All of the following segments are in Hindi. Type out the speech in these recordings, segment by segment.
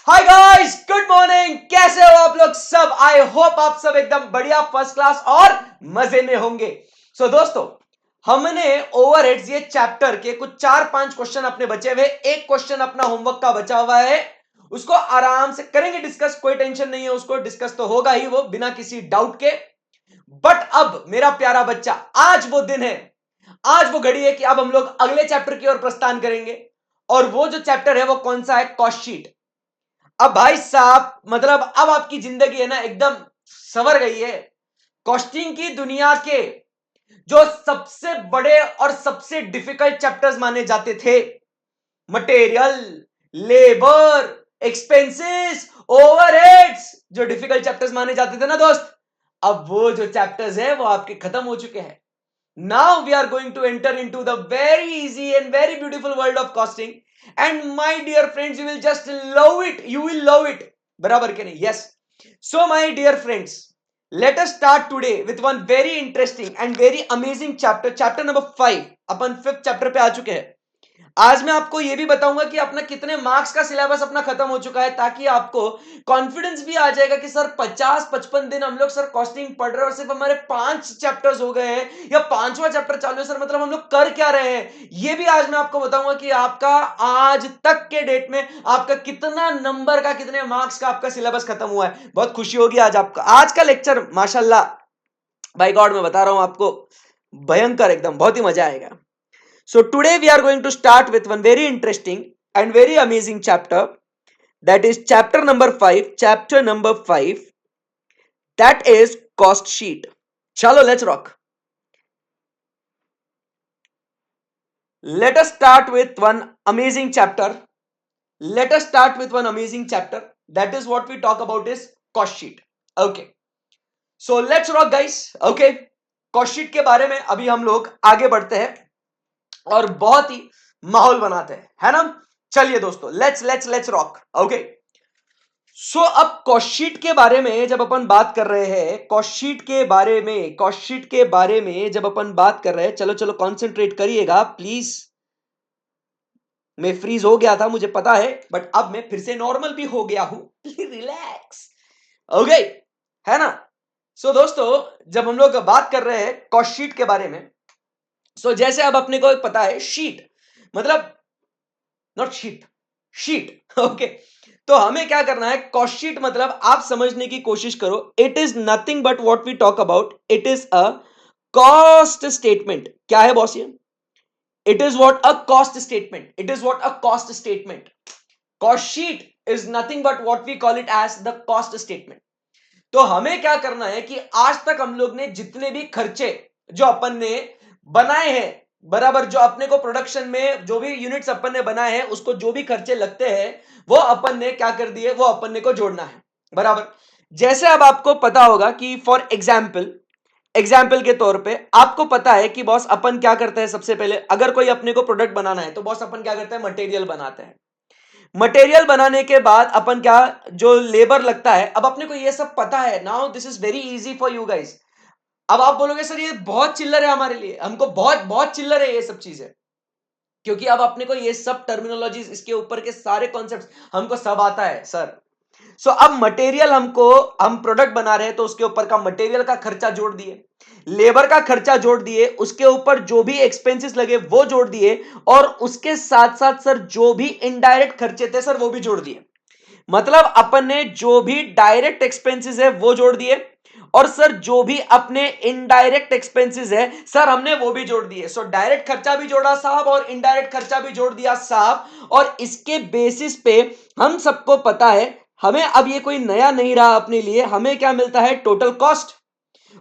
Hi guys, good morning. कैसे हो आप लोग सब? आई होप आप सब एकदम बढ़िया, फर्स्ट क्लास और मजे में होंगे। दोस्तों, हमने ओवरहेड्स ये चैप्टर के कुछ 4-5 क्वेश्चन अपने बचे हुए, एक क्वेश्चन अपना होमवर्क का बचा हुआ है, उसको आराम से करेंगे डिस्कस। कोई टेंशन नहीं है, उसको डिस्कस तो होगा ही वो बिना किसी डाउट के। बट अब मेरा प्यारा बच्चा, आज वो दिन है, आज वो घड़ी है कि अब हम लोग अगले चैप्टर की ओर प्रस्थान करेंगे। और वो जो चैप्टर है वो कौन सा है? Cost sheet. अब भाई साहब, मतलब अब आपकी जिंदगी है ना एकदम संवर गई है। कॉस्टिंग की दुनिया के जो सबसे बड़े और सबसे डिफिकल्ट चैप्टर्स माने जाते थे, मटेरियल, लेबर, एक्सपेंसेस, ओवरहेड्स, जो डिफिकल्ट चैप्टर्स माने जाते थे ना दोस्त, अब वो जो चैप्टर्स है वो आपके खत्म हो चुके हैं। Now we are going to enter into the very easy and very beautiful world of costing. And my dear friends, you will just love it. You will love it. बराबर के नहीं? Yes. So my dear friends, let us start today with one very interesting and very amazing chapter. Chapter number 5. Upon 5th chapter पे आ चुके हैं। आज मैं आपको यह भी बताऊंगा कि अपना कितने मार्क्स का सिलेबस अपना खत्म हो चुका है, ताकि आपको कॉन्फिडेंस भी आ जाएगा कि सर 50-55 दिन हम लोग सर कॉस्टिंग पढ़ रहे हैं और सिर्फ हमारे 5 चैप्टर्स हो गए हैं या 5वां चैप्टर चालू है सर, मतलब हम लोग कर क्या रहे हैं। यह भी आज मैं आपको बताऊंगा कि आपका आज तक के डेट में आपका कितना नंबर का, कितने मार्क्स का आपका सिलेबस खत्म हुआ है। बहुत खुशी होगी आज आपका। आज का लेक्चर माशाल्लाह, बाय गॉड मैं बता रहा हूं आपको, भयंकर एकदम, बहुत ही मजा आएगा। So today we are going to start with one very interesting and very amazing chapter, that is chapter number 5. Chapter number 5, that is cost sheet. Chalo, let's rock. Let us start with one amazing chapter. Let us start with one amazing chapter. That is what we talk about is cost sheet. Okay. So let's rock guys. Okay. cost sheet के बारे में अभी हम लोग आगे बढ़ते हैं और बहुत ही माहौल बनाते हैं, है ना? चलिए दोस्तों, लेट्स रॉक। ओके। सो अब कॉस्ट शीट के बारे में जब अपन बात कर रहे हैं, कॉस्ट शीट के बारे में जब अपन बात कर रहे हैं, चलो चलो कंसंट्रेट करिएगा प्लीज। मैं फ्रीज हो गया था, मुझे पता है, बट अब मैं फिर से नॉर्मल भी हो गया हूं। रिलैक्स। ओके, है ना? दोस्तों, जब हम लोग बात कर रहे हैं कॉस्ट शीट के बारे में, जैसे अब अपने को पता है शीट मतलब नॉट शीट, शीट। ओके। तो हमें क्या करना है? कॉस्ट शीट मतलब आप समझने की कोशिश करो, it is nothing but what we talk about, it is a cost statement. क्या है बॉस ये? It is what? A cost statement. It is what? A cost statement. Cost sheet is nothing but what we call it as the cost statement. तो हमें क्या करना है कि आज तक हम लोग ने जितने भी खर्चे जो अपन ने बनाए हैं, बराबर, जो अपने को प्रोडक्शन में जो भी यूनिट्स अपन ने बनाए हैं, उसको जो भी खर्चे लगते हैं वो अपन ने क्या कर दिए, वो अपन ने को जोड़ना है, बराबर। जैसे अब आपको पता होगा कि फॉर एग्जाम्पल के तौर पे आपको पता है कि बॉस अपन क्या करते हैं, सबसे पहले अगर कोई अपने को प्रोडक्ट बनाना है तो बॉस अपन क्या करते हैं? मटेरियल बनाते हैं। मटेरियल बनाने के बाद अपन क्या, जो लेबर लगता है, अब अपने को ये सब पता है। Now this is very easy for you guys. अब आप बोलोगे सर ये बहुत चिल्लर है हमारे लिए, हमको बहुत बहुत चिल्लर है ये सब चीजें, क्योंकि अब अपने को ये सब टर्मिनोलॉजीज, इसके ऊपर के सारे कॉन्सेप्ट्स हमको सब आता है सर। अब मटेरियल, हम प्रोडक्ट बना रहे हैं तो उसके ऊपर का मटेरियल का खर्चा जोड़ दिए, लेबर का खर्चा जोड़ दिए, उसके ऊपर जो भी एक्सपेंसेस लगे वो जोड़ दिए, और उसके साथ साथ सर जो भी इनडायरेक्ट खर्चे थे सर वो भी जोड़ दिए। मतलब अपन ने जो भी डायरेक्ट एक्सपेंसेस है वो जोड़ दिए, और सर जो भी अपने इनडायरेक्ट एक्सपेंसेस है सर हमने वो भी जोड़ दिए। डायरेक्ट खर्चा भी जोड़ा साहब और इनडायरेक्ट खर्चा भी जोड़ दिया साहब। और इसके बेसिस पे हम सबको पता है, हमें अब ये कोई नया नहीं रहा अपने लिए, हमें क्या मिलता है? Total cost.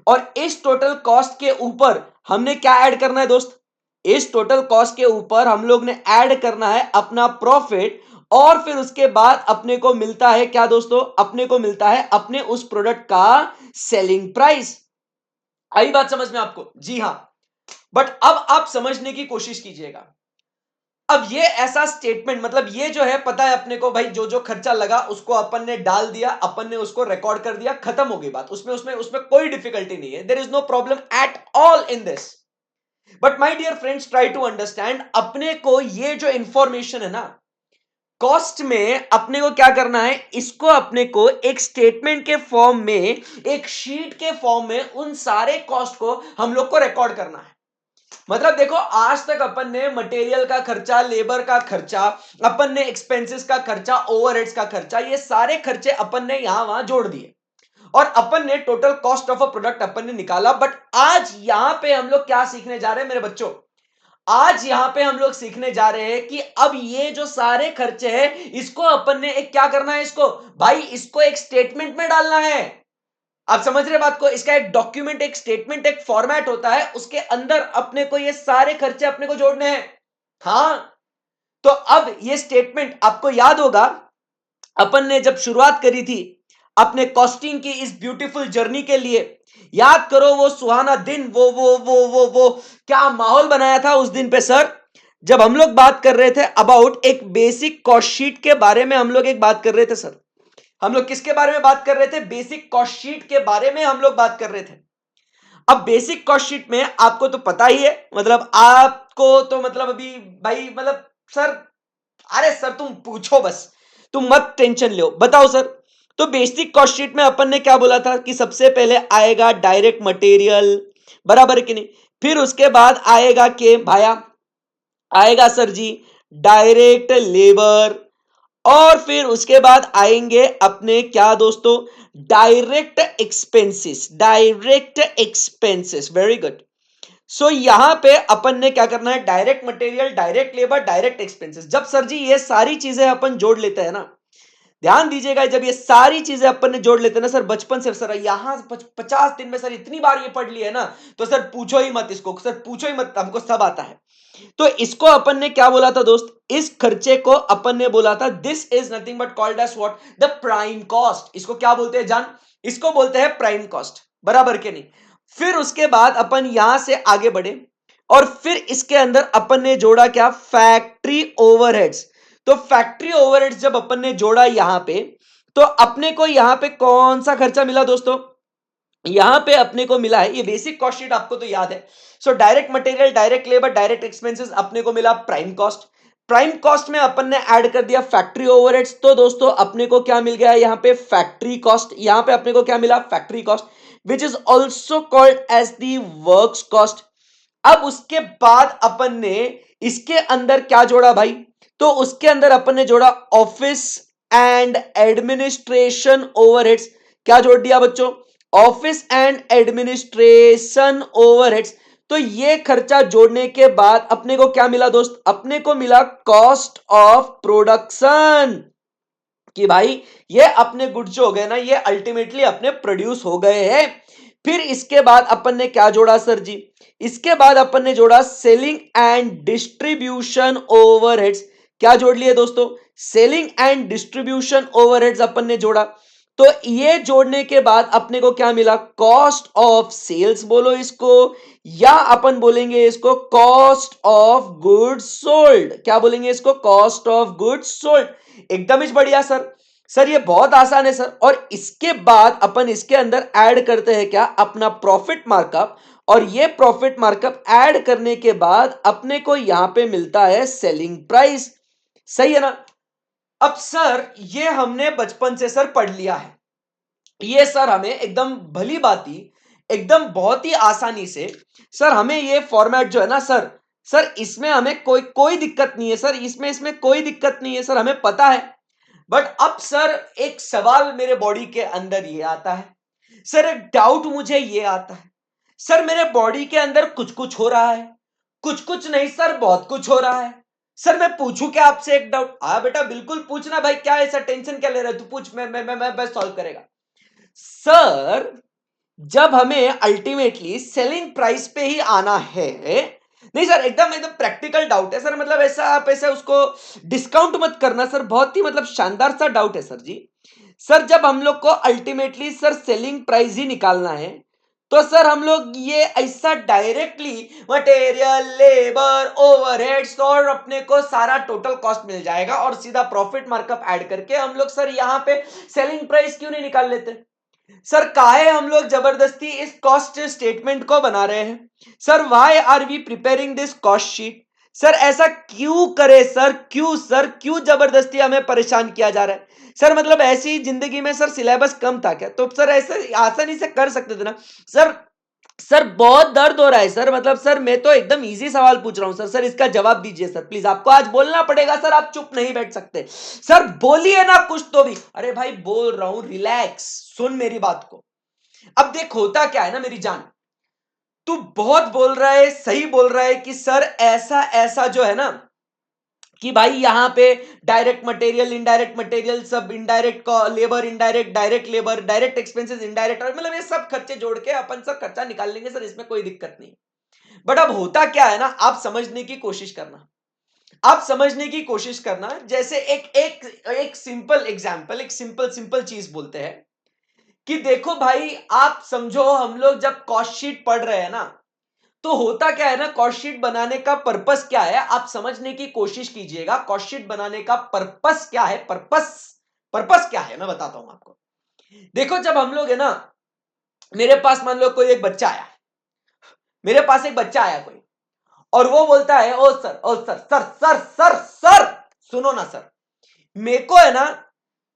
और इस टोटल कॉस्ट के ऊपर हमने क्या ऐड करना है दोस्त? इस टोटल कॉस्ट के ऊपर हम लोग ने ऐड करना है अपना प्रॉफिट, और फिर उसके बाद अपने को मिलता है क्या दोस्तों? अपने को मिलता है अपने उस प्रोडक्ट का सेलिंग प्राइस। आई बात समझ में आपको? जी हां। बट अब आप समझने की कोशिश कीजिएगा। अब ये ऐसा स्टेटमेंट, मतलब ये जो है, पता है अपने को भाई, जो जो खर्चा लगा उसको अपन ने डाल दिया, अपन ने उसको रिकॉर्ड कर दिया, खत्म हो गई बात। उसमें उसमें उसमें कोई डिफिकल्टी नहीं है, there is no problem at all in this. But my dear friends, try to understand, अपने को ये जो इंफॉर्मेशन है ना, कॉस्ट में अपने को क्या करना है, इसको अपने को एक स्टेटमेंट के फॉर्म में, एक शीट के फॉर्म में उन सारे कॉस्ट को हम लोग को रिकॉर्ड करना है। मतलब देखो, आज तक अपन ने मटेरियल का खर्चा, लेबर का खर्चा, अपन ने एक्सपेंसेस का खर्चा, ओवरहेड्स का खर्चा, ये सारे खर्चे अपन ने यहां वहां जोड़ दिए और अपन ने total cost of a product अपन ने निकाला। बट आज यहां पे हम लोग क्या सीखने जा रहे हैं मेरे बच्चों, आज यहां पे हम लोग सीखने जा रहे हैं कि अब ये जो सारे खर्चे हैं इसको अपन ने एक क्या करना है, इसको भाई इसको एक स्टेटमेंट में डालना है। आप समझ रहे बात को, इसका एक डॉक्यूमेंट, एक स्टेटमेंट, एक फॉर्मेट होता है, उसके अंदर अपने को ये सारे खर्चे अपने को जोड़ने हैं। हाँ, तो अब ये स्टेटमेंट आपको याद होगा, अपन ने जब शुरुआत करी थी अपने कॉस्टिंग की इस ब्यूटीफुल जर्नी के लिए, याद करो वो सुहाना दिन, वो क्या माहौल बनाया था उस दिन पे सर, जब हम लोग बात कर रहे थे अबाउट एक बेसिक कॉस्ट शीट के बारे में। हम लोग एक बात कर रहे थे सर, हम लोग किसके बारे में बात कर रहे थे, बेसिक कॉस्ट शीट के बारे में हम लोग बात कर रहे थे। अब बेसिक कॉस्ट शीट में आपको तो पता ही है, मतलब आपको तो मतलब अभी भाई मतलब सर, अरे सर तुम पूछो बस, तुम मत टेंशन लो, बताओ सर। तो बेसिक कॉस्ट शीट में अपन ने क्या बोला था कि सबसे पहले आएगा डायरेक्ट मटेरियल, बराबर है कि नहीं, फिर उसके बाद आएगा के भाया, आएगा सर जी डायरेक्ट लेबर, और फिर उसके बाद आएंगे अपने क्या दोस्तों, direct expenses, direct expenses, very good. So यहां पे अपन ने क्या करना है, direct material, direct labour, direct expenses. जब सर जी ये सारी चीजें अपन जोड़ लेते हैं ना, ध्यान दीजिएगा, जब ये सारी चीजें अपन ने जोड़ लेते हैं ना सर, बचपन से सर यहां 50 दिन में सर इतनी बार ये पढ़ ली है ना, तो सर पूछो ही मत, इसको सर पूछो ही मत, हमको सब आता है। तो इसको अपन ने क्या बोला था दोस्त, इस खर्चे को अपन ने बोला था this is nothing but called as what, the prime cost. इसको क्या बोलते हैं जान, इसको बोलते हैं प्राइम कॉस्ट, बराबर के नहीं। फिर उसके बाद अपन यहां से आगे बढ़े और फिर इसके अंदर अपन ने जोड़ा क्या, फैक्ट्री ओवरहेड्स। तो फैक्ट्री ओवरहेड्स जब अपन ने जोड़ा यहां पे, तो अपने को यहां पे कौन सा खर्चा मिला दोस्तों, यहां पे अपने को मिला है, ये बेसिक कॉस्ट शीट आपको तो याद है। So direct material, direct labour, direct expenses, अपने को मिला प्राइम कॉस्ट। प्राइम कॉस्ट में अपन ने ऐड कर दिया फैक्ट्री ओवरहेड्स, तो दोस्तों अपने को क्या मिल गया यहां पे, फैक्ट्री कॉस्ट। यहां पे अपने को क्या मिला, factory cost, which is also called as the works cost. अब उसके बाद अपन ने इसके अंदर क्या जोड़ा भाई, तो उसके अंदर अपन ने जोड़ा ऑफिस एंड एडमिनिस्ट्रेशन ओवरहेड्स। क्या जोड़ दिया बच्चों, ऑफिस एंड एडमिनिस्ट्रेशन ओवरहेड्स। तो ये खर्चा जोड़ने के बाद अपने को क्या मिला दोस्त, अपने को मिला कॉस्ट ऑफ प्रोडक्शन, कि भाई ये अपने गुड्स जो हो गए ना, ये अल्टीमेटली अपने प्रोड्यूस हो गए हैं। फिर इसके बाद अपन ने क्या जोड़ा सर जी, इसके बाद अपन ने जोड़ा सेलिंग एंड डिस्ट्रीब्यूशन ओवरहेड्स। क्या जोड़ लिए दोस्तों, सेलिंग एंड डिस्ट्रीब्यूशन ओवरहेड्स अपन ने जोड़ा। तो ये जोड़ने के बाद अपने को क्या मिला, कॉस्ट ऑफ सेल्स बोलो इसको, या अपन बोलेंगे इसको कॉस्ट ऑफ गुड्स सोल्ड। क्या बोलेंगे इसको, कॉस्ट ऑफ गुड्स सोल्ड। एकदम ही बढ़िया सर, सर ये बहुत आसान है सर। और इसके बाद अपन इसके अंदर ऐड करते हैं क्या, अपना प्रॉफिट मार्कअप, और ये प्रॉफिट मार्कअप ऐड करने के बाद अपने को यहां पे मिलता है सेलिंग प्राइस। सही है ना। अब सर ये हमने बचपन से सर पढ़ लिया है, ये सर हमें एकदम भली बाती, एकदम बहुत ही आसानी से सर हमें ये फॉर्मेट जो है ना सर, सर इसमें हमें कोई कोई दिक्कत नहीं है सर, इसमें इसमें कोई दिक्कत नहीं है सर, हमें पता है। बट अब सर एक सवाल मेरे बॉडी के अंदर ये आता है सर, एक डाउट मुझे ये आता है सर, मेरे बॉडी के अंदर कुछ कुछ हो रहा है, कुछ कुछ नहीं सर, बहुत कुछ हो रहा है। सर मैं पूछूं क्या आपसे एक डाउट, हाँ बेटा बिल्कुल पूछना भाई, क्या ऐसा टेंशन क्या ले रहे हो, तू पूछ, मैं सॉल्व करेगा। सर जब हमें अल्टीमेटली सेलिंग प्राइस पे ही आना है, नहीं सर एकदम एकदम प्रैक्टिकल डाउट है सर, मतलब ऐसा आप ऐसा उसको डिस्काउंट मत करना सर, बहुत ही मतलब शानदार सा डाउट है सर जी। सर जब हम लोग को अल्टीमेटली सर सेलिंग प्राइस ही निकालना है, तो सर हम लोग ये ऐसा डायरेक्टली मटेरियल, लेबर, ओवरहेड्स और अपने को सारा टोटल कॉस्ट मिल जाएगा और सीधा प्रॉफिट मार्कअप ऐड करके हम लोग सर यहाँ पे सेलिंग प्राइस क्यों नहीं निकाल लेते। सर काहे हम लोग जबरदस्ती इस कॉस्ट स्टेटमेंट को बना रहे हैं, sir why are we preparing this cost sheet. Sir ऐसा क्यों करे सर, क्यों सर, क्यों जबरदस्ती हमें परेशान किया जा रहा है सर? मतलब ऐसी जिंदगी में सर सिलेबस कम था क्या? तो सर ऐसे आसानी से कर सकते थे ना सर। सर बहुत दर्द हो रहा है सर, मतलब सर मैं तो एकदम इजी सवाल पूछ रहा हूं सर। सर इसका जवाब दीजिए सर प्लीज, आपको आज बोलना पड़ेगा सर, आप चुप नहीं बैठ सकते सर, बोलिए ना कुछ तो भी। अरे भाई बोल रहा हूं, रिलैक्स, सुन मेरी बात को। अब देख होता क्या है ना मेरी जान, तू बहुत बोल रहा है, सही बोल रहा है कि सर ऐसा ऐसा जो है ना कि भाई यहाँ पे डायरेक्ट मटेरियल, इनडायरेक्ट मटेरियल, सब indirect labour, indirect, direct labour, direct expenses, indirect, मतलब ये सब खर्चे जोड़ के अपन सब खर्चा निकाल लेंगे सर, इसमें कोई दिक्कत नहीं। बट अब होता क्या है ना, आप समझने की कोशिश करना, आप समझने की कोशिश करना। जैसे एक एक एक सिंपल एग्जांपल, एक सिंपल सिंपल चीज बोलते हैं कि देखो भाई, आप समझो हम लोग जब कॉस्ट शीट पढ़ रहे हैं ना, तो होता क्या है ना, कॉस्ट शीट बनाने का पर्पस क्या है, आप समझने की कोशिश कीजिएगा। कॉस्ट शीट बनाने का पर्पस क्या है, पर्पस, पर्पस क्या है मैं बताता हूं आपको। देखो जब हम लोग है ना, मेरे पास मान लो कोई एक बच्चा आया, मेरे पास एक बच्चा आया कोई, और वो बोलता है ओ सर, ओ sir, sir sir sir sir, सुनो ना सर, मेरे को है ना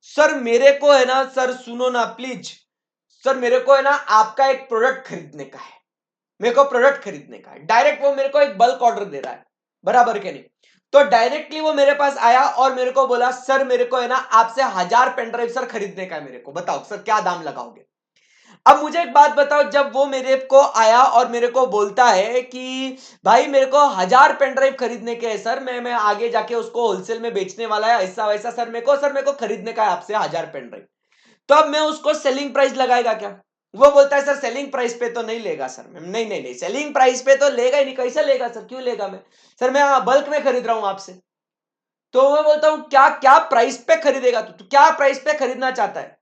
सर, मेरे को है ना सर, सुनो ना प्लीज सर, मेरे को है ना आपका एक प्रोडक्ट खरीदने का है, मेरे को प्रोडक्ट खरीदने का है। डायरेक्ट वो मेरे को एक बल्क ऑर्डर दे रहा है, बराबर के नहीं? तो डायरेक्टली वो मेरे पास आया और मेरे को बोला सर मेरे को है ना आपसे 1000 पेन ड्राइव सर खरीदने का है, मेरे को बताओ सर क्या दाम लगाओगे। अब मुझे एक बात बताओ, जब वो मेरे को आया और मेरे को बोलता है कि भाई मेरे को 1000 पेन ड्राइव खरीदने के हैं सर, मैं आगे जाके उसको होलसेल में बेचने वाला है, ऐसा वैसा सर, मेरे को खरीदने का है आपसे 1000 पेन ड्राइव, तो अब मैं उसको सेलिंग प्राइस लगाएगा क्या? वो बोलता है सर सेलिंग प्राइस पे तो नहीं लेगा सर। नहीं नहीं नहीं, सेलिंग प्राइस पे तो लेगा ही नहीं, कैसे लेगा सर, क्यों लेगा? मैं सर मैं बल्क में खरीद रहा हूं आपसे। तो मैं बोलता हूं क्या क्या प्राइस पे खरीदेगा तू, क्या प्राइस पे खरीदना चाहता है?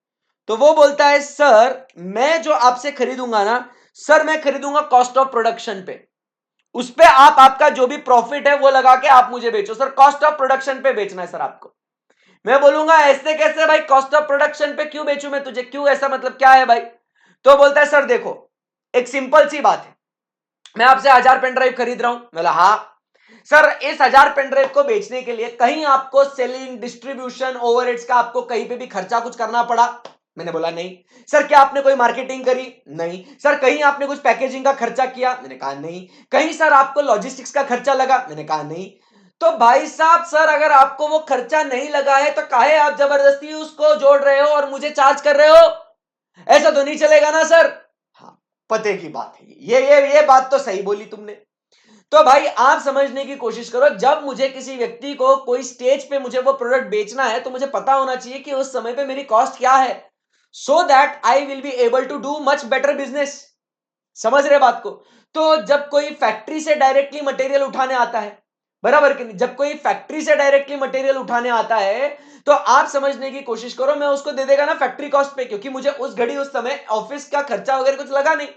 तो वो बोलता है सर मैं जो आपसे खरीदूंगा ना सर, मैं खरीदूंगा कॉस्ट ऑफ प्रोडक्शन पे, उस पे आप आपका जो भी प्रॉफिट है वो लगा के आप मुझे बेचो सर, कॉस्ट ऑफ प्रोडक्शन पे बेचना है सर आपको। मैं बोलूंगा ऐसे कैसे भाई, कॉस्ट ऑफ प्रोडक्शन पे क्यों बेचूं मैं तुझे, क्यों, ऐसा मतलब क्या है भाई? तो बोलता है सर देखो एक सिंपल सी बात है, मैं आपसे 1000 पेन ड्राइव खरीद रहा हूं। बोला हाँ सर, इस 1000 पेन ड्राइव को बेचने के लिए कहीं आपको सेलिंग, डिस्ट्रीब्यूशन, ओवरहेड्स का आपको कहीं पे भी खर्चा कुछ करना पड़ा? मैंने बोला नहीं। सर क्या आपने कोई मार्केटिंग करी? नहीं। सर कहीं आपने कुछ पैकेजिंग का खर्चा किया? मैंने कहा नहीं। कहीं सर आपको लॉजिस्टिक्स का खर्चा लगा? मैंने कहा नहीं। तो भाई साहब सर अगर आपको वो खर्चा नहीं लगा है तो काहे आप जबरदस्ती उसको जोड़ रहे हो और मुझे चार्ज कर रहे हो? ऐसा तो नहीं चलेगा ना सर। हाँ, पते की बात है, ये बात तो सही बोली तुमने। तो भाई आप समझने की कोशिश करो, जब मुझे किसी व्यक्ति को कोई स्टेज पे मुझे वो प्रोडक्ट बेचना है तो मुझे पता होना चाहिए कि उस समय पे मेरी कॉस्ट क्या है, so that I will be able to do much better business. समझ रहे बात को? तो जब कोई फैक्ट्री से डायरेक्टली मटेरियल उठाने आता है, बराबर कि नहीं, जब कोई फैक्ट्री से डायरेक्टली मटेरियल उठाने आता है तो आप समझने की कोशिश करो, मैं उसको दे देगा ना फैक्ट्री कॉस्ट पे, क्योंकि मुझे उस घड़ी उस समय ऑफिस का खर्चा वगैरह कुछ लगा नहीं।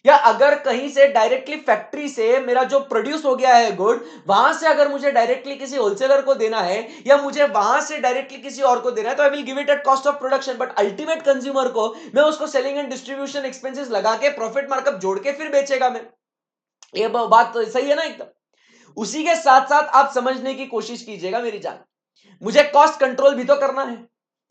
या अगर कहीं से डायरेक्टली फैक्ट्री से मेरा जो प्रोड्यूस हो गया है गुड, वहां से अगर मुझे डायरेक्टली किसी होलसेलर को देना है या मुझे वहां से डायरेक्टली किसी और को देना है, तो I will give it at cost of production, but ultimate consumer को मैं उसको सेलिंग एंड डिस्ट्रीब्यूशन एक्सपेंसेस लगा के प्रॉफिट मार्कअप जोड़ के फिर बेचेगा मैं। ये बात तो सही है ना एकदम। उसी के साथ साथ आप समझने की कोशिश कीजिएगा मेरी जान, मुझे कॉस्ट कंट्रोल भी तो करना है,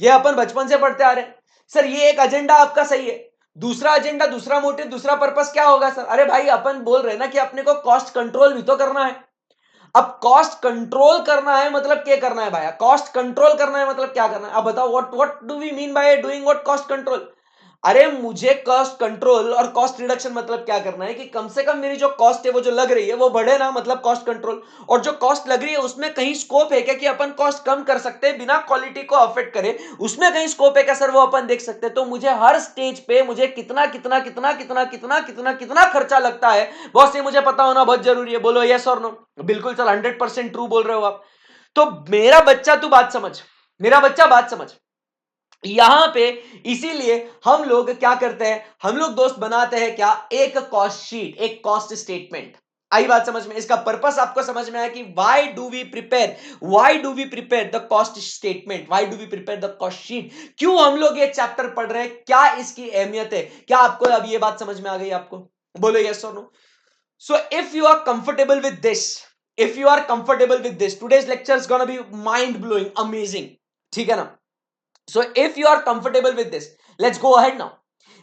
ये अपन बचपन से पढ़ते आ रहे हैं। सर ये एक एजेंडा आपका सही है, दूसरा एजेंडा, दूसरा मोटिव, दूसरा पर्पस क्या होगा सर? अरे भाई अपन बोल रहे हैं ना कि अपने को कॉस्ट कंट्रोल भी तो करना है। अब कॉस्ट कंट्रोल करना है मतलब क्या करना है भाई? कॉस्ट कंट्रोल करना है मतलब क्या करना है? अब बताओ what what do we mean by doing what, cost control? अरे मुझे कॉस्ट कंट्रोल और कॉस्ट रिडक्शन मतलब क्या करना है कि कम से कम मेरी जो कॉस्ट है वो जो लग रही है वो बढ़े ना, मतलब कॉस्ट कंट्रोल। और जो कॉस्ट लग रही है उसमें कहीं स्कोप है क्या कि अपन कॉस्ट कम कर सकते हैं बिना क्वालिटी को अफेक्ट करे, उसमें कहीं स्कोप है क्या सर, वो अपन देख सकते हैं। तो मुझे हर स्टेज पे मुझे कितना कितना कितना कितना कितना कितना कितना खर्चा लगता है बॉस, ये मुझे पता होना बहुत जरूरी है। बोलो यस और नो? बिल्कुल सर, 100% ट्रू बोल रहे हो आप। तो मेरा बच्चा तू बात समझ, मेरा बच्चा बात समझ, यहां पे इसीलिए हम लोग क्या करते हैं, हम लोग दोस्त बनाते हैं क्या, एक कॉस्ट शीट, एक कॉस्ट स्टेटमेंट। आई बात समझ में? इसका पर्पस आपको समझ में आया कि why do we prepare the cost statement, why do we prepare the cost sheet, क्यों हम लोग ये चैप्टर पढ़ रहे हैं, क्या इसकी अहमियत है? क्या आपको अब ये बात समझ में आ गई आपको? बोलो यस और no? So if you are comfortable with this, if you are comfortable with this, today's lecture is gonna be mind blowing, amazing. ठीक है ना? So if you are comfortable with this, let's go ahead now.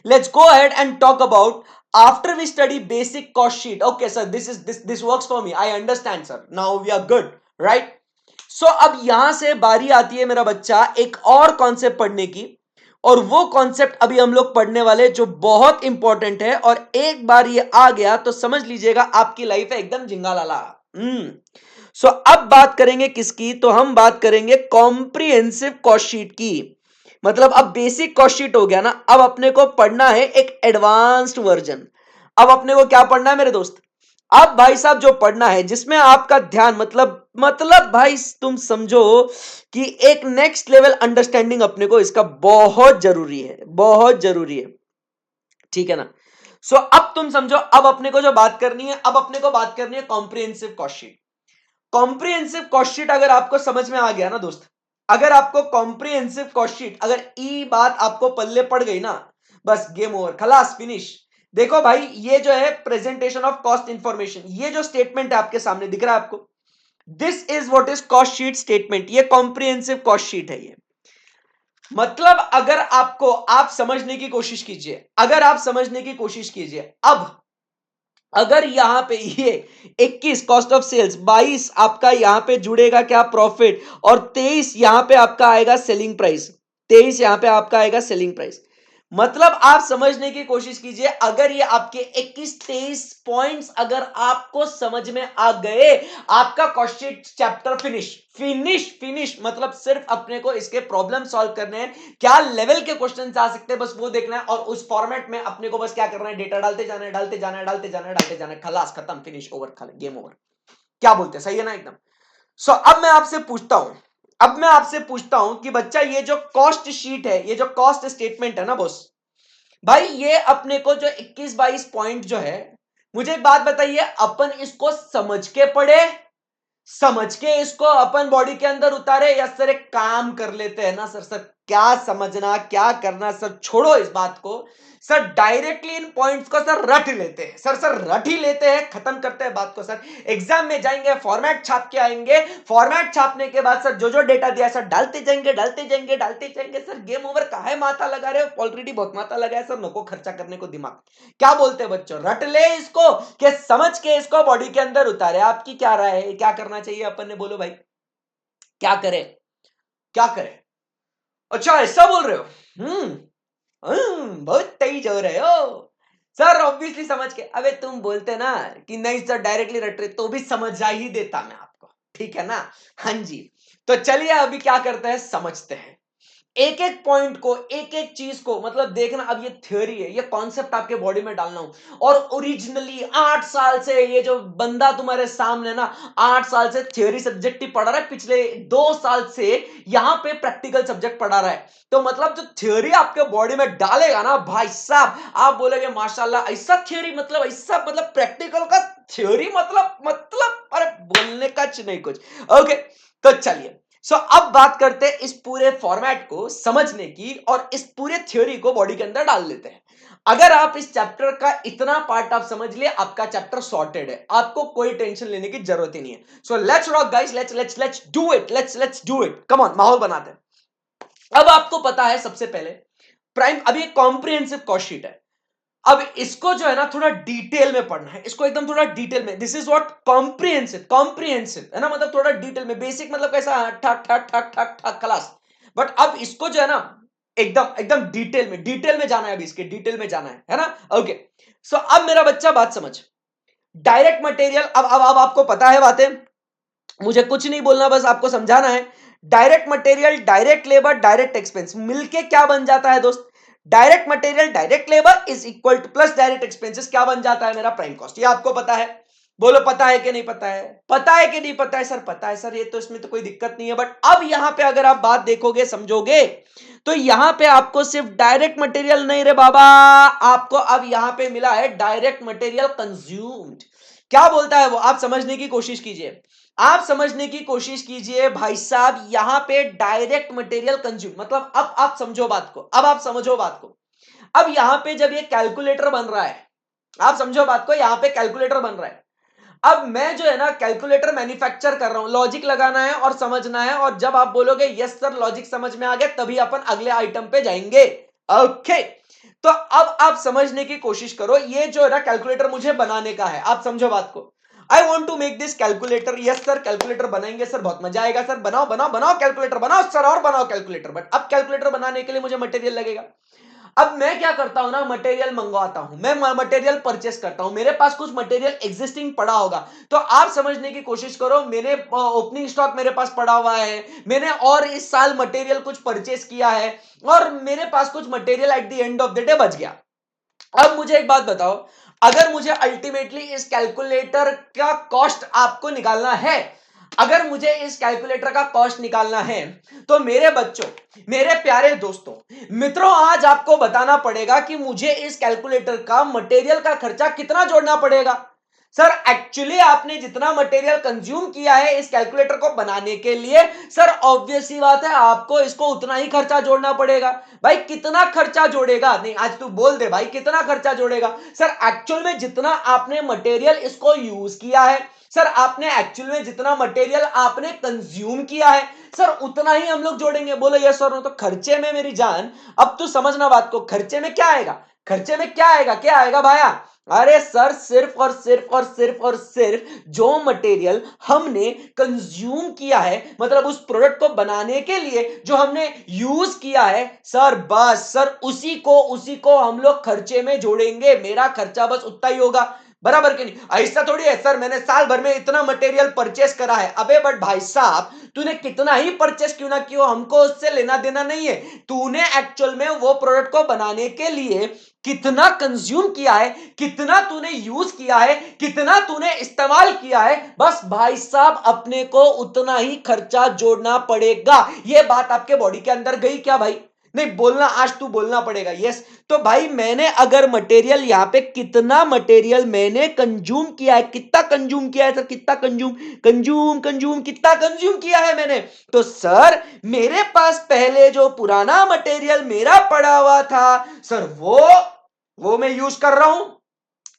Let's go ahead and talk about after we study basic cost sheet. Okay sir, this works for me, I understand sir, now we are good, right? So अब यहां से बारी आती है मेरा बच्चा एक और कॉन्सेप्ट पढ़ने की, और वो कॉन्सेप्ट अभी हम लोग पढ़ने वाले जो बहुत इंपॉर्टेंट है, और एक बार ये आ गया तो समझ लीजिएगा आपकी लाइफ है एकदम जिंगालाला। सो अब बात करेंगे किसकी, तो हम बात करेंगे कॉम्प्रिहेंसिव कॉस्ट शीट की। मतलब अब बेसिक कॉस्ट शीट हो गया ना, अब अपने को पढ़ना है एक एडवांस्ड वर्जन। अब अपने को क्या पढ़ना है मेरे दोस्त, अब भाई साहब जो पढ़ना है जिसमें आपका ध्यान मतलब भाई तुम समझो कि एक नेक्स्ट लेवल अंडरस्टैंडिंग अपने को इसका बहुत जरूरी है, बहुत जरूरी है, ठीक है ना? सो अब तुम समझो, अब अपने को जो बात करनी है, अब अपने को बात करनी है comprehensive cost sheet. Comprehensive cost sheet अगर आपको समझ में आ गया ना दोस्त, अगर आपको कॉम्प्रिहेंसिव कॉस्ट शीट, अगर ई बात आपको पल्ले पड़ गई ना, बस गेम ओवर, खलास, फिनिश। देखो भाई, ये जो है प्रेजेंटेशन ऑफ कॉस्ट इंफॉर्मेशन, ये जो स्टेटमेंट है आपके सामने दिख रहा है आपको, this is what is cost sheet statement, ये कॉम्प्रिहेंसिव कॉस्ट शीट है ये। मतलब अगर आपको, आप समझने की कोशिश कीजिए, अगर आप समझने की कोशिश कीजिए, अब अगर यहां पे ये 21 कॉस्ट ऑफ सेल्स, 22 आपका यहां पे जुड़ेगा क्या, प्रॉफिट, और 23 यहां पे आपका आएगा सेलिंग प्राइस, 23 यहां पे आपका आएगा सेलिंग प्राइस। मतलब आप समझने की कोशिश कीजिए, अगर ये आपके 21-23 पॉइंट्स अगर आपको समझ में आ गए, आपका cost sheet chapter finish finish finish. मतलब सिर्फ अपने को इसके प्रॉब्लम सॉल्व करने हैं, क्या लेवल के क्वेश्चन आ सकते हैं बस वो देखना है, और उस फॉर्मेट में अपने को बस क्या करना है, डेटा डालते जाना है, डालते जाना है, डालते जाना है, डालते जाना है, खलास, खत्म, फिनिश, ओवर, गेम ओवर। क्या बोलते हैं, सही है ना एकदम? सो अब मैं आपसे पूछता हूं, अब मैं आपसे पूछता हूं कि बच्चा ये जो कॉस्ट शीट है, ये जो कॉस्ट स्टेटमेंट है ना बॉस भाई, ये अपने को जो 21-22 पॉइंट जो है, मुझे एक बात बताइए, अपन इसको समझ के पढ़े, समझ के इसको अपन बॉडी के अंदर उतारे, या सर एक काम कर लेते हैं ना सर, क्या समझना क्या करना सर, छोड़ो इस बात को सर, डायरेक्टली इन पॉइंट्स को सर रट लेते हैं सर रट ही लेते हैं, खत्म करते हैं बात को सर। एग्जाम में जाएंगे, फॉर्मेट छाप के आएंगे, फॉर्मेट छापने के बाद सर जो जो डेटा दिया सर डालते जाएंगे, डालते जाएंगे, डालते जाएंगे सर, गेम ओवर। काहे माथा लगा रहे हो, ऑलरेडी बहुत माथा लगा है सर, नको खर्चा करने को दिमाग। क्या बोलते हैं बच्चों, रट ले इसको कि समझ के इसको बॉडी के अंदर उतारे। आपकी क्या राय है, क्या करना चाहिए अपन ने, बोलो भाई, क्या करें, क्या करें? अच्छा ऐसा बोल रहे हो, बहुत तेज हो रहे हो सर, ऑब्वियसली समझ के। अबे तुम बोलते ना कि नहीं सर डायरेक्टली रट रहे, तो भी समझ जा ही देता मैं आपको, ठीक है ना? हाँ जी, तो चलिए अभी क्या करते हैं, समझते हैं एक एक पॉइंट को, एक एक चीज को। मतलब देखना, अब ये थ्योरी है, ये कॉन्सेप्ट आपके बॉडी में डालना हूं, और ओरिजिनली 8 साल से ये जो बंदा तुम्हारे सामने ना, 8 साल से थ्योरी सब्जेक्ट ही पढ़ा रहा है, पिछले 2 साल से यहां पे प्रैक्टिकल सब्जेक्ट पढ़ा रहा है। तो मतलब जो थ्योरी आपके बॉडी में डालेगा ना भाई साहब, आप बोलेगे माशाल्लाह, ऐसा थ्योरी, मतलब ऐसा, मतलब प्रैक्टिकल का थ्योरी, मतलब अरे बोलने का नहीं कुछ। ओके, तो चलिए, अब बात करते हैं इस पूरे फॉर्मेट को समझने की, और इस पूरे थ्योरी को बॉडी के अंदर डाल लेते हैं। अगर आप इस चैप्टर का इतना पार्ट आप समझ लिए, आपका चैप्टर सॉर्टेड है, आपको कोई टेंशन लेने की जरूरत ही नहीं है। So let's rock guys, let's do it, let's do it, come on, माहौल बनाते हैं। अब आपको पता है सबसे पहले प्राइम, अभी एक कॉम्प्रिहेंसिव कॉस्ट शीट है, अब इसको जो है ना थोड़ा डिटेल में पढ़ना है, इसको एकदम थोड़ा डिटेल में। This is what comprehensive, comprehensive है ना, मतलब थोड़ा डिटेल में। बेसिक मतलब कैसा, ठक ठक ठक ठक ठक खलास। बट अब इसको जो है ना एकदम एकदम डिटेल में जाना है, अभी इसके डिटेल में जाना है ना? ओके, सो अब मेरा बच्चा बात समझ, डायरेक्ट मटेरियल, अब आपको पता है बातें, मुझे कुछ नहीं बोलना, बस आपको समझाना है। Direct material, direct labour, direct expense मिलके क्या बन जाता है दोस्त, direct material direct labour is equal two plus direct expenses, क्या बन जाता है मेरा, प्राइम कॉस्ट। ये आपको पता है, बोलो पता है कि नहीं पता है, पता है कि नहीं पता है सर, पता है सर, ये तो इसमें तो कोई दिक्कत नहीं है। बट अब यहां पे अगर आप बात देखोगे, समझोगे, तो यहां पे आपको सिर्फ डायरेक्ट मटेरियल नहीं रे बाबा, आपको अब यहां पे मिला है डायरेक्ट मटेरियल कंज्यूम्ड। क्या बोलता है वो, आप समझने की कोशिश कीजिए, आप समझने की कोशिश कीजिए भाई साहब। यहां पे डायरेक्ट मटेरियल कंज्यूम मतलब, अब आप समझो बात को, अब आप समझो बात को। अब यहां पे जब ये कैलकुलेटर बन रहा है, आप समझो बात को, यहां पे कैलकुलेटर बन रहा है, अब मैं जो है ना कैलकुलेटर मैन्युफैक्चर कर रहा हूं, लॉजिक लगाना है और समझना है, और जब आप बोलोगे यस सर लॉजिक समझ में आ गया, तभी अपन अगले आइटम पे जाएंगे। ओके, तो अब आप समझने की कोशिश करो, ये जो है ना कैलकुलेटर मुझे बनाने का है, आप समझो बात को। I want to make this calculator, yes sir calculator बनाएंगे सर, बहुत मजा आएगा सर, बनाओ बनाओ बनाओ कैलकुलेटर बनाओ सर, और बनाओ कैलकुलेटर। बट अब कैलकुलेटर बनाने के लिए मुझे मटेरियल लगेगा। अब मैं क्या करता हूं ना, मटेरियल मंगवाता हूं, मैं मटेरियल परचेस करता हूं, मेरे पास कुछ मटेरियल एग्जिस्टिंग पड़ा होगा। तो आप समझने की कोशिश करो, मैंने ओपनिंग स्टॉक मेरे पास पड़ा हुआ है, मैंने और इस साल मटेरियल कुछ परचेस किया है, और मेरे पास कुछ material at the end of the day बच गया। अब मुझे एक बात बताओ, अगर मुझे अल्टीमेटली इस कैलकुलेटर का कॉस्ट आपको निकालना है, अगर मुझे इस कैलकुलेटर का कॉस्ट निकालना है, तो मेरे बच्चों, मेरे प्यारे दोस्तों, मित्रों, आज आपको बताना पड़ेगा कि मुझे इस कैलकुलेटर का मटेरियल का खर्चा कितना जोड़ना पड़ेगा। सर एक्चुअली आपने जितना मटेरियल कंज्यूम किया है इस कैलकुलेटर को बनाने के लिए, सर ऑब्वियस सी बात है आपको इसको उतना ही खर्चा जोड़ना पड़ेगा। भाई कितना खर्चा जोड़ेगा, नहीं आज तू बोल दे भाई कितना खर्चा जोड़ेगा। सर एक्चुअल में जितना आपने मटेरियल इसको यूज किया है, सर आपने एक्चुअल में जितना मटेरियल आपने कंज्यूम किया है, सर उतना ही हम लोग जोड़ेंगे। बोलो यस और नो। तो खर्चे में मेरी जान, अब तू समझना बात को, खर्चे में क्या आएगा, खर्चे में क्या आएगा, क्या आएगा भाया? अरे सर सिर्फ और सिर्फ और सिर्फ और सिर्फ जो मटेरियल हमने कंज्यूम किया है, मतलब उस प्रोडक्ट को बनाने के लिए जो हमने यूज किया है, सर बस सर उसी को हम लोग खर्चे में जोड़ेंगे। मेरा खर्चा बस उतना ही होगा, बराबर कि नहीं? ऐसा थोड़ी है सर मैंने साल भर में इतना मटेरियल परचेस करा है। अबे बट भाई साहब, तूने कितना ही परचेस क्यों ना किया, हमको उससे लेना देना नहीं है। तूने एक्चुअल में वो प्रोडक्ट को बनाने के लिए कितना कंज्यूम किया है, कितना तूने यूज किया है, कितना तूने इस्तेमाल किया है, बस भाई साहब अपने को उतना ही खर्चा जोड़ना पड़ेगा। ये बात आपके बॉडी के अंदर गई क्या भाई? नहीं बोलना, आज तू बोलना पड़ेगा यस। तो भाई मैंने अगर मटेरियल यहां पे कितना मटेरियल मैंने कंज्यूम किया है, कितना कंज्यूम किया है सर, कितना कंज्यूम कंज्यूम कंज्यूम कितना कंज्यूम किया है मैंने, तो सर मेरे पास पहले जो पुराना मटेरियल मेरा पड़ा हुआ था सर वो मैं यूज कर रहा हूं।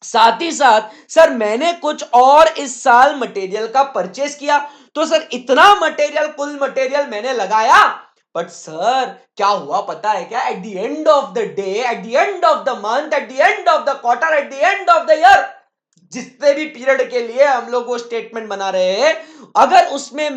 साथ ही साथ सर मैंने कुछ और इस साल मटेरियल का परचेस किया, तो सर इतना मटेरियल, कुल मटेरियल मैंने लगाया। बट सर क्या हुआ पता है क्या? At the end of the day, at the end of the month, at the end of the quarter, at the end of the year, जितने भी पीरियड के लिए हम लोग वो स्टेटमेंट बना रहे हैं, अगर उसमें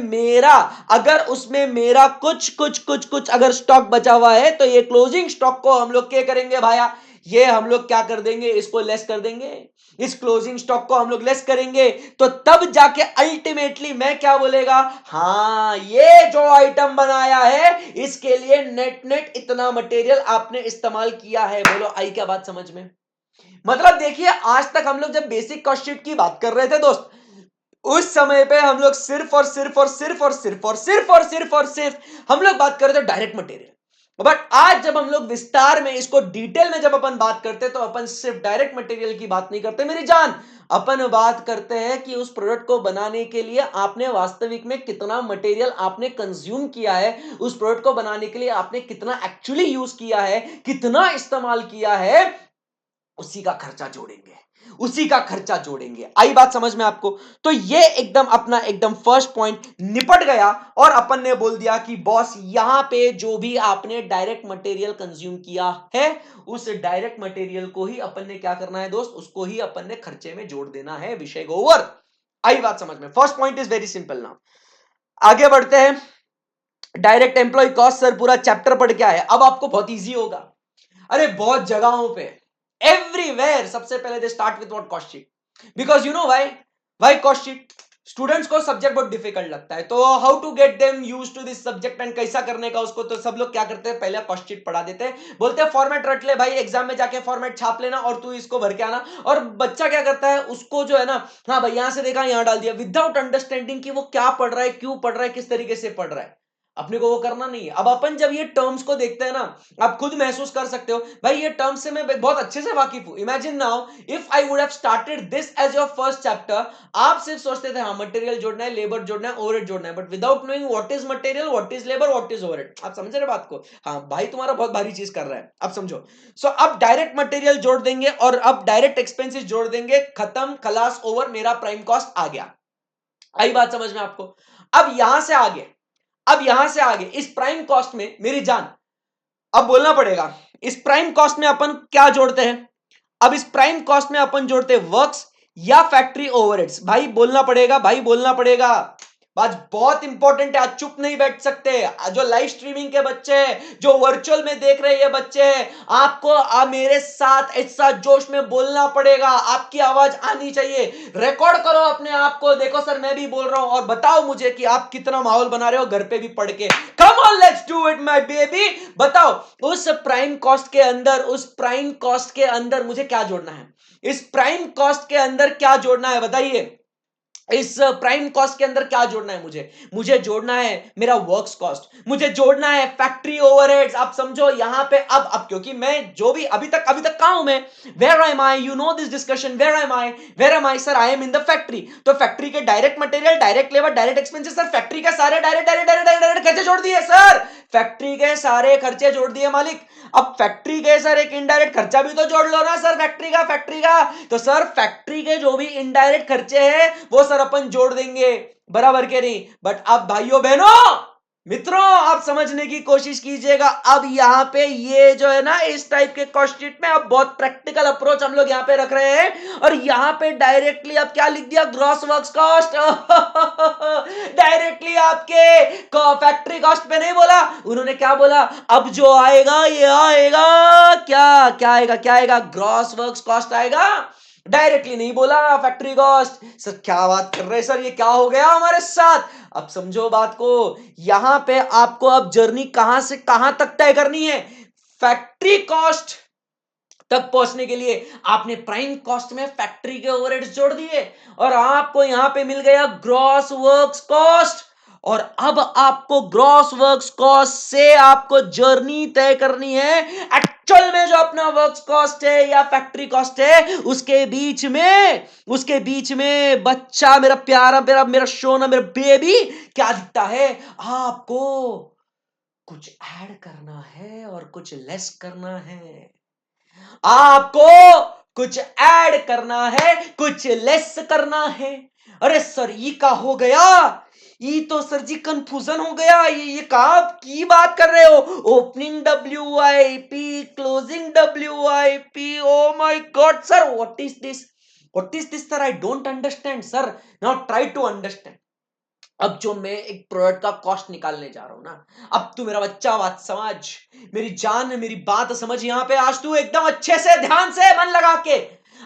मेरा कुछ कुछ कुछ कुछ अगर स्टॉक बचा हुआ है, तो ये क्लोजिंग स्टॉक को हम लोग क्या करेंगे भाया? ये हम लोग क्या कर देंगे, इसको लेस कर देंगे, इस क्लोजिंग स्टॉक को हम लोग लेस करेंगे। तो तब जाके अल्टीमेटली मैं क्या बोलेगा, हाँ ये जो आइटम बनाया है इसके लिए नेट नेट इतना मटेरियल आपने इस्तेमाल किया है। बोलो आई क्या बात समझ में? मतलब देखिए, आज तक हम लोग जब बेसिक कॉस्ट शीट की बात कर रहे थे दोस्त, उस समय पे हम लोग सिर्फ और सिर्फ और सिर्फ और सिर्फ और सिर्फ और सिर्फ और सिर्फ हम लोग बात कर रहे थे डायरेक्ट मटेरियल। बट आज जब हम लोग विस्तार में इसको डिटेल में जब अपन बात करते, तो अपन सिर्फ डायरेक्ट मटेरियल की बात नहीं करते मेरी जान, अपन बात करते हैं कि उस प्रोडक्ट को बनाने के लिए आपने वास्तविक में कितना मटेरियल आपने कंज्यूम किया है, उस प्रोडक्ट को बनाने के लिए आपने कितना एक्चुअली यूज किया है, कितना इस्तेमाल किया है, उसी का खर्चा जोड़ेंगे, उसी का खर्चा जोड़ेंगे। आई बात समझ में आपको? तो ये एकदम अपना एकदम फर्स्ट पॉइंट निपट गया, और अपन ने बोल दिया कि बॉस यहां पे जो भी आपने डायरेक्ट मटेरियल कंज्यूम किया है, उस डायरेक्ट मटेरियल को ही अपन ने क्या करना है दोस्त, उसको ही अपन ने खर्चे में जोड़ देना है। विषय गो ओवर। आई बात समझ में? First point is very simple. Now आगे बढ़ते हैं। डायरेक्ट एम्प्लॉय कॉस्ट, सर पूरा चैप्टर पढ़ के आए, अब आपको बहुत इजी होगा। अरे बहुत जगहों पे, एवरीवेयर, सबसे पहले they start with what, cost sheet. Because you know why cost sheet? Students को सब्जेक्ट बहुत डिफिकल्ट लगता है, तो how to get them use to this subject and कैसा करने का उसको, तो सब लोग क्या करते हैं, पहले कॉस्ट शीट पढ़ा देते हैं, बोलते हैं फॉर्मेट रट ले भाई, एग्जाम में जाके फॉर्मेट छाप लेना और तू इसको भर के आना। और बच्चा क्या करता है, उसको जो है ना, हाँ भाई यहां से देखा यहां डाल दिया, विदाउट अंडरस्टैंडिंग कि वो क्या पढ़ रहा है, क्यों पढ़ रहा है, किस तरीके से पढ़ रहा है। अपने को वो करना नहीं है। अब अपन जब ये टर्म्स को देखते हैं ना, आप खुद महसूस कर सकते हो भाई ये टर्म्स से मैं बहुत अच्छे से वाकिफ हूं। Imagine now if I would have started this as your first chapter, आप सिर्फ सोचते थे हाँ मटेरियल जोड़ना है, लेबर जोड़ना है, ओवरहेड जोड़ना है, but without knowing what is material, what is labour, what is overhead. आप समझ रहे बात को? हाँ भाई तुम्हारा बहुत भारी चीज कर रहा है, अब समझो। सो अब डायरेक्ट मटेरियल जोड़ देंगे और अब डायरेक्ट एक्सपेंसेस जोड़ देंगे, खत्म, खलास, ओवर, मेरा प्राइम कॉस्ट आ गया। आई बात समझ में आपको? अब यहां से आगे, अब यहां से आगे इस प्राइम कॉस्ट में मेरी जान अब बोलना पड़ेगा, इस प्राइम कॉस्ट में अपन क्या जोड़ते हैं? अब इस प्राइम कॉस्ट में अपन जोड़ते हैं वर्क्स या फैक्ट्री ओवरहेड्स। भाई बोलना पड़ेगा, भाई बोलना पड़ेगा, बात बहुत इंपॉर्टेंट है, आज चुप नहीं बैठ सकते। जो लाइव स्ट्रीमिंग के बच्चे हैं, जो वर्चुअल में देख रहे ये बच्चे हैं, आपको मेरे साथ ऐसा जोश में बोलना पड़ेगा, आपकी आवाज आनी चाहिए। रिकॉर्ड करो अपने आप को, देखो सर मैं भी बोल रहा हूं और बताओ मुझे कि आप कितना माहौल बना रहे हो घर पे भी पढ़ के। कम on let's do it my baby. बताओ उस प्राइम कॉस्ट के अंदर, उस प्राइम कॉस्ट के अंदर मुझे क्या जोड़ना है? इस प्राइम कॉस्ट के अंदर क्या जोड़ना है बताइए? इस प्राइम कॉस्ट के अंदर क्या जोड़ना है मुझे? मुझे जोड़ना है मेरा वर्क्स कॉस्ट, मुझे जोड़ना है फैक्ट्री ओवरहेड्स। आप समझो यहां पे अब क्योंकि मैं जो भी अभी तक कहां हूं मैं? Where am I? You know this discussion, where am I? Where am I sir? I am in the factory. तो फैक्ट्री के direct material, direct labour, direct expenses, sir factory के सारे डायरेक्ट डायरेक्ट डायरेक्ट डायरेक्ट खर्चे जोड़ दिए सर, फैक्ट्री के सारे खर्चे जोड़ दिए मालिक। अब फैक्ट्री के सर एक इनडायरेक्ट खर्चा भी तो जोड़ लो ना सर, फैक्ट्री का। तो सर फैक्ट्री के जो भी इनडायरेक्ट खर्चे हैं वो सर अपन जोड़ देंगे, बराबर के नहीं? बट अब भाइयों बहनों मित्रों आप समझने की कोशिश कीजिएगा। अब यहां पे ये जो है ना इस टाइप के कॉस्ट शीट में अब बहुत प्रैक्टिकल अप्रोच हम लोग यहां पे रख रहे हैं और यहां पे डायरेक्टली अब क्या लिख दिया? Gross works cost. डायरेक्टली आपके फैक्ट्री कॉस्ट पे नहीं बोला उन्होंने, क्या बोला? अब जो आएगा ये आएगा क्या? क्या आएगा? क्या आएगा? ग्रॉस वर्क्स कॉस्ट आएगा। डायरेक्टली नहीं बोला फैक्ट्री कॉस्ट। सर क्या बात कर रहे हैं सर, ये क्या हो गया हमारे साथ? अब समझो बात को, यहां पे आपको अब जर्नी कहां से कहां तक तय करनी है? फैक्ट्री कॉस्ट तक पहुंचने के लिए आपने प्राइम कॉस्ट में फैक्ट्री के ओवरहेड्स जोड़ दिए और आपको यहां पे मिल गया ग्रॉस वर्क्स कॉस्ट। और अब आपको ग्रॉस वर्क्स कॉस्ट से आपको जर्नी तय करनी है एक्चुअल में जो अपना वर्क्स कॉस्ट है या फैक्ट्री कॉस्ट है उसके बीच में बच्चा मेरा प्यारा, मेरा सोना, मेरा बेबी, क्या दिखता है आपको? कुछ ऐड करना है और कुछ लेस करना है। आपको कुछ ऐड करना है, कुछ लेस करना है। अरे सर ये का हो गया? ये तो सर जी कंफ्यूजन हो गया। ये कहा की बात कर रहे हो? Opening WIP, closing WIP। Oh my god sir, what is this? What is this sir? I don't understand sir. Now try to understand. अब जो मैं एक प्रोडक्ट का कॉस्ट निकालने जा रहा हूं ना, अब तू मेरा बच्चा बात समझ, मेरी जान, मेरी बात समझ। यहां पे आज तू एकदम अच्छे से ध्यान से मन लगा के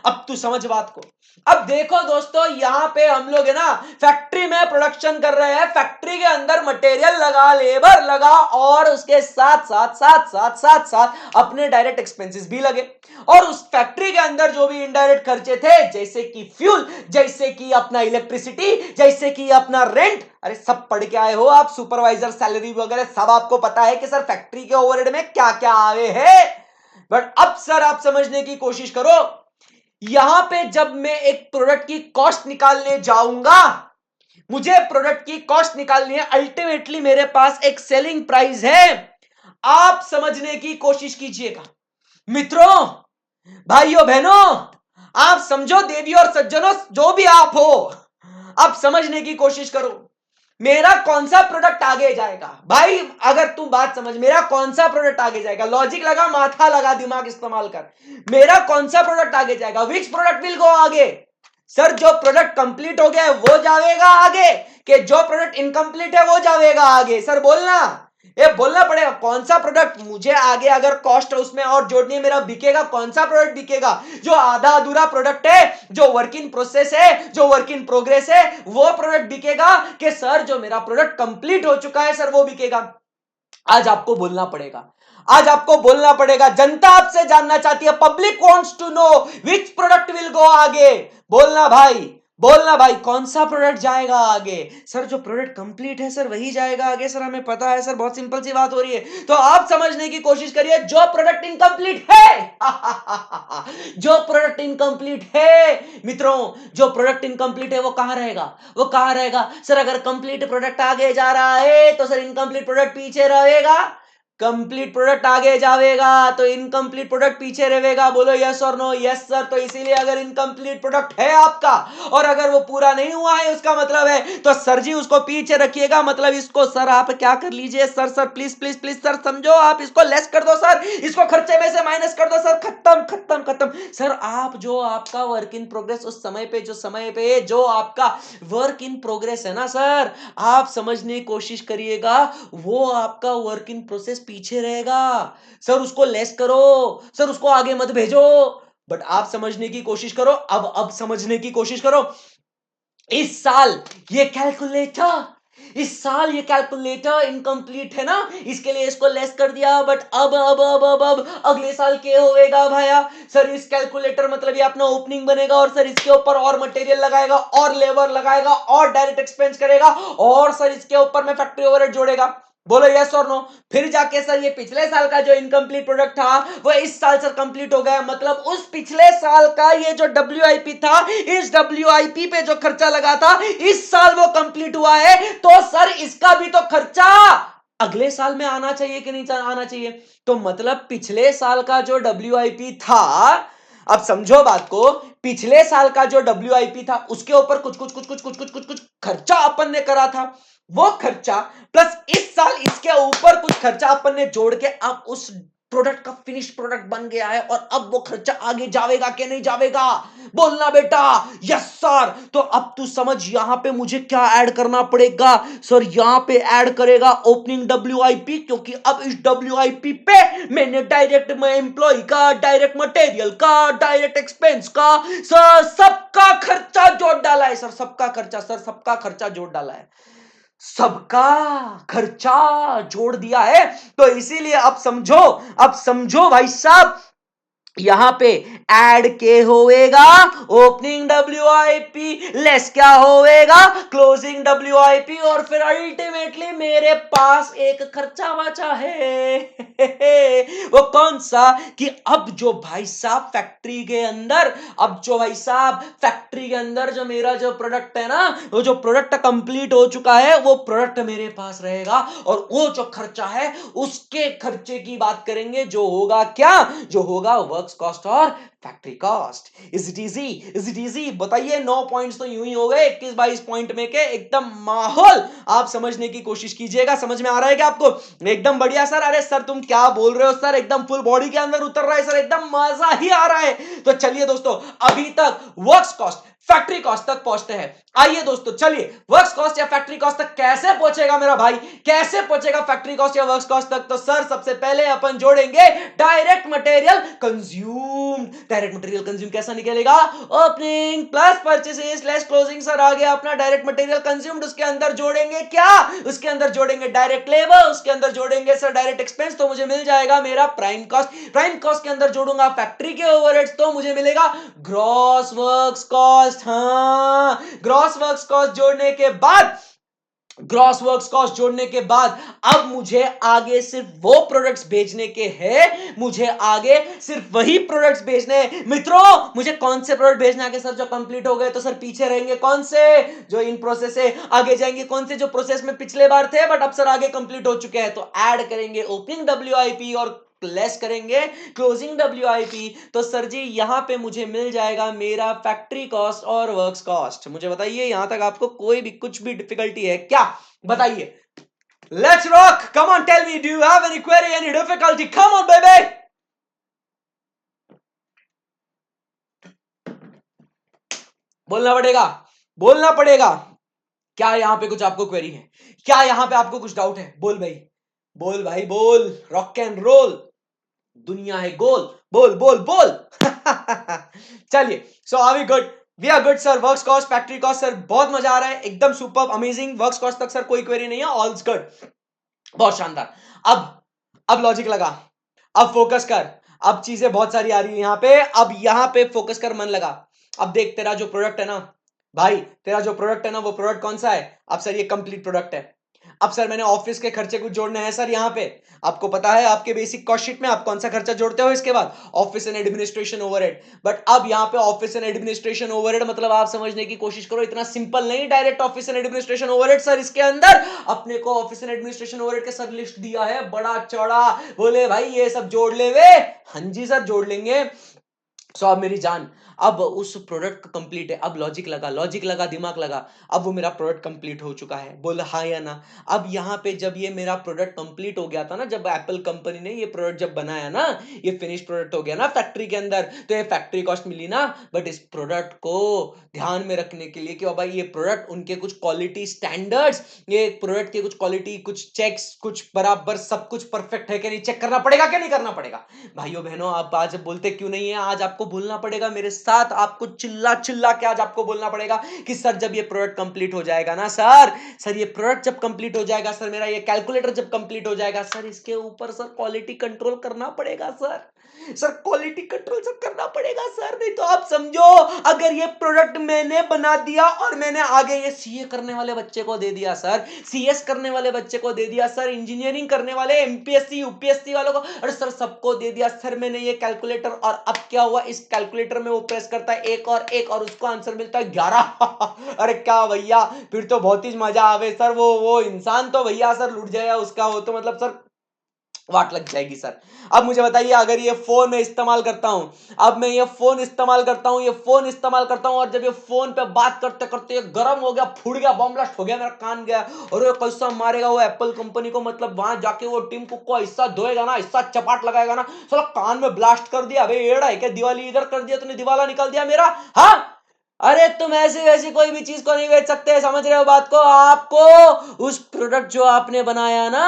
अब तू समझ बात को। अब देखो दोस्तों यहां पे हम लोग है ना फैक्ट्री में प्रोडक्शन कर रहे हैं, फैक्ट्री के अंदर मटेरियल लगा, लेबर लगा और उसके साथ साथ साथ साथ साथ साथ अपने डायरेक्ट एक्सपेंसेस भी लगे। और उस फैक्ट्री के अंदर जो भी इनडायरेक्ट खर्चे थे जैसे कि फ्यूल, जैसे कि अपना इलेक्ट्रिसिटी, जैसे कि अपना रेंट, अरे सब पढ़ के आए हो आप, सुपरवाइजर सैलरी वगैरह सब आपको पता है कि सर फैक्ट्री के ओवरहेड में क्या क्या आए हैं। बट अब सर आप समझने की कोशिश करो, यहां पे जब मैं एक प्रोडक्ट की कॉस्ट निकालने जाऊंगा, मुझे प्रोडक्ट की कॉस्ट निकालनी है, अल्टीमेटली मेरे पास एक सेलिंग प्राइस है। आप समझने की कोशिश कीजिएगा मित्रों, भाइयों बहनों, आप समझो, देवी और सज्जनों, जो भी आप हो, आप समझने की कोशिश करो मेरा कौन सा प्रोडक्ट आगे जाएगा। भाई अगर तू बात समझ, मेरा कौन सा प्रोडक्ट आगे जाएगा? लॉजिक लगा, माथा लगा, दिमाग इस्तेमाल कर। मेरा कौन सा प्रोडक्ट आगे जाएगा? विच प्रोडक्ट विल गो आगे? सर जो प्रोडक्ट कंप्लीट हो गया है वो जाएगा आगे, कि जो प्रोडक्ट इनकम्प्लीट है वो जाएगा आगे? सर बोलना, ये बोलना पड़ेगा कौन सा प्रोडक्ट मुझे आगे, अगर कॉस्ट उसमें और जोड़नी है, मेरा बिकेगा, कौन सा प्रोडक्ट बिकेगा? जो आधा अधूरा प्रोडक्ट है, जो वर्क इन प्रोसेस है, जो वर्क इन प्रोग्रेस है, वो प्रोडक्ट बिकेगा? कि सर जो मेरा प्रोडक्ट कंप्लीट हो चुका है सर वो बिकेगा? आज आपको बोलना पड़ेगा, आज आपको बोलना पड़ेगा। जनता आपसे जानना चाहती है, public wants to know which product will go आगे। बोलना भाई, बोलना भाई कौन सा प्रोडक्ट जाएगा आगे? सर जो प्रोडक्ट कंप्लीट है सर वही जाएगा आगे। सर हमें पता है सर, बहुत सिंपल सी बात हो रही है। तो आप समझने की कोशिश करिए, जो प्रोडक्ट इनकम्प्लीट है जो प्रोडक्ट इनकम्प्लीट है मित्रों, जो प्रोडक्ट इनकम्प्लीट है वो कहां रहेगा? वो कहां रहेगा? सर अगर कंप्लीट प्रोडक्ट आगे जा रहा है तो सर इनकम्प्लीट प्रोडक्ट पीछे रहेगा। कंप्लीट प्रोडक्ट आगे जाएगा तो इनकम्प्लीट प्रोडक्ट पीछे रहेगा। बोलो यस और नो? Yes sir. तो इसीलिए अगर इनकम्प्लीट प्रोडक्ट है आपका और अगर वो पूरा नहीं हुआ है, उसका मतलब है तो सर जी उसको पीछे रखिएगा। मतलब इसको सर आप क्या कर लीजिए, sir sir please please please sir समझो, आप इसको लेस कर दो सर, इसको खर्चे में से माइनस कर दो सर, खत्म खत्म खत्म। सर आप जो आपका वर्क इन प्रोग्रेस उस समय पे जो आपका वर्क इन प्रोग्रेस है ना सर, आप समझने की कोशिश करिएगा, वो आपका वर्क इन प्रोसेस पीछे रहेगा। सर उसको लेस करो, सर उसको आगे मत भेजो। बट आप समझने की कोशिश करो, अब समझने की कोशिश करो। इस साल ये कैलकुलेटर इनकम्प्लीट है ना, इसके लिए इसको लेस कर दिया। बट अब अगले साल क्या होएगा भैया? सर इस कैलकुलेटर मतलब ये अपना ओपनिंग बनेगा और सर इसके ऊपर और मटेरियल लगाएगा और लेबर लगाएगा और डायरेक्ट एक्सपेंस करेगा और सर इसके ऊपर में फैक्ट्री ओवरहेड जोड़ेगा। बोलो यस और नो? फिर जाके सर ये पिछले साल का जो इनकम्प्लीट प्रोडक्ट था वो इस साल सर कंप्लीट हो गया। मतलब उस पिछले साल का ये जो WIP था, इस WIP पे जो खर्चा लगा था इस साल वो कंप्लीट हुआ है, तो सर इसका भी तो खर्चा अगले साल में आना चाहिए कि नहीं आना चाहिए? तो मतलब पिछले साल का जो WIP था, अब समझो बात को, पिछले साल का जो WIP था उसके ऊपर कुछ खर्चा अपन ने करा था, वो खर्चा प्लस इस साल इसके ऊपर कुछ खर्चा अपन ने जोड़ के अब उस प्रोडक्ट का फिनिश प्रोडक्ट बन गया है और अब वो खर्चा आगे जाएगा कि नहीं जाएगा? बोलना बेटा यस सर। तो अब तू समझ यहां पे मुझे क्या ऐड करना पड़ेगा? सर यहां पे ऐड करेगा ओपनिंग WIP, क्योंकि अब इस WIP पे मैंने डायरेक्ट एम्प्लॉय का, डायरेक्ट मटेरियल का, डायरेक्ट एक्सपेंस का, सर सबका खर्चा जोड़ डाला है। सर सबका खर्चा, सर सबका खर्चा जोड़ डाला है, सबका खर्चा जोड़ दिया है। तो इसीलिए अब समझो भाई साहब, यहां पे ऐड के होएगा ओपनिंग WIP, लेस क्या होएगा? क्लोजिंग WIP, और फिर अल्टीमेटली मेरे पास एक खर्चा बचा है वो कौन सा? कि अब जो भाई साहब फैक्ट्री के अंदर, जो मेरा जो प्रोडक्ट है ना, वो जो प्रोडक्ट कंप्लीट हो चुका है वो प्रोडक्ट मेरे पास रहेगा और वो जो खर्चा है उसके खर्चे की बात करेंगे, जो होगा क्या? जो होगा वर्क्स कॉस्ट और factory cost. Is it easy? बताइए, 9 पॉइंट्स तो यूं ही हो गए 21-22 पॉइंट में के, एकदम माहौल आप समझने की कोशिश कीजिएगा। समझ में आ रहा है क्या आपको? एकदम बढ़िया सर। अरे सर तुम क्या बोल रहे हो सर, एकदम फुल बॉडी के अंदर उतर रहा है सर, एकदम मजा ही आ रहा है। तो चलिए दोस्तों, अभी तक वर्क्स कॉस्ट फैक्ट्री कॉस्ट तक पहुंचते हैं। आइए दोस्तों चलिए, वर्क्स कॉस्ट या फैक्ट्री कॉस्ट तक कैसे पहुंचेगा मेरा भाई, कैसे पहुंचेगा फैक्ट्री कॉस्ट या वर्क्स कॉस्ट तक? तो सर सबसे पहले अपन जोड़ेंगे direct material consume. Direct material consume कैसा निकलेगा? Opening plus purchases less closing. Sir आ गया अपना डायरेक्ट मटेरियल कंज्यूम्ड। उसके अंदर जोड़ेंगे क्या? उसके अंदर जोड़ेंगे डायरेक्ट लेबर, उसके अंदर जोड़ेंगे सर डायरेक्ट एक्सपेंस, तो मुझे मिल जाएगा मेरा प्राइम कॉस्ट। प्राइम कॉस्ट के अंदर जोड़ूंगा फैक्ट्री के ओवरहेड्स, तो मुझे मिलेगा ग्रॉस वर्क्स कॉस्ट। हाँ, ग्रॉस वर्क्स कॉस्ट जोड़ने के बाद अब मुझे आगे सिर्फ वो प्रोडक्ट्स भेजने के हैं, मुझे आगे सिर्फ वही प्रोडक्ट्स भेजने हैं। मित्रों मुझे कौन से प्रोडक्ट भेजने आगे? सर जो कंप्लीट हो गए। तो सर पीछे रहेंगे कौन से? जो इन प्रोसेस है। आगे जाएंगे कौन से? जो प्रोसेस में पिछले बार थे बट अब सर आगे कंप्लीट हो चुके हैं। तो ऐड करेंगे ओपनिंग WIP और लेस करेंगे क्लोजिंग WIP। तो सर जी यहां पे मुझे मिल जाएगा मेरा फैक्ट्री कॉस्ट और वर्क्स कॉस्ट। मुझे बताइए यहां तक आपको कोई भी कुछ भी डिफिकल्टी है क्या? बताइए। Let's rock, come on tell me, do you have any query, any difficulty? Come on baby, बोलना पड़ेगा, बोलना पड़ेगा। क्या यहां पे कुछ आपको क्वेरी है? क्या यहां पे आपको कुछ डाउट है? बोल भाई, बोल भाई बोल। रॉक एंड रोल, दुनिया है गोल, बोल बोल बोल चलिए, so are we good? We are good sir. Works cost factory cost sir बहुत मजा आ रहा है, एकदम सुपर अमेजिंग। वर्क्स कॉस्ट तक सर कोई क्वेरी नहीं है, ऑल गुड, बहुत शानदार। अब लॉजिक लगा, अब फोकस कर। अब चीजें बहुत सारी आ रही है यहां पे, अब यहां पे फोकस कर, मन लगा। अब देख तेरा जो प्रोडक्ट है ना, भाई तेरा जो प्रोडक्ट है ना, वो प्रोडक्ट कौन सा है? अब सर ये कंप्लीट प्रोडक्ट है। अब सर मैंने ऑफिस के खर्चे कुछ जोड़ने हैं सर यहाँ पे। आपको पता है आपके बेसिक कॉस्ट शीट में आप कौन सा खर्चा जोड़ते हो इसके बाद? Office and administration overhead. But अब यहाँ पे ऑफिस एंड एडमिनिस्ट्रेशन ओवरहेड मतलब आप समझने की कोशिश करो, इतना सिंपल नहीं direct office and administration overhead sir. इसके अंदर अपने को ऑफिस एंड एडमिनिस्ट्रेशन ओवरहेड के सर लिस्ट दिया है बड़ा चौड़ा। बोले भाई ये सब जोड़ ले वे। हाँ जी सर जोड़ लेंगे। सो अब मेरी जान, अब उस प्रोडक्ट का कंप्लीट है। अब लॉजिक लगा दिमाग लगा। अब वो मेरा प्रोडक्ट कंप्लीट हो चुका है, बोल हाँ या ना? अब यहाँ पे जब ये मेरा प्रोडक्ट कंप्लीट हो गया था ना, जब एप्पल कंपनी ने ये प्रोडक्ट जब बनाया ना, ये फिनिश प्रोडक्ट हो गया ना फैक्ट्री के अंदर, तो ये फैक्ट्री कॉस्ट मिली ना। बट इस प्रोडक्ट को ध्यान में रखने के लिए कि बाबा ये प्रोडक्ट उनके कुछ क्वालिटी स्टैंडर्ड्स, ये प्रोडक्ट के कुछ क्वालिटी, कुछ चेक्स, कुछ बराबर सब कुछ परफेक्ट है कि नहीं, चेक करना पड़ेगा क्या नहीं करना पड़ेगा? भाइयों बहनों आप आज बोलते क्यों नहीं है? आज आपको बोलना पड़ेगा मेरे साथ, आपको चिल्ला चिल्ला के आज आपको बोलना पड़ेगा कि सर जब ये प्रोडक्ट कंप्लीट हो जाएगा ना सर ये प्रोडक्ट जब कंप्लीट हो जाएगा सर, मेरा ये कैलकुलेटर जब कंप्लीट हो जाएगा सर, इसके ऊपर सर क्वालिटी कंट्रोल करना पड़ेगा सर क्वालिटी कंट्रोल सब करना पड़ेगा सर। नहीं तो आप समझो, अगर ये प्रोडक्ट मैंने बना दिया और मैंने आगे ये सीए करने वाले बच्चे को दे दिया सर, सीएस करने वाले बच्चे को दे दिया सर, इंजीनियरिंग करने वाले एमपीएससी यूपीएससी वालों को, अरे सर सबको दे दिया सर मैंने ये कैलकुलेटर, और अब क्या हुआ, इस कैलकुलेटर में वो प्रेस करता है एक और उसको आंसर मिलता है 11। अरे क्या भैया, फिर तो बहुत ही मजा आवे सर। वो इंसान तो भैया सर लुट जाएगा उसका, वो तो मतलब सर वाट लग जाएगी सर। अब मुझे बताइए, अगर ये फोन मैं इस्तेमाल करता हूं, अब मैं ये फोन इस्तेमाल करता हूं, ये फोन इस्तेमाल करता हूं, और जब ये फोन पे बात करते करते ये गर्म हो गया, फूट गया, बॉम्ब ब्लास्ट हो गया, मेरा कान गया, और वो कैसा मारेगा वो एप्पल कंपनी को, मतलब वहां जाके वो टीम कुक को ऐसा धोएगा ना, ऐसा चपाट लगाएगा ना, साला कान में ब्लास्ट कर दिया। अबे एड़ा है क्या, दिवाली इधर कर दिया तूने, दिवाला निकल दिया मेरा। हाँ, अरे तुम ऐसी वैसी कोई भी चीज को नहीं बेच सकते, समझ रहे हो बात को? आपको उस प्रोडक्ट जो आपने बनाया ना,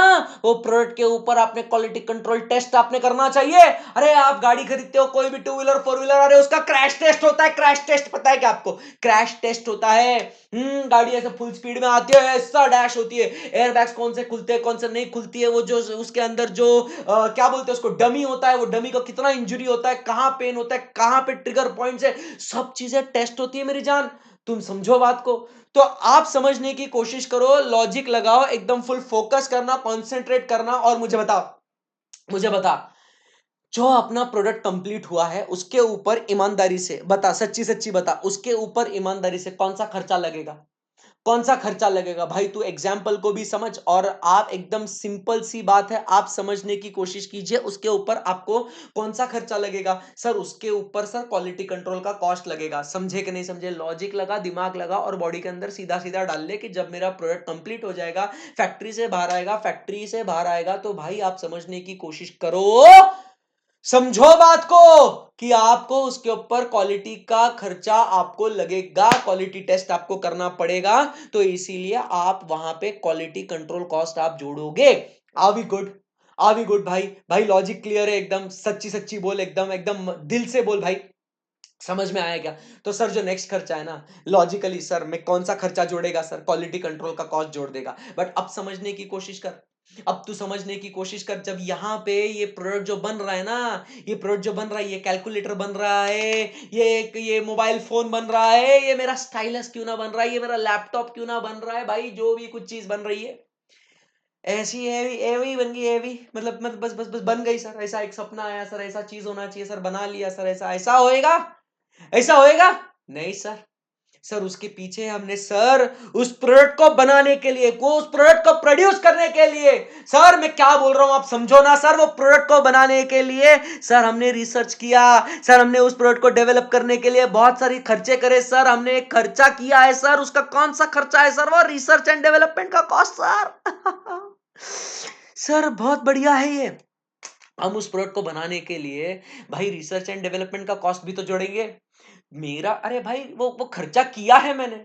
वो प्रोडक्ट के ऊपर आपने क्वालिटी कंट्रोल टेस्ट आपने करना चाहिए। अरे आप गाड़ी खरीदते हो, कोई भी टू व्हीलर फोर व्हीलर, अरे उसका क्रैश टेस्ट होता है। क्रैश टेस्ट पता है क्या आपको? क्रैश टेस्ट होता है। गाड़ी ऐसे फुल स्पीड में आती है, ऐसा डैश होती है, एयरबैग्स कौन से खुलते हैं कौन से नहीं खुलती है, वो जो उसके अंदर जो क्या बोलते हैं उसको, डमी होता है, वो डमी को कितना इंजरी होता है, कहां पेन होता है, कहां पे ट्रिगर पॉइंट्स है, सब चीजें टेस्ट होती है मेरी जान। तुम समझो बात को। तो आप समझने की कोशिश करो, लॉजिक लगाओ, एकदम फुल फोकस करना, कॉन्सेंट्रेट करना, और मुझे बता, जो अपना प्रोडक्ट कंप्लीट हुआ है उसके ऊपर ईमानदारी से बता, सच्ची सच्ची बता, उसके ऊपर ईमानदारी से कौन सा खर्चा लगेगा? कौन सा खर्चा लगेगा भाई? तू एग्जाम्पल को भी समझ, और आप एकदम सिंपल सी बात है, आप समझने की कोशिश कीजिए, उसके ऊपर आपको कौन सा खर्चा लगेगा सर? उसके ऊपर सर क्वालिटी कंट्रोल का कॉस्ट लगेगा। समझे कि नहीं समझे? लॉजिक लगा, दिमाग लगा, और बॉडी के अंदर सीधा सीधा डाल ले कि जब मेरा प्रोडक्ट कंप्लीट हो जाएगा, फैक्ट्री से बाहर आएगा, तो भाई आप समझने की कोशिश करो, समझो बात को, कि आपको उसके ऊपर क्वालिटी का खर्चा आपको लगेगा, क्वालिटी टेस्ट आपको करना पड़ेगा, तो इसीलिए आप वहां पे क्वालिटी कंट्रोल कॉस्ट आप जोड़ोगे। Are we good? Are we good भाई? भाई लॉजिक क्लियर है एकदम? सच्ची सच्ची बोल, एकदम एकदम दिल से बोल भाई, समझ में आया क्या? तो सर जो नेक्स्ट खर्चा है ना, लॉजिकली सर मैं कौन सा खर्चा जोड़ेगा सर? क्वालिटी कंट्रोल का कॉस्ट जोड़ देगा। बट अब समझने की कोशिश कर, अब तू समझने की कोशिश कर, जब यहाँ पे ये प्रोडक्ट जो बन रहा है ना, ये प्रोडक्ट जो बन रहा है, ये कैलकुलेटर बन रहा है, ये मोबाइल फोन बन रहा है, ये मेरा स्टाइलस क्यों ना बन रहा है, ये मेरा लैपटॉप क्यों ना बन रहा है, भाई जो भी कुछ चीज बन रही है, ऐसी हैवी हैवी बन गई, हैवी मतलब बस बस बस बन गई सर। ऐसा एक सपना आया सर, ऐसा चीज होना चाहिए सर, बना लिया सर, ऐसा ऐसा होएगा, ऐसा होएगा? नहीं सर। सर उसके पीछे हमने सर उस प्रोडक्ट को बनाने के लिए, को उस प्रोडक्ट को प्रोड्यूस करने के लिए, सर मैं क्या बोल रहा हूं आप समझो ना सर, वो प्रोडक्ट को बनाने के लिए सर हमने रिसर्च किया, सर हमने उस प्रोडक्ट को डेवलप करने के लिए बहुत सारी खर्चे करे सर, हमने एक खर्चा किया है सर, उसका कौन सा खर्चा है सर? वो रिसर्च एंड डेवलपमेंट का कॉस्ट सर। सर बहुत बढ़िया है ये। हम उस प्रोडक्ट को बनाने के लिए भाई रिसर्च एंड डेवलपमेंट का कॉस्ट भी तो जोड़ेंगे मेरा। अरे भाई वो खर्चा किया है मैंने,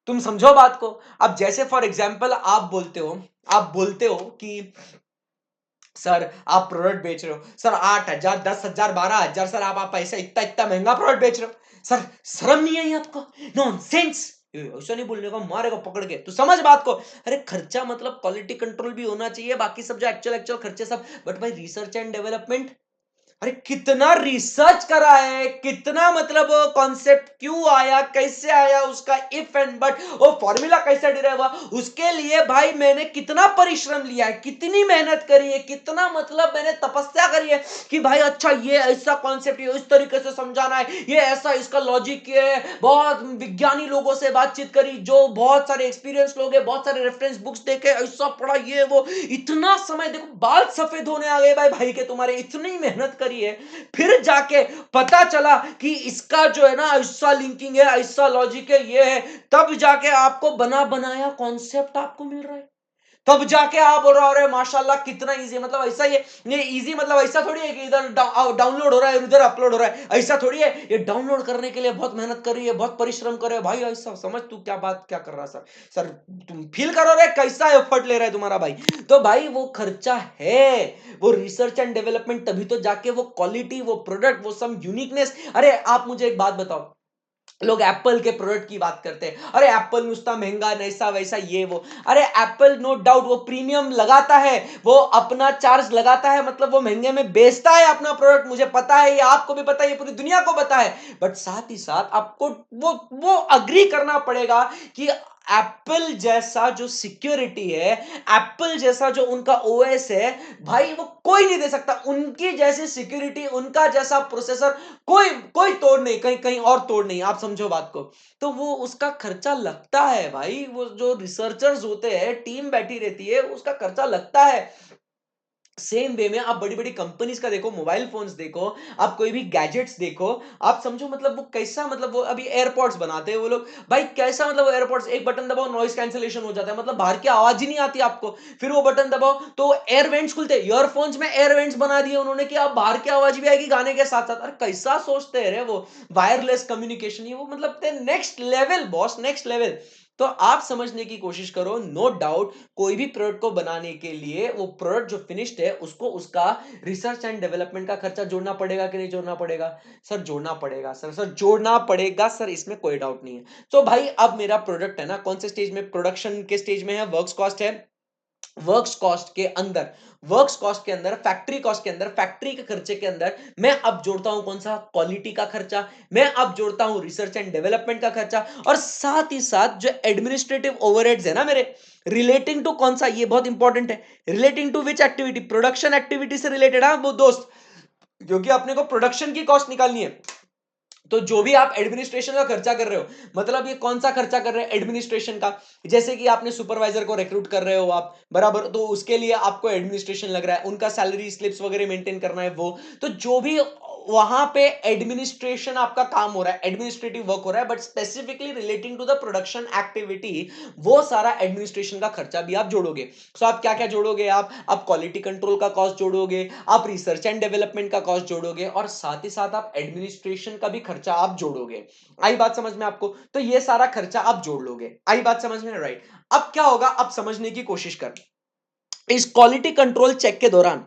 तुम समझो बात को। अब जैसे फॉर एग्जांपल आप बोलते हो कि सर आप प्रोडक्ट बेच रहे हो सर 8,000 10,000 12,000 सर, आप ऐसा इतना इतना महंगा प्रोडक्ट बेच रहे हो सर, शर्म नहीं आई आपको? नॉनसेंस, ऐसा नहीं बोलने का, मारेगा पकड़ के, तू समझ बात को। अरे खर्चा मतलब क्वालिटी कंट्रोल भी होना चाहिए, बाकी सब जो एक्चुअल एक्चुअल खर्चे सब, बट भाई रिसर्च एंड डेवलपमेंट अरे कितना रिसर्च करा है, कितना मतलब कॉन्सेप्ट क्यों आया, कैसे आया, उसका इफ एंड बट, वो फॉर्मूला कैसे डिराइव हुआ, उसके लिए भाई मैंने कितना परिश्रम लिया है, कितनी मेहनत करी है, कितना मतलब मैंने तपस्या करी है कि भाई अच्छा ये ऐसा कॉन्सेप्ट, ये इस तरीके से समझाना है, ये ऐसा इसका लॉजिक है। बहुत विज्ञानी लोगों से बातचीत करी, जो बहुत सारे एक्सपीरियंस लोग हैं, बहुत सारे रेफरेंस बुक्स देखे, ऐसा पढ़ा, ये वो, इतना समय, देखो बाल सफेद होने आ गए भाई के तुम्हारे, इतनी मेहनत करी है, फिर जाके पता चला कि इसका जो है ना ऐसा लिंकिंग है, ऐसा लॉजिक है, ये है, तब जाके आपको बना बनाया कॉन्सेप्ट आपको मिल रहा है, तब जाके आप बोल रहे हो माशाल्लाह कितना इजी है। मतलब ऐसा ये इजी मतलब ऐसा थोड़ी है कि इधर डाउनलोड हो रहा है, इधर अपलोड हो रहा है, ऐसा थोड़ी है। ये डाउनलोड करने के लिए बहुत मेहनत कर रही है, बहुत परिश्रम कर रहे है भाई, ऐसा समझ तू क्या बात क्या कर रहा सर, सर तुम फील करो रे कैसा एफर्ट ले रहा है तुम्हारा भाई। तो भाई वो खर्चा है, वो रिसर्च एंड डेवलपमेंट, तभी तो जाके वो क्वालिटी, वो प्रोडक्ट, वो सम यूनिकनेस। अरे आप मुझे एक बात बताओ, लोग एप्पल के प्रोडक्ट की बात करते हैं, अरे एप्पल नुस्ता महंगा, ऐसा वैसा ये वो। अरे एप्पल नो डाउट वो प्रीमियम लगाता है, वो अपना चार्ज लगाता है, मतलब वो महंगे में बेचता है अपना प्रोडक्ट, मुझे पता है, ये आपको भी पता है, ये पूरी दुनिया को पता है। बट साथ ही साथ आपको वो अग्री करना पड़ेगा कि एप्पल जैसा जो सिक्योरिटी है, एप्पल जैसा जो उनका ओएस है, भाई वो कोई नहीं दे सकता। उनकी जैसी सिक्योरिटी, उनका जैसा प्रोसेसर, कोई कोई तोड़ नहीं, कहीं कहीं और तोड़ नहीं, आप समझो बात को। तो वो उसका खर्चा लगता है भाई, वो जो रिसर्चर्स होते हैं, टीम बैठी रहती है, उसका खर्चा लगता है। सेम वे में आप बड़ी बड़ी कंपनीज का देखो, मोबाइल फोन्स देखो, आप कोई भी गैजेट्स देखो, आप समझो मतलब वो कैसा, मतलब वो अभी एयरपॉड्स बनाते हैं वो लोग, भाई कैसा, मतलब वो एयरपॉड्स एक बटन दबाओ नॉइस कैंसिलेशन हो जाता है, मतलब बाहर की आवाज ही नहीं आती आपको। फिर वो बटन दबाओ तो एयर वेंट्स खुलते हैं, ईयरफोन्स में एयर वेंट्स बना दिए उन्होंने कि आप बाहर की आवाज भी आएगी गाने के साथ साथ। अरे कैसा सोचते हैं रे वो, वायरलेस कम्युनिकेशन, ये वो मतलब next level boss, next level. तो आप समझने की कोशिश करो, नो डाउट कोई भी प्रोडक्ट को बनाने के लिए, वो प्रोडक्ट जो फिनिश्ड है उसको उसका रिसर्च एंड डेवलपमेंट का खर्चा जोड़ना पड़ेगा कि नहीं जोड़ना पड़ेगा? सर जोड़ना पड़ेगा, सर जोड़ना पड़ेगा सर, इसमें कोई डाउट नहीं है। तो भाई अब मेरा प्रोडक्ट है ना कौन से स्टेज में, प्रोडक्शन के स्टेज में है, वर्क्स कॉस्ट है, वर्क्स कॉस्ट के अंदर, वर्क्स कॉस्ट के अंदर, फैक्ट्री कॉस्ट के अंदर, फैक्ट्री के खर्चे के अंदर मैं अब जोड़ता हूं कौन सा, क्वालिटी का खर्चा, मैं अब जोड़ता हूं रिसर्च एंड डेवलपमेंट का खर्चा, और साथ ही साथ जो एडमिनिस्ट्रेटिव ओवरहेड्स है ना मेरे, रिलेटिंग टू कौन सा, ये बहुत इंपॉर्टेंट है, relating to which activity, production activity से रिलेटेड है वो दोस्त, क्योंकि अपने को प्रोडक्शन की कॉस्ट निकालनी है। तो जो भी आप एडमिनिस्ट्रेशन का खर्चा कर रहे हो, मतलब ये कौन सा खर्चा कर रहे हैं एडमिनिस्ट्रेशन का, जैसे कि आपने सुपरवाइजर को रिक्रूट कर रहे हो आप, बराबर, तो उसके लिए आपको एडमिनिस्ट्रेशन लग रहा है, उनका सैलरी स्लिप्स वगैरह मेंटेन करना है वो, तो जो भी वहां पे एडमिनिस्ट्रेशन आपका काम हो रहा है, एडमिनिस्ट्रेटिव वर्क हो रहा है, but specifically relating to the production activity, वो सारा एडमिनिस्ट्रेशन का खर्चा भी आप जोड़ोगे। सो आप क्या क्या जोड़ोगे, आप क्वालिटी कंट्रोल का कॉस्ट जोड़ोगे, आप रिसर्च एंड डेवलपमेंट का कॉस्ट जोड़ोगे, और साथ ही साथ आप एडमिनिस्ट्रेशन का भी खर्चा आप जोड़ोगे। आई बात समझ में आपको? तो ये सारा खर्चा आप जोड़ लोगे, आई बात समझ में, राइट? अब क्या होगा, अब समझने की कोशिश कर, इस क्वालिटी कंट्रोल चेक के दौरान,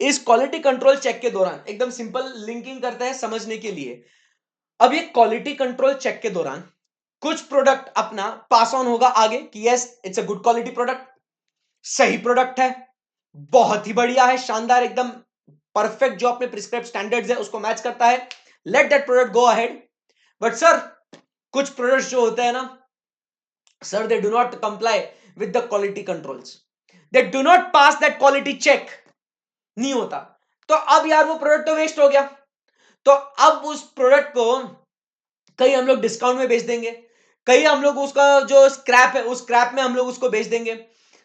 इस क्वालिटी कंट्रोल चेक के दौरान एकदम सिंपल लिंकिंग करते हैं समझने के लिए। अब ये क्वालिटी कंट्रोल चेक के दौरान कुछ प्रोडक्ट अपना पास ऑन होगा आगे कि yes it's a good quality product, सही प्रोडक्ट है, बहुत ही बढ़िया है, शानदार, एकदम परफेक्ट, जो अपने प्रिस्क्राइब स्टैंडर्ड्स है उसको मैच करता है, let that product go ahead. But sir कुछ प्रोडक्ट्स जो होते हैं ना sir, they do not comply with the quality controls, they do not pass that quality check, नहीं होता। तो अब यार वो प्रोडक्ट तो वेस्ट हो गया। तो अब उस प्रोडक्ट को कहीं हम लोग डिस्काउंट में बेच देंगे, कहीं हम लोग उसका जो स्क्रैप है उस स्क्रैप में हम लोग उसको बेच देंगे।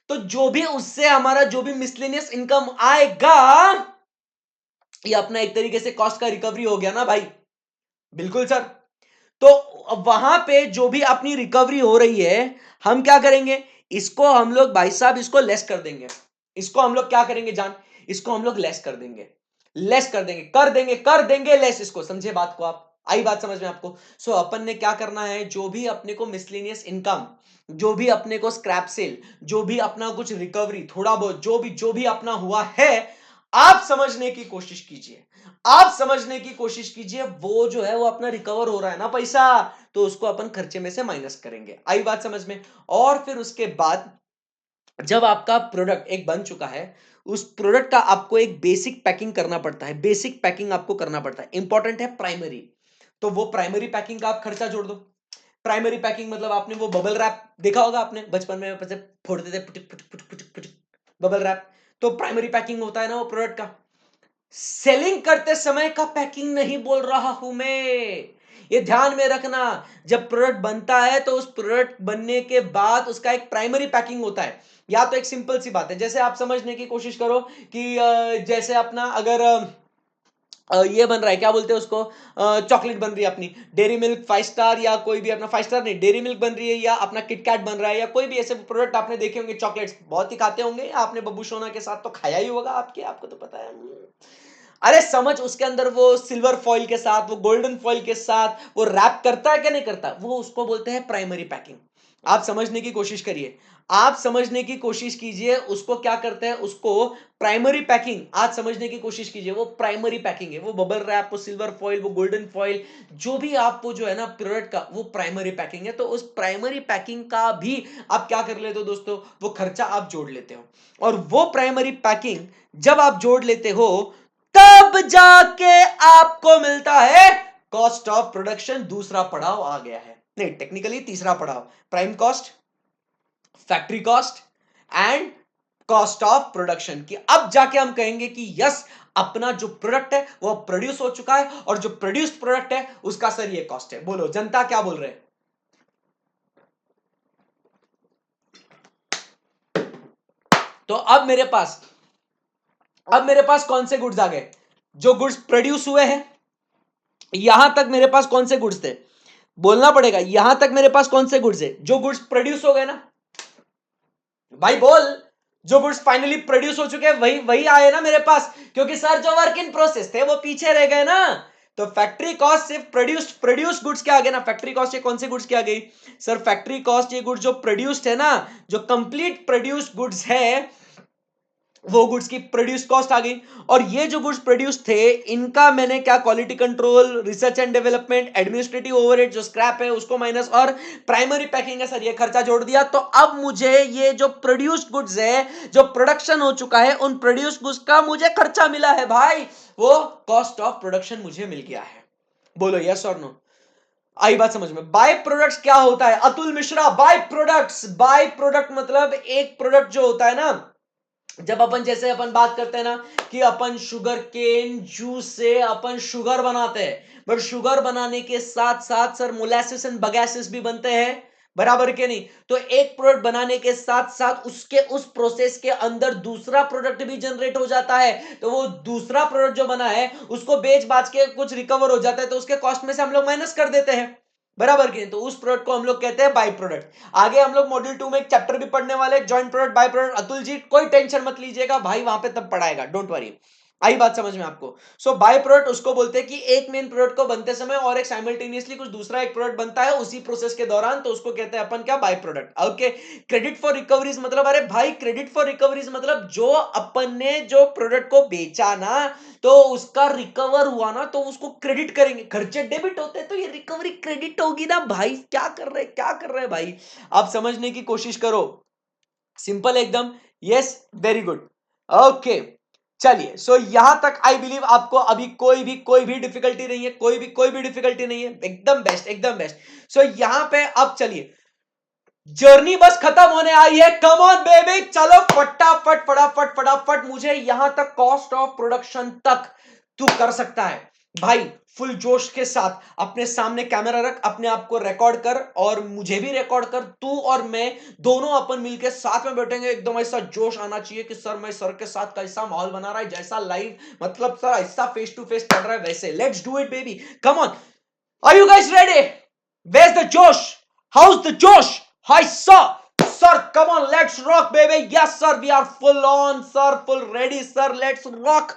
तो जो भी उससे हमारा जो भी मिसलेनियस इनकम आएगा, ये अपना एक तरीके से कॉस्ट का रिकवरी हो गया ना भाई। बिल्कुल सर। तो वहां पे जो भी अपनी रिकवरी हो रही है, हम क्या करेंगे, इसको हम लोग भाई साहब इसको लेस कर देंगे, इसको हम लोग क्या करेंगे जान, इसको हम लोग लेस कर देंगे, लेस कर देंगे, कर देंगे लेस इसको, समझे बात को आप? आई बात समझ में आपको? सो अपन ने क्या करना है, जो भी अपने को मिसलेनियस इनकम, जो भी अपने को स्क्रैप सेल, जो भी अपना कुछ रिकवरी थोड़ा बहुत जो भी अपना हुआ है, आप समझने की कोशिश कीजिए, आप समझने की कोशिश कीजिए, वो जो है वो अपना रिकवर हो रहा है ना पैसा, तो उसको अपन खर्चे में से माइनस करेंगे। आई बात समझ में? और फिर उसके बाद जब आपका प्रोडक्ट एक बन चुका है, उस प्रोडक्ट का आपको एक बेसिक पैकिंग करना पड़ता है, बेसिक पैकिंग आपको करना पड़ता है, इंपॉर्टेंट है प्राइमरी। तो वो प्राइमरी पैकिंग का आप खर्चा जोड़ दो। प्राइमरी पैकिंग मतलब आपने वो बबल रैप देखा होगा, आपने बचपन में ऐसे फोड़ते थे Puttick Puttick Puttick Puttick Puttick, bubble wrap, तो प्राइमरी पैकिंग होता है ना वो प्रोडक्ट का। सेलिंग करते समय का पैकिंग नहीं बोल रहा हूं मैं, ये ध्यान में रखना। जब प्रोडक्ट बनता है तो उस प्रोडक्ट बनने के बाद उसका एक प्राइमरी पैकिंग होता है। या तो एक सिंपल सी बात है, जैसे आप समझने की कोशिश करो कि जैसे अपना अगर ये बन रहा है, क्या बोलते हैं उसको, चॉकलेट बन रही है अपनी डेयरी मिल्क 5 स्टार, या कोई भी अपना 5 स्टार नहीं, डेयरी मिल्क बन रही है, या अपना किटकैट बन रहा है, या कोई भी ऐसे प्रोडक्ट आपने देखे होंगे, चॉकलेट्स बहुत ही खाते होंगे आपने, बब्बू सोना के साथ तो खाया ही होगा आपके, आपको तो पता है। अरे समझ, उसके अंदर वो सिल्वर फॉइल के साथ, वो गोल्डन फॉइल के साथ वो रैप करता है क्या नहीं करता, वो उसको बोलते हैं प्राइमरी पैकिंग। आप समझने की कोशिश करिए, आप समझने की कोशिश कीजिए, उसको क्या करते हैं, उसको प्राइमरी पैकिंग आज समझने की कोशिश कीजिए। वो प्राइमरी पैकिंग है, वो बबल रैप, वो सिल्वर फॉइल, वो गोल्डन फॉइल, जो भी आपको जो है ना प्रोडक्ट का, वो प्राइमरी पैकिंग है। तो उस प्राइमरी पैकिंग का भी आप क्या कर लेते हो दोस्तों, वो खर्चा आप जोड़ लेते हो। और वो प्राइमरी पैकिंग जब आप जोड़ लेते हो तब जाके आपको मिलता है कॉस्ट ऑफ प्रोडक्शन। दूसरा पड़ाव आ गया है, नहीं टेक्निकली तीसरा पड़ाव, prime cost, factory cost and cost of production की। अब जाके हम कहेंगे कि यस, अपना जो प्रोडक्ट है वो प्रोड्यूस हो चुका है, और जो प्रोड्यूस्ड प्रोडक्ट है उसका सर ये कॉस्ट है। बोलो जनता क्या बोल रहे हैं? तो अब मेरे पास कौन से गुड्स आ गए, जो गुड्स प्रोड्यूस हुए हैं। यहां तक मेरे पास कौन से गुड्स थे, बोलना पड़ेगा, यहां तक मेरे पास कौन से गुड्स है, जो गुड्स प्रोड्यूस हो गए ना भाई, बोल। जो गुड्स फाइनली प्रोड्यूस हो चुके हैं वही वही आए ना मेरे पास, क्योंकि सर जो वर्क इन प्रोसेस थे वो पीछे रह गए ना। तो फैक्ट्री कॉस्ट सिर्फ प्रोड्यूस्ड गुड्स के आ गए ना। फैक्ट्री कॉस्ट ये कौन से गुड्स की आ गई सर, फैक्ट्री कॉस्ट ये गुड्स जो प्रोड्यूस्ड है ना, जो कंप्लीट प्रोड्यूस्ड गुड्स है, वो गुड्स की प्रोड्यूस कॉस्ट आ गई। और ये जो गुड्स प्रोड्यूस थे इनका मैंने क्या, quality control, research and development, administrative overhead जो स्क्रैप है उसको माइनस, और प्राइमरी पैकिंग है सर, ये खर्चा जोड़ दिया। तो अब मुझे ये जो प्रोड्यूस्ड गुड्स है, जो प्रोडक्शन हो चुका है, उन प्रोड्यूस्ड गुड्स का मुझे खर्चा मिला है भाई, वो कॉस्ट ऑफ प्रोडक्शन मुझे मिल गया है। बोलो यस और नो, आई बात समझ में? बाय प्रोडक्ट्स क्या होता है Atul Mishra? By products, by product मतलब एक प्रोडक्ट जो होता है ना, जब अपन जैसे अपन बात करते हैं ना कि अपन शुगर केन जूस से अपन शुगर बनाते हैं, बट शुगर बनाने के साथ साथ सर मोलासिस एंड बगैसिस भी बनते हैं, बराबर के नहीं? तो एक प्रोडक्ट बनाने के साथ साथ उसके उस प्रोसेस के अंदर दूसरा प्रोडक्ट भी जनरेट हो जाता है। तो वो दूसरा प्रोडक्ट जो बना है उसको बेच बाच के कुछ रिकवर हो जाता है, तो उसके कॉस्ट में से हम लोग माइनस कर देते हैं, बराबर की? तो उस प्रोडक्ट को हम लोग कहते हैं बाय प्रोडक्ट। आगे हम लोग मॉड्यूल 2 में एक चैप्टर भी पढ़ने वाले, joint product, by product. Atul ji कोई टेंशन मत लीजिएगा भाई, वहां पे तब पढ़ाएगा, डोंट वरी। आई बात समझ में आपको? सो बाय प्रोडक्ट उसको बोलते हैं कि एक मेन प्रोडक्ट को बनते समय और एक साइमल्टेनियसली कुछ दूसरा एक प्रोडक्ट बनता है उसी प्रोसेस के दौरान, तो उसको कहते हैं अपन क्या, by product. Okay, credit for recoveries मतलब, अरे भाई क्रेडिट फॉर रिकवरीज मतलब जो अपन ने जो प्रोडक्ट को बेचा ना, तो उसका रिकवर हुआ ना, तो उसको क्रेडिट करेंगे। खर्चे डेबिट होते हैं तो ये रिकवरी क्रेडिट होगी ना भाई। क्या कर रहे क्या कर रहे भाई, आप समझने की कोशिश करो, सिंपल एकदम। Yes, very good. ओके, चलिए, सो यहां तक आई बिलीव आपको अभी कोई भी डिफिकल्टी नहीं है, कोई भी डिफिकल्टी नहीं है, एकदम बेस्ट, एकदम बेस्ट। सो यहां पे अब चलिए, जर्नी बस खत्म होने आई है, कम ऑन बेबी, चलो फटाफट फटाफट फटाफट, मुझे यहां तक कॉस्ट ऑफ प्रोडक्शन तक तू कर सकता है भाई। फुल जोश के साथ अपने सामने कैमरा रख, अपने आप को रिकॉर्ड कर और मुझे भी रिकॉर्ड कर। तू और मैं दोनों अपन मिलके साथ में बैठेंगे, एकदम ऐसा जोश आना चाहिए कि सर मैं सर के साथ कैसा माहौल बना रहा है, जैसा लाइव मतलब सर ऐसा फेस टू फेस पढ़ रहा है वैसे। Let's do it baby, come on, are you guys ready? Where's the josh? How's the josh? Hi, sir. Sir, come on, let's rock, baby. Yes, sir, we are full on, sir, full ready, sir. Let's rock.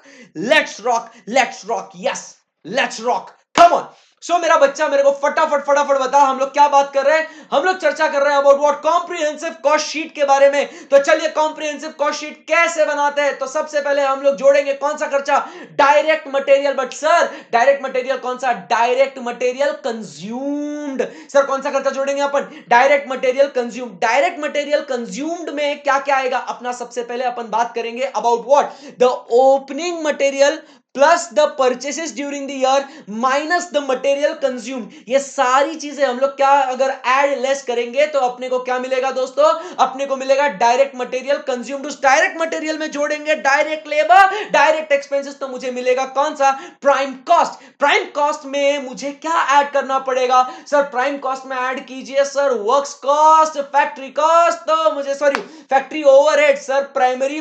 Let's rock. Let's rock. Yes, let's rock. Come on. So मेरा बच्चा मेरे को फटाफट फटाफट बता, हम लोग क्या बात कर रहे हैं? हम लोग चर्चा कर रहे हैं about what, comprehensive cost sheet के बारे में। तो चलिए कॉम्प्रिहेंसिव कॉस्ट शीट कैसे बनाते हैं? तो सबसे पहले हम लोग जोड़ेंगे कौन सा खर्चा? Direct material. But sir direct material कौन सा? Direct material consumed. सर कौन सा खर्चा जोड़ेंगे अपन? Direct material consumed. Direct material consumed में क्या क्या आएगा अपना? सबसे पहले अपन बात करेंगे about what, the opening material plus the purchases during the year minus the material consumed. ये सारी चीजें हम लोग क्या अगर ऐड लेस करेंगे तो अपने को क्या मिलेगा दोस्तों? अपने को मिलेगा डायरेक्ट मटेरियल कंज्यूम्ड। उस डायरेक्ट मटेरियल में जोड़ेंगे डायरेक्ट लेबर, डायरेक्ट एक्सपेंसेस, तो मुझे मिलेगा कौन सा? Prime cost. प्राइम कॉस्ट में मुझे क्या ऐड करना पड़ेगा? सर प्राइम कॉस्ट में ऐड कीजिए sir works cost, factory cost, तो मुझे sorry factory overhead. Sir primary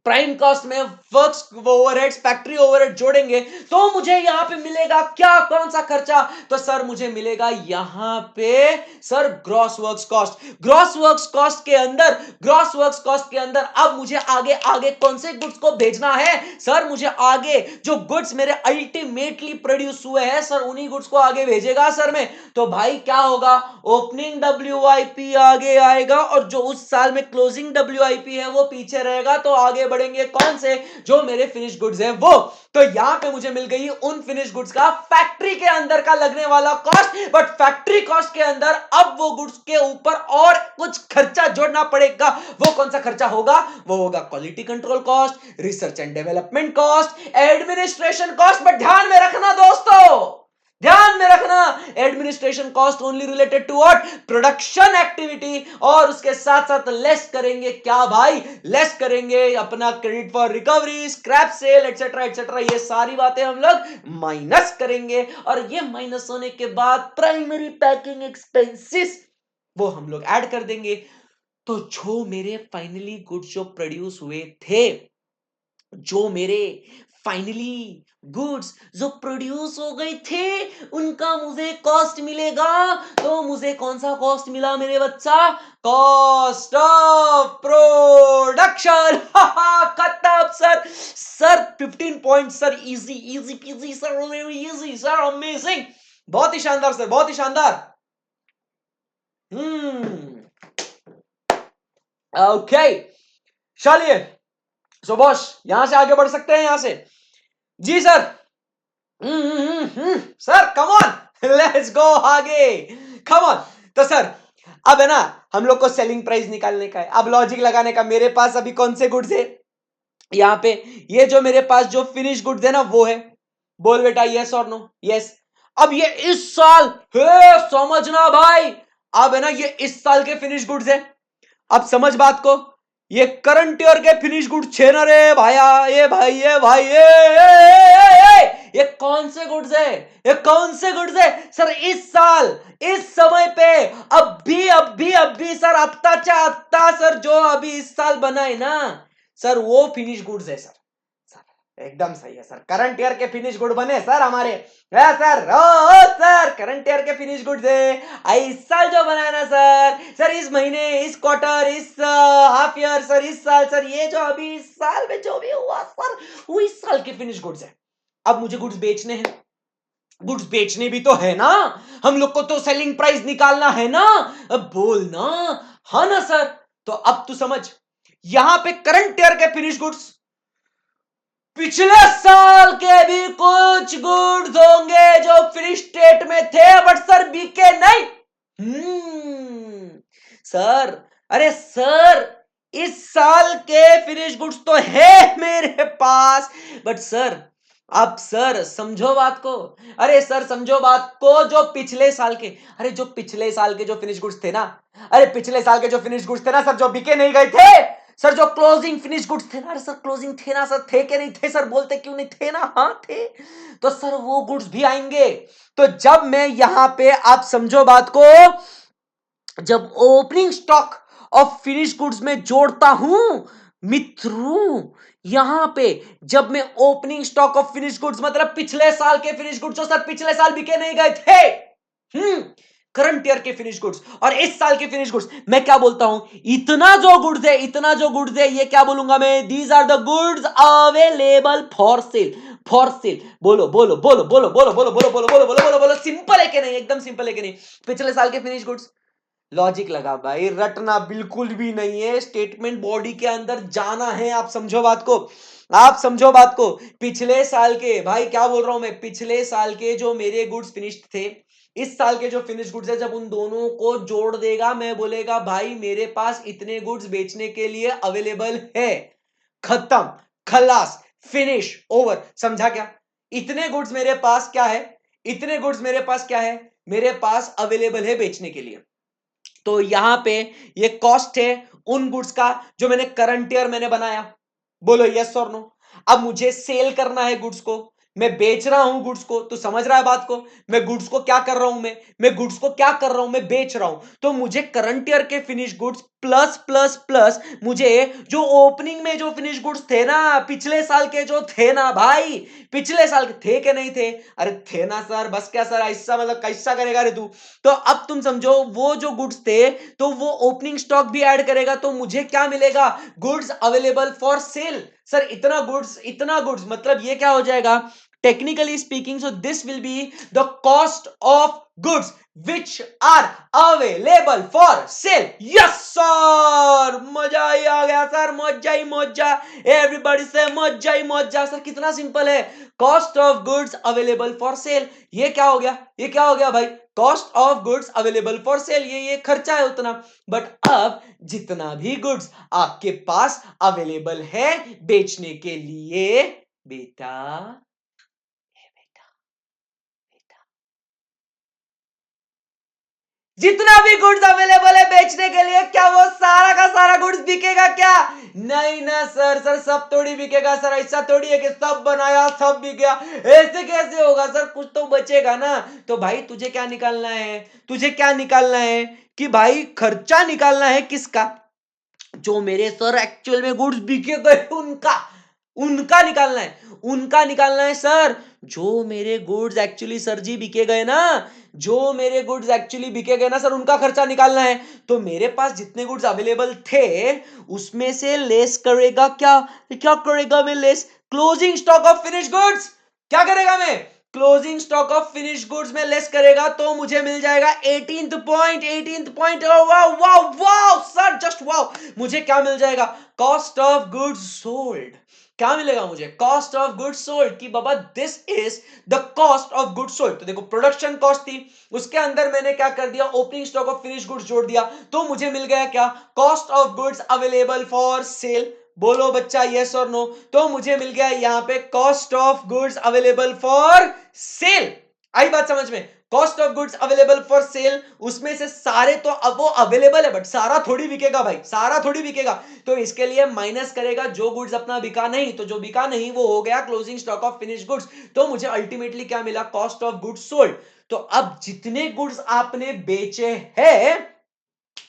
prime cost में वर्क्स ओवरहेड्स, फैक्ट्री ओवरहेड जोड़ेंगे तो मुझे यहां पे मिलेगा क्या? कौन सा खर्चा? तो सर मुझे मिलेगा यहां पे sir gross works cost. Gross works cost के अंदर, ग्रॉस वर्क्स कॉस्ट के अंदर अब मुझे आगे आगे कौन से गुड्स को भेजना है? सर मुझे आगे जो गुड्स मेरे अल्टीमेटली प्रोड्यूस हुए हैं सर उन्हीं गुड्स को आगे भेजेगा सर में। तो भाई क्या होगा? ओपनिंग WIP आगे आएगा और जो उस साल में क्लोजिंग WIP है वो पीछे रहेगा। तो आगे बढ़ेंगे कौन से? जो मेरे फिनिश गुड्स है वो। तो यहां पे मुझे मिल गई उन फिनिश गुड्स का फैक्ट्री के अंदर का लगने वाला कॉस्ट। बट फैक्ट्री कॉस्ट के अंदर अब वो गुड्स के ऊपर और कुछ खर्चा जोड़ना पड़ेगा। वो कौन सा खर्चा होगा? वो होगा quality control cost, research and development cost, administration cost. But ध्यान में रखना दोस्तों, ध्यान में रखना, administration cost only related to what? Production activity. और उसके साथ साथ लेस करेंगे क्या भाई? लेस करेंगे अपना credit for recovery, scrap sale, etcetera etcetera. ये सारी बातें हम लोग माइनस करेंगे और ये माइनस होने के बाद प्राइमरी पैकिंग एक्सपेंसेस वो हम लोग ऐड कर देंगे। तो जो मेरे फाइनली गुड्स जो प्रोड्यूस हुए थे, जो मेरे फाइनली गुड्स जो प्रोड्यूस हो गए थे उनका मुझे कॉस्ट मिलेगा। तो मुझे कौन सा कॉस्ट मिला मेरे बच्चा? Cost of production. खत्म sir. Sir 15 point sir, easy easy peasy sir, easy sir, amazing, बहुत ही शानदार सर, बहुत ही शानदार। ओके चलिए, सो बॉस यहां से आगे बढ़ सकते हैं, यहां से जी sir. Sir come on, let's go आगे, कम ऑन। तो सर अब है ना हम लोग को सेलिंग प्राइस निकालने का है, अब लॉजिक लगाने का। मेरे पास अभी कौन से गुड्स है यहाँ पे? ये जो मेरे पास जो फिनिश गुड्स है ना वो है। बोल बेटा यस और नो? यस। अब ये इस साल है, समझना भाई, अब है ना ये इस साल के फिनिश गुड्स है। अब समझ बात को, ये करंट ईयर के फिनिश गुड्स छे ना रे भाया, ये भाई ये भाई ये कौन से गुड्स है? ये कौन से गुड्स है सर? इस साल इस समय पे अभी सर अत्ता सर जो अभी इस साल बना है ना सर वो फिनिश गुड्स है सर। एकदम सही है सर, करंट ईयर के फिनिश गुड बने सर हमारे। है सर, ओ सर करंट ईयर के फिनिश गुड है इस साल जो बनाया ना सर, सर इस महीने, इस क्वार्टर, इस हाफ ईयर सर, इस साल सर, ये जो अभी इस साल में जो भी हुआ सर वो इस साल के फिनिश गुड्स है। अब मुझे गुड्स बेचने हैं, गुड्स बेचने भी तो है ना हम लोग को, तो सेलिंग प्राइस निकालना है ना। अब बोलना हाँ ना सर। तो अब तू समझ, यहां पे करंट ईयर के फिनिश गुड्स पिछले साल के भी कुछ गुड्स होंगे जो फिनिश स्टेट में थे बट सर बिके नहीं। सर, अरे सर इस साल के फिनिश गुड्स तो है मेरे पास बट सर अब सर समझो बात को, अरे सर समझो बात को, जो पिछले साल के, अरे जो पिछले साल के जो फिनिश गुड्स थे ना, अरे पिछले साल के जो फिनिश गुड्स थे ना सर, जो बिके नहीं गए थे सर, जो क्लोजिंग फिनिश गुड्स थे ना, अरे सर क्लोजिंग थे ना सर, थे कि नहीं थे सर? बोलते क्यों नहीं थे ना? हाँ थे। तो सर वो गुड्स भी आएंगे। तो जब मैं यहां पे, आप समझो बात को, जब opening stock of finish goods में जोड़ता हूं मित्रों, यहां पे जब मैं opening stock of finish goods मतलब पिछले साल के फिनिश गुड्स जो सर पिछले साल बिके नहीं गए थे, करंट ईयर के फिनिश गुड्स और इस साल के फिनिश गुड्स। मैं क्या बोलता हूं, इतना जो गुड्स है, इतना जो गुड्स है, ये क्या बोलूंगा मैं, these are the goods available for sale. For sale, बोलो बोलो बोलो बोलो बोलो बोलो बोलो बोलो बोलो बोलो बोलो बोलो, सिंपल है कि नहीं, एकदम सिंपल है कि नहीं। पिछले साल के फिनिश गुड्स, लॉजिक लगा भाई, रटना बिल्कुल भी नहीं है, स्टेटमेंट बॉडी के अंदर जाना है। आप समझो बात को, आप समझो बात को। पिछले साल के, भाई क्या बोल रहा हूं मैं, पिछले साल के जो मेरे गुड्स फिनिश्ड थे, इस साल के जो फिनिश गुड्स है, जब उन दोनों को जोड़ देगा, मैं बोलेगा भाई मेरे पास इतने गुड्स बेचने के लिए अवेलेबल है। खत्म, खलास, फिनिश, ओवर। समझा क्या? इतने गुड्स मेरे पास क्या है, इतने गुड्स मेरे पास क्या है, मेरे पास अवेलेबल है बेचने के लिए। तो यहां पे ये कॉस्ट है उन गुड्स का जो मैंने करंट ईयर मैंने बनाया। बोलो यस और नो। अब मुझे सेल करना है गुड्स को, मैं बेच रहा हूं गुड्स को, तो समझ रहा है बात को। मैं गुड्स को क्या कर रहा हूं, मैं गुड्स को क्या कर रहा हूं, मैं बेच रहा हूं। तो मुझे करंट ईयर के finish goods plus plus plus मुझे जो ओपनिंग में जो फिनिश गुड्स थे ना, पिछले साल के जो थे ना भाई, पिछले साल के थे कि नहीं थे, अरे थे ना सर, बस क्या सर, ऐसा मतलब कैसा करेगा रे तू। तो अब तुम समझो, वो जो गुड्स थे तो वो ओपनिंग स्टॉक भी ऐड करेगा, तो मुझे क्या मिलेगा, goods available for sale. Sir इतना गुड्स मतलब ये क्या हो जाएगा, technically speaking, so this will be the cost of goods which are available for sale. Yes sir, मजा ही आ गया सर, मजा ही मजा, एवरीबॉडी से मजा ही मजा। सर कितना सिंपल है, cost of goods available for cell. ये क्या हो गया, ये क्या हो गया भाई, cost of goods available for cell, ये खर्चा है उतना। बट अब जितना भी गुड्स आपके पास अवेलेबल है बेचने के लिए, बेटा बेटा बेटा, जितना भी गुड्स अवेलेबल है बेचने के लिए, क्या वो सारा का सारा गुड्स बिकेगा क्या? नहीं ना सर, सर सब थोड़ी बिकेगा सर, ऐसा थोड़ी है कि सब बनाया सब बिक गया, ऐसे कैसे होगा सर, कुछ तो बचेगा ना। तो भाई तुझे क्या निकालना है, तुझे क्या निकालना है कि भाई खर्चा निकालना है किसका, जो मेरे सर एक्चुअल में गुड्स बिके गए उनका, उनका निकालना है, उनका निकालना है सर। जो मेरे गुड्स एक्चुअली सर जी बिके गए ना, जो मेरे गुड्स एक्चुअली बिके गए ना सर, उनका खर्चा निकालना है। तो मेरे पास जितने गुड्स अवेलेबल थे उसमें से लेस करेगा क्या, क्या करेगा मैं, less closing stock of finish goods. क्या करेगा मैं, closing stock of finish goods में लेस करेगा, तो मुझे मिल जाएगा 18th point, 18th point. Wow wow wow sir, just wow. मुझे क्या मिल जाएगा, कॉस्ट ऑफ गुड्स सोल्ड। क्या मिलेगा मुझे, कॉस्ट ऑफ गुड्स सोल्ड, कि बाबा this is the cost of goods sold. तो देखो प्रोडक्शन कॉस्ट थी, उसके अंदर मैंने क्या कर दिया, opening stock of finish goods जोड़ दिया, तो मुझे मिल गया क्या, cost of goods available for sale. बोलो बच्चा यस और नो। तो मुझे मिल गया यहां पे cost of goods available for sale. आई बात समझ में, cost of goods available for sale, उसमें से सारे तो अब वो अवेलेबल है, बट सारा थोड़ी बिकेगा भाई, सारा थोड़ी बिकेगा। तो इसके लिए माइनस करेगा जो गुड्स अपना बिका नहीं, तो जो बिका नहीं वो हो गया closing stock of finish goods. तो मुझे अल्टीमेटली क्या मिला, कॉस्ट ऑफ गुड्स सोल्ड। तो अब जितने गुड्स आपने बेचे हैं,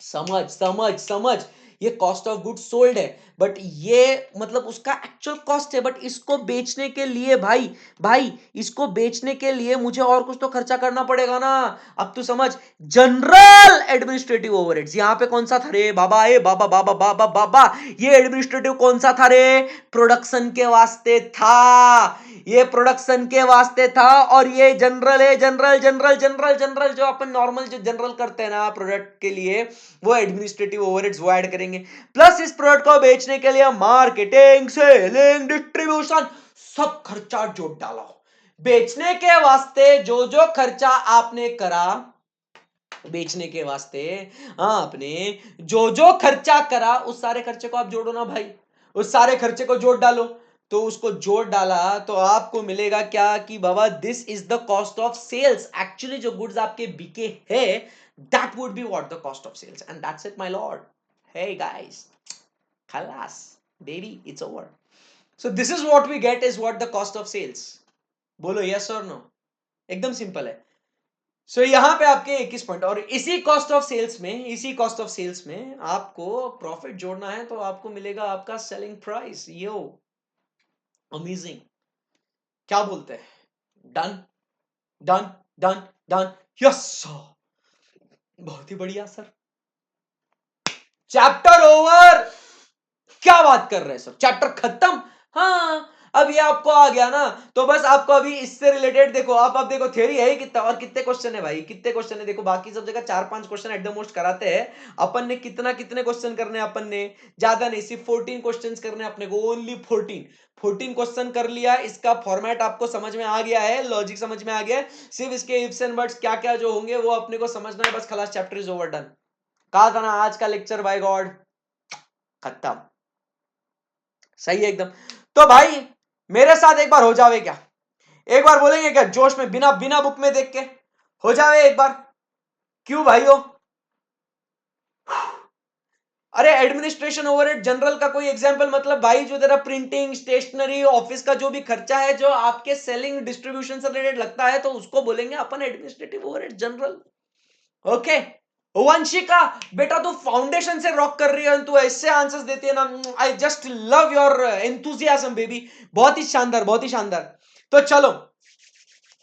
समझ समझ समझ, ये कॉस्ट ऑफ गुड्स सोल्ड है, बट ये मतलब उसका एक्चुअल कॉस्ट है, बट इसको बेचने के लिए भाई, भाई इसको बेचने के लिए मुझे और कुछ तो खर्चा करना पड़ेगा ना। अब तू समझ, जनरल एडमिनिस्ट्रेटिव ओवरहेड्स, यहां पे कौन सा था रे बाबा, ए बाबा बाबा बाबा बाबा, ये एडमिनिस्ट्रेटिव कौन सा था रे, प्रोडक्शन के वास्ते था, ये प्रोडक्शन के वास्ते था। और ये जनरल है, जनरल जनरल जनरल जनरल, जो अपन नॉर्मल जो जनरल करते हैं ना प्रोडक्ट के लिए, वो एडमिनिस्ट्रेटिव ओवरहेड्स वो ऐड करेंगे। प्लस इस प्रोडक्ट को बेचने के लिए मार्केटिंग, सेलिंग, डिस्ट्रीब्यूशन, सब खर्चा जोड़ डाला। बेचने के वास्ते जो जो खर्चा आपने करा, बेचने के वास्ते आपने जो जो खर्चा करा, उस सारे खर्चे को आप जोड़ो ना भाई, उस सारे खर्चे को जोड़ डालो। तो उसको जोड़ डाला तो आपको मिलेगा क्या, कि बाबा this is the cost of sales, actually जो गुड्स आपके बिके हैं, that would be what the cost of sales, and that's it my lord. Hey guys, खलास baby, it's over. So this is what we get, is what the cost of sales. बोलो यस और नो, एकदम सिंपल है। सो यहां पे आपके 21 पॉइंट, और इसी कॉस्ट ऑफ सेल्स में, इसी कॉस्ट ऑफ सेल्स में आपको प्रॉफिट जोड़ना है, तो आपको मिलेगा आपका सेलिंग प्राइस। यो अमेजिंग, क्या बोलते हैं, done done done done, yes. बहुत ही बढ़िया सर, चैप्टर ओवर। क्या बात कर रहे हैं सर, चैप्टर खत्म। हाँ, अब ये आपको आ गया ना, तो बस आपको अभी इससे रिलेटेड देखो, आप देखो थियरी है ही कितना, और कितने क्वेश्चन है भाई, कितने क्वेश्चन है देखो, बाकी सब जगह 4-5 क्वेश्चन एट द मोस्ट कराते हैं, अपन ने कितने क्वेश्चन करने हैं, अपन ने ज्यादा नहीं, सिर्फ 14 क्वेश्चन करने अपने को, ओनली 14 क्वेश्चन कर लिया। इसका फॉर्मेट आपको समझ में आ गया है, लॉजिक समझ में आ गया है, सिर्फ इसके इफ्स एंड बट्स क्या क्या जो होंगे वो अपने को समझना है, बस खलास, चैप्टर इज ओवर डन। कहा था ना आज का लेक्चर बाय गॉड खत्म, सही है एकदम। तो भाई मेरे साथ एक बार हो जावे क्या, एक बार बोलेंगे क्या जोश में, बिना बिना बुक में देख के हो जावे एक बार, क्यों भाई हो? अरे एडमिनिस्ट्रेशन ओवरहेड जनरल का कोई एग्जांपल, मतलब भाई जो तेरा प्रिंटिंग स्टेशनरी ऑफिस का जो भी खर्चा है जो आपके सेलिंग डिस्ट्रीब्यूशन से रिलेटेड लगता है, तो उसको बोलेंगे अपन administrative overhead general. Okay, Vanshika बेटा तू फाउंडेशन से रॉक कर रही है, तू ऐसे आंसर्स देती है ना, I just love your enthusiasm baby, बहुत ही शानदार, बहुत ही शानदार। तो चलो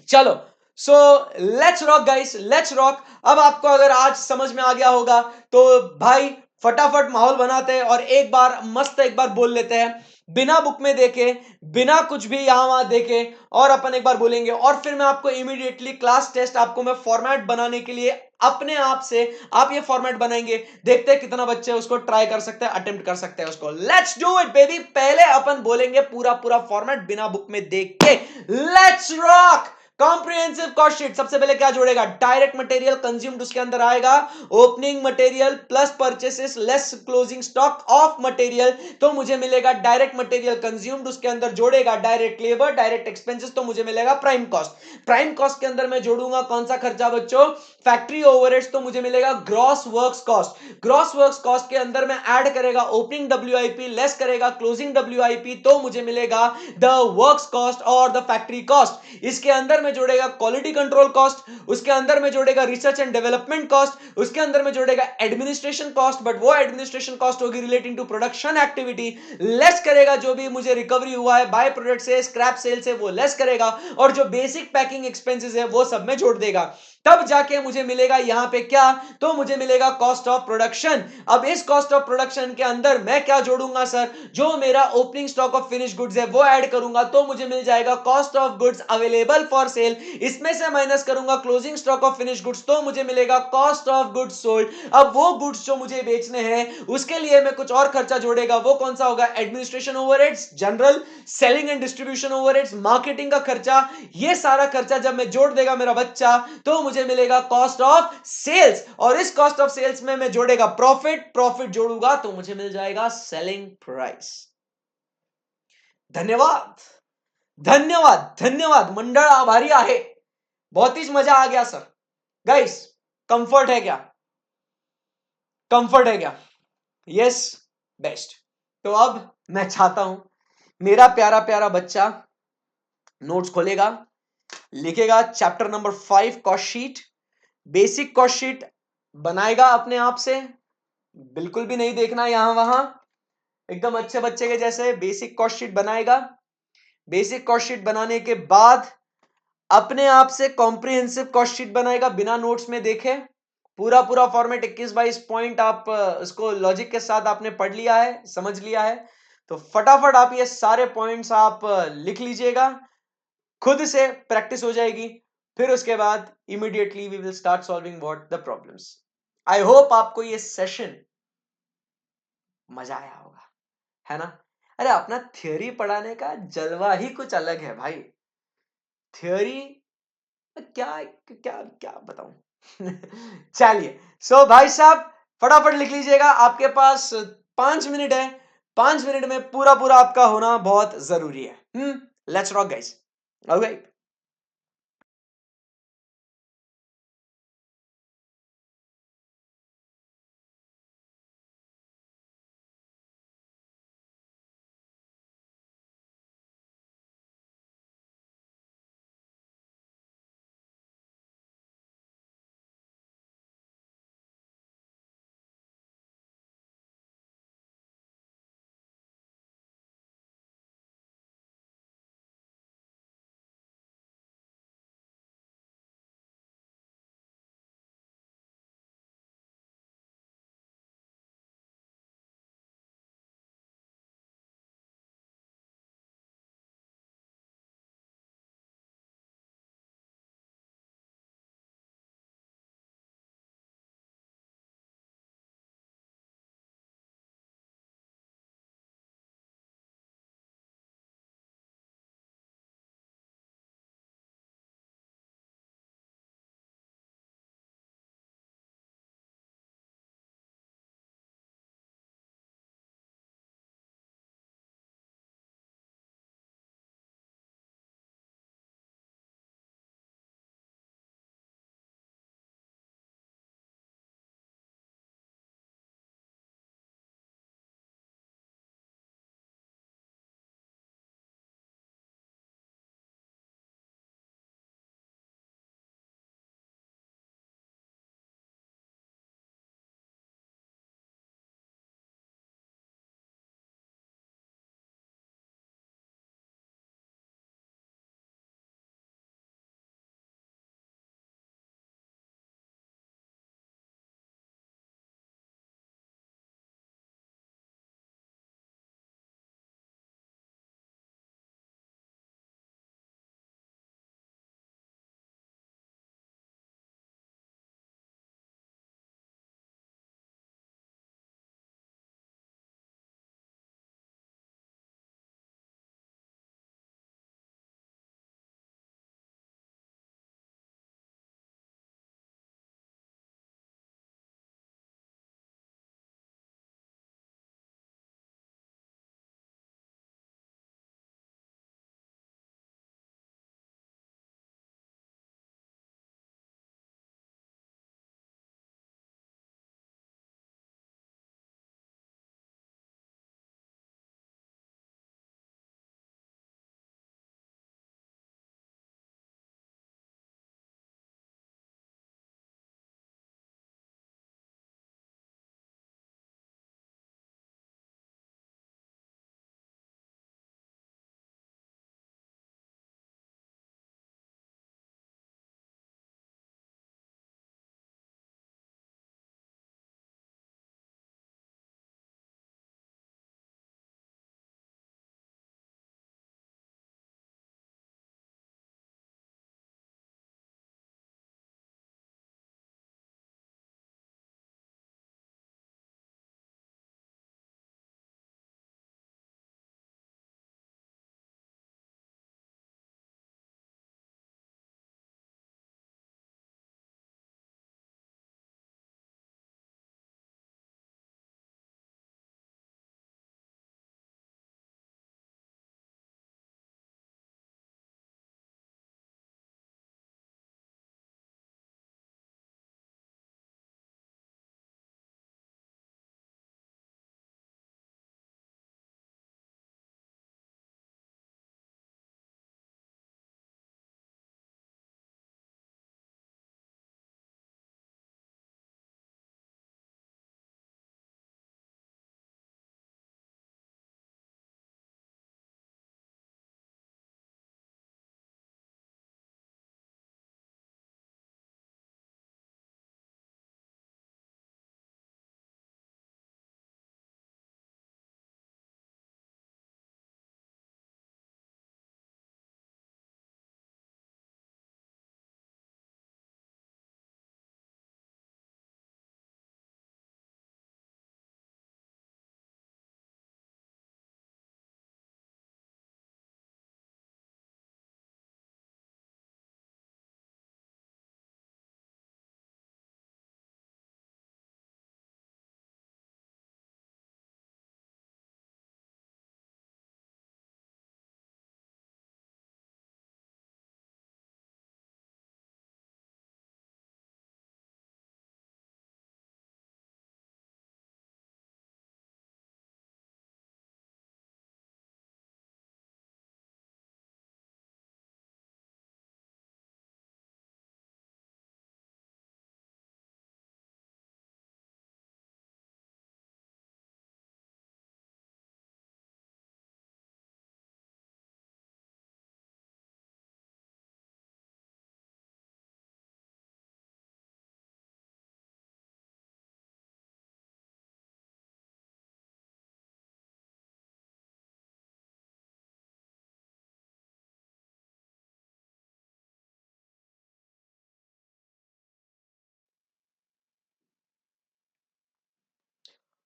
चलो, so let's rock guys, let's rock. अब आपको अगर आज समझ में आ गया होगा तो भाई फटाफट माहौल बनाते हैं और एक बार मस्त एक बार बोल लेते हैं, बिना बुक में देखे, बिना कुछ भी यहां वहां देखे, और अपन एक बार बोलेंगे, और फिर मैं आपको इमीडिएटली क्लास टेस्ट आपको मैं फॉर्मेट बनाने के लिए अपने आप से, आप ये फॉर्मेट बनाएंगे, देखते हैं कितना बच्चे उसको ट्राई कर सकते हैं, अटेम्प्ट कर सकते हैं उसको। लेट्स डू इट बेबी, पहले अपन बोलेंगे पूरा पूरा फॉर्मेट बिना बुक में देख के। Let's rock. Comprehensive cost sheet, सबसे पहले क्या जोड़ेगा, डायरेक्ट मटेरियल कंज्यूम्ड, उसके अंदर आएगा opening material plus purchases less closing stock of material, तो मुझे मिलेगा डायरेक्ट मटेरियल कंज्यूम्ड, उसके अंदर जोड़ेगा डायरेक्ट लेबर, डायरेक्ट एक्सपेंसेस, तो मुझे मिलेगा प्राइम कॉस्ट। प्राइम कॉस्ट के अंदर मैं जोड़ूंगा कौन सा खर्चा बच्चों, फैक्ट्री ओवरहेड्स, तो मुझे मिलेगा gross works cost. Gross works cost के अंदर मैं ऐड करेगा ओपनिंग डब्ल्यूआईपी लेस करेगा क्लोजिंग डब्ल्यूआईपी, तो मुझे मिलेगा द वर्क्स कॉस्ट और द फैक्ट्री कॉस्ट। इसके अंदर में जोड़ेगा क्वालिटी कंट्रोल कॉस्ट, उसके अंदर में जोड़ेगा रिसर्च एंड डेवलपमेंट कॉस्ट, उसके अंदर में जोड़ेगा एडमिनिस्ट्रेशन कॉस्ट, बट वो एडमिनिस्ट्रेशन कॉस्ट होगी relating to production activity, less करेगा जो भी मुझे रिकवरी हुआ है बाय प्रोडक्ट से, स्क्रैप सेल से, वो लेस करेगा, और जो बेसिक पैकिंग एक्सपेंसेस है वो सब में जोड़ देगा, तब जाके मुझे मिलेगा यहां पे क्या, तो मुझे मिलेगा कॉस्ट ऑफ प्रोडक्शन। अब इस कॉस्ट ऑफ प्रोडक्शन के अंदर मैं क्या जोड़ूंगा सर, जो मेरा opening stock of finish goods है वो ऐड करूंगा, तो मुझे मिल जाएगा cost of goods available for cell, इसमें से माइनस करूंगा closing stock of finish goods, तो मुझे मिलेगा कॉस्ट ऑफ गुड्स सोल्ड। अब वो गुड्स जो मुझे बेचने हैं उसके लिए मैं कुछ और खर्चा जोड़ेगा, वो कौन सा होगा, administration overheads general, selling and distribution overheads, marketing का खर्चा, ये सारा खर्चा जब मैं जोड़ देगा मेरा बच्चा, तो मुझे मिलेगा कॉस्ट ऑफ सेल्स, और इस कॉस्ट ऑफ सेल्स में मैं जोड़ेगा प्रॉफिट, प्रॉफिट जोड़ूंगा तो मुझे मिल जाएगा सेलिंग प्राइस। धन्यवाद, धन्यवाद, धन्यवाद, मंडळ आभारी आहे, बहुत ही मजा आ गया सर। गाइस कंफर्ट है क्या, कंफर्ट है क्या, यस, बेस्ट। तो अब मैं चाहता हूं मेरा प्यारा प्यारा बच्चा नोट्स खोलेगा, लिखेगा chapter number 5 cost sheet, basic cost sheet बनाएगा अपने आप से, बिल्कुल भी नहीं देखना यहां वहां, एकदम अच्छे बच्चे के जैसे बेसिक कॉस्ट शीट बनाएगा। बेसिक कॉस्ट शीट बनाने के बाद अपने आप से कॉम्प्रिहेंसिव कॉस्ट शीट बनाएगा बिना नोट्स में देखे, पूरा पूरा फॉर्मेट 21-22 पॉइंट आप इसको लॉजिक के साथ आपने पढ़ लिया है, समझ लिया है, तो फटाफट आप ये सारे पॉइंट्स आप लिख लीजिएगा, खुद से प्रैक्टिस हो जाएगी, फिर उसके बाद immediately we will start solving what the problems. I hope आपको ये सेशन मजा आया होगा, है ना? अरे अपना थ्योरी पढ़ाने का जलवा ही कुछ अलग है भाई, थ्योरी क्या क्या क्या बताऊं। चलिए, सो भाई साहब फटाफट लिख लीजिएगा, आपके पास 5 मिनट है, 5 मिनट में पूरा पूरा आपका होना बहुत जरूरी है। Let's rock guys, okay.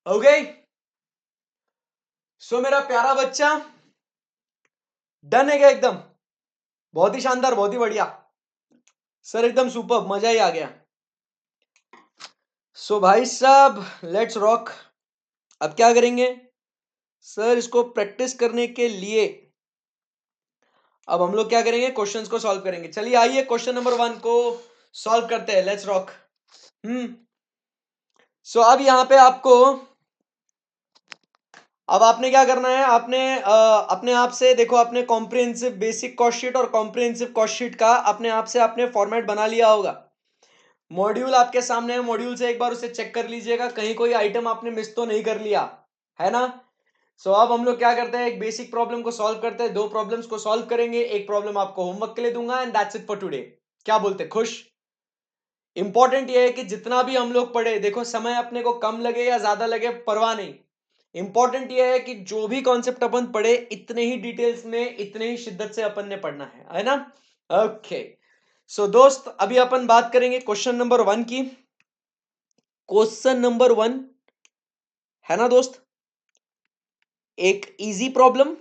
Okay, so मेरा प्यारा बच्चा डन है क्या एकदम? बहुत ही शानदार, बहुत ही बढ़िया सर, एकदम सुपर, मजा ही आ गया। सो भाई साहब लेट्स रॉक। अब क्या करेंगे सर, इसको प्रैक्टिस करने के लिए अब हम लोग क्या करेंगे, क्वेश्चंस को सॉल्व करेंगे। चलिए आइए क्वेश्चन नंबर 1 को सॉल्व करते हैं, लेट्स रॉक। सो अब यहां पे आपको, अब आपने क्या करना है, आपने अपने आप से देखो, आपने कॉम्प्रिहेंसिव बेसिक कॉस्ट शीट और कॉम्प्रिहेंसिव कॉस्ट शीट का अपने आप से आपने फॉर्मेट बना लिया होगा। मॉड्यूल आपके सामने है, मॉड्यूल से एक बार उसे चेक कर लीजिएगा, कहीं कोई आइटम आपने मिस तो नहीं कर लिया है ना। सो अब हम लोग क्या करते हैं, एक बेसिक प्रॉब्लम को सॉल्व करते हैं, 2 प्रॉब्लम्स को सॉल्व करेंगे, एक प्रॉब्लम आपको होमवर्क के लिए दूंगा, and that's it for today. क्या बोलते, खुश? इंपॉर्टेंट ये है कि जितना भी हम लोग पढ़े, देखो समय अपने को कम लगे या ज्यादा लगे परवाह नहीं, इंपॉर्टेंट ये है कि जो भी कॉन्सेप्ट अपन पढ़े इतने ही डिटेल्स में, इतने ही शिद्दत से अपन ने पढ़ना है ना। ओके, सो दोस्त अभी अपन बात करेंगे क्वेश्चन नंबर 1 की। क्वेश्चन नंबर 1 है ना दोस्त, एक इजी प्रॉब्लम,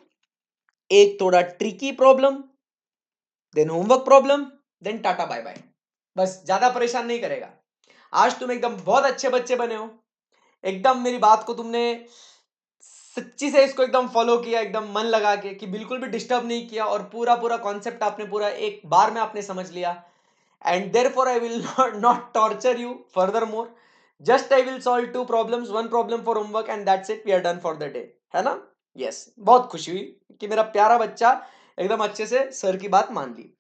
एक थोड़ा tricky problem, then homework problem, then tata bye bye. बस ज्यादा परेशान नहीं करेगा। आज तुम एकदम बहुत अच्छे बच्चे बने हो, एकदम मेरी बात को तुमने सच्ची से इसको एकदम फॉलो किया, एकदम मन लगा के, कि बिल्कुल भी डिस्टर्ब नहीं किया, और पूरा पूरा कॉन्सेप्ट आपने पूरा एक बार में आपने समझ लिया। And therefore I will not torture you further more, just I will solve 2 problems, 1 problem for homework, and that's it, we are done for the day, है ना। यस, बहुत खुशी हुई कि मेरा प्यारा बच्चा एकदम अच्छे से सर की बात मान ली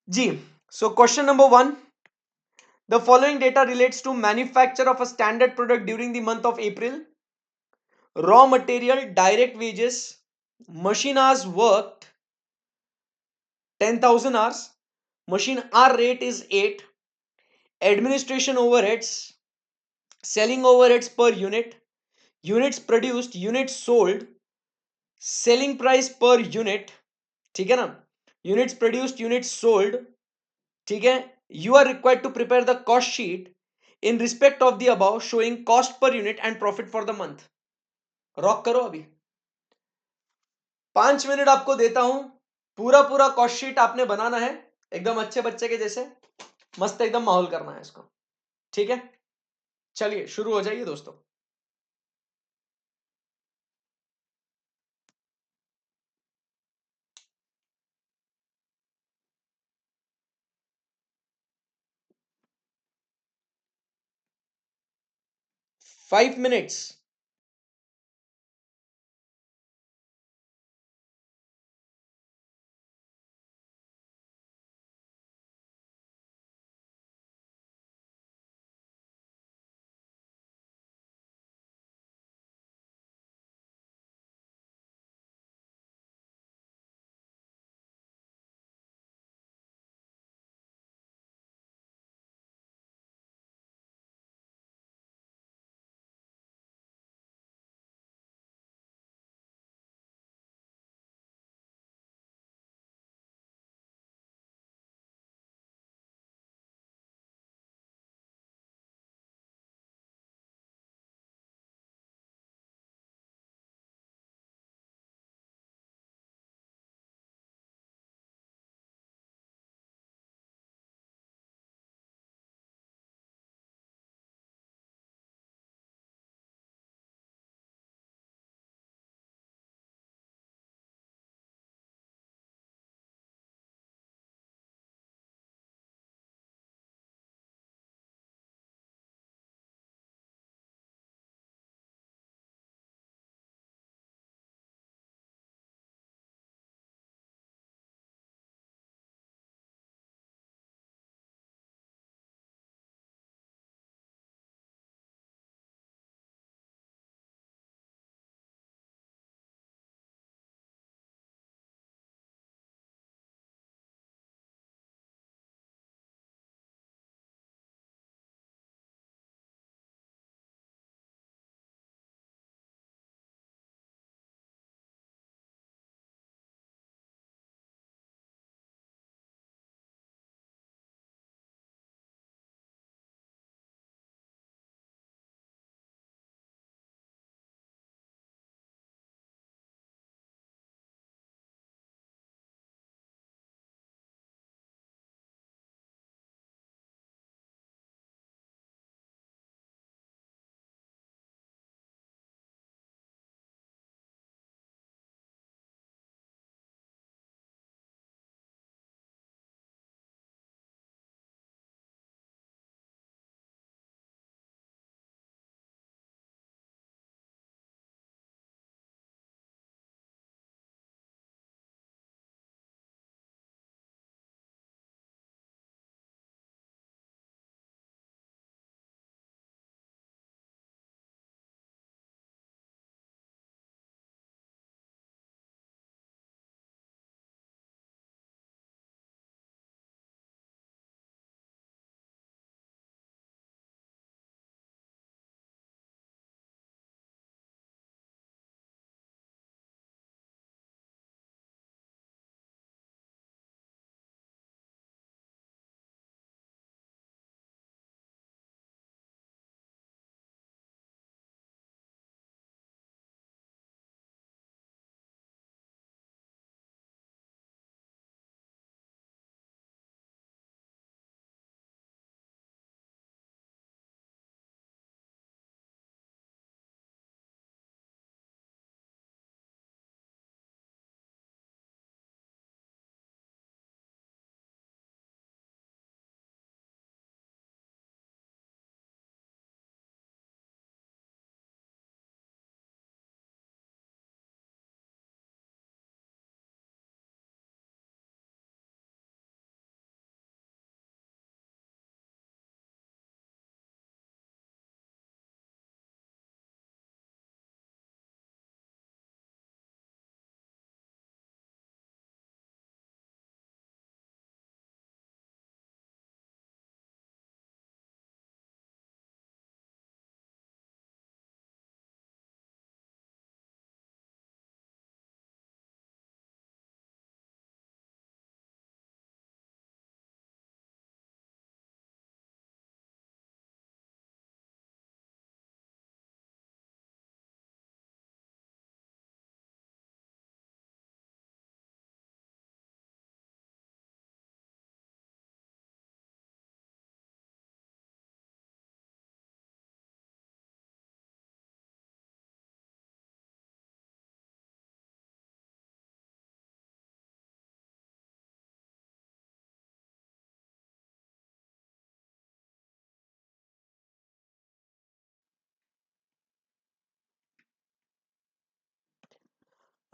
जी। So question number 1, the following data relates to manufacture of a standard product during the month of April. Raw material, direct wages, machine hours worked 10,000 hours, machine hour rate is 8, administration overheads, selling overheads per unit, units produced, units sold, selling price per unit, ठीक है ना, units produced, units sold, ठीक है। You are required to prepare the cost sheet in respect of the above showing cost per unit and profit for the month. Rock करो अभी, 5 मिनट आपको देता हूं, पूरा पूरा कॉस्ट शीट आपने बनाना है, एकदम अच्छे बच्चे के जैसे मस्त एकदम माहौल करना है इसको, ठीक है। चलिए शुरू हो जाइए दोस्तों। Five minutes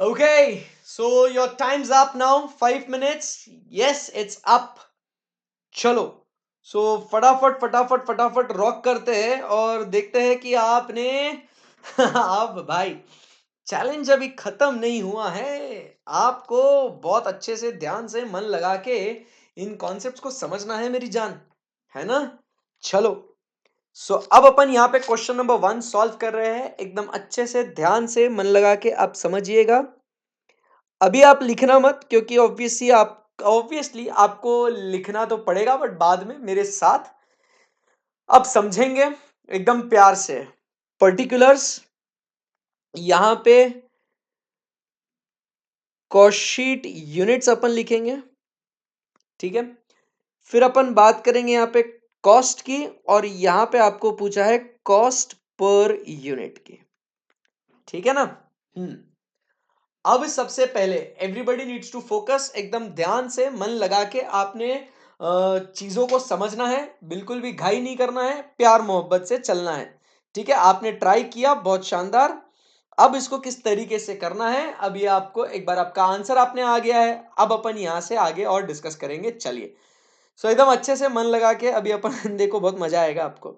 Okay, so your time's up now. 5 minutes. Yes, it's up. चलो, सो फटाफट फटाफट फटाफट रॉक करते हैं और देखते हैं कि आपने आप भाई, चैलेंज अभी खत्म नहीं हुआ है। आपको बहुत अच्छे से ध्यान से मन लगा के इन कॉन्सेप्ट्स को समझना है मेरी जान, है ना? चलो, सो अब अपन यहाँ पे क्वेश्चन नंबर 1 सॉल्व कर रहे हैं। एकदम अच्छे से ध्यान से मन लगा के आप समझिएगा। अभी आप लिखना मत, क्योंकि ऑब्वियसली आपको लिखना तो पड़ेगा, बट बाद में मेरे साथ आप समझेंगे एकदम प्यार से। पर्टिकुलर्स यहां पे कॉस्ट शीट यूनिट्स अपन लिखेंगे, ठीक है? फिर अपन बात करेंगे यहाँ पे कॉस्ट की, और यहां पे आपको पूछा है कॉस्ट पर यूनिट की, ठीक है ना? अब सबसे पहले एवरीबॉडी नीड्स टू फोकस, एकदम ध्यान से मन लगा के आपने चीजों को समझना है। बिल्कुल भी घाई नहीं करना है, प्यार मोहब्बत से चलना है, ठीक है? आपने ट्राई किया, बहुत शानदार। अब इसको किस तरीके से करना है, अभी आपको एक बार आपका आंसर आपने आ गया है, अब अपन यहां से आगे और डिस्कस करेंगे। चलिए, सो एकदम अच्छे से मन लगा के अभी अपन देखो, बहुत मजा आएगा आपको।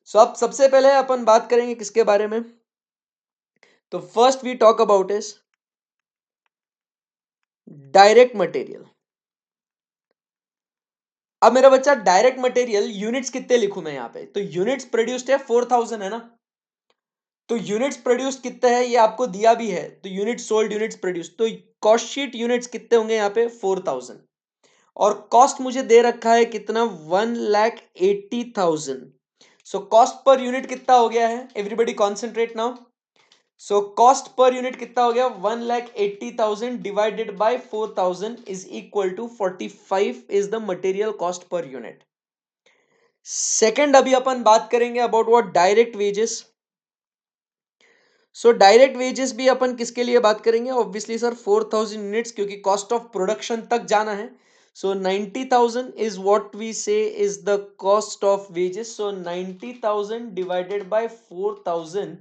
सो अब सबसे पहले अपन बात करेंगे किसके बारे में? तो first we talk about is direct material. अब मेरा बच्चा, डायरेक्ट मटेरियल यूनिट्स कितने लिखूं मैं यहाँ पे? तो यूनिट्स प्रोड्यूस्ड है 4000, है ना? तो यूनिट्स प्रोड्यूस्ड कितने हैं ये आपको दिया भी है, तो यूनिट्स सोल्ड, यूनिट्स प्रोड्यूस्ड, तो कॉस्ट शीट यूनिट्स कितने होंगे यहाँ पे? 4000। और कॉस्ट मुझे दे रखा है कितना? 1,80,000। सो कॉस्ट पर यूनिट कितना हो गया है? Everybody concentrate now. So cost per unit कितना हो गया? 1,80,000 divided by 4000 is equal to 45 is the material cost per unit. Second, अभी अपन बात करेंगे about what? Direct wages. So direct wages भी अपन किसके लिए बात करेंगे? ऑब्वियसली सर 4000 यूनिट्स, क्योंकि कॉस्ट ऑफ प्रोडक्शन तक जाना है। So 90,000 is what we say is the cost of wages. So 90,000 divided by 4000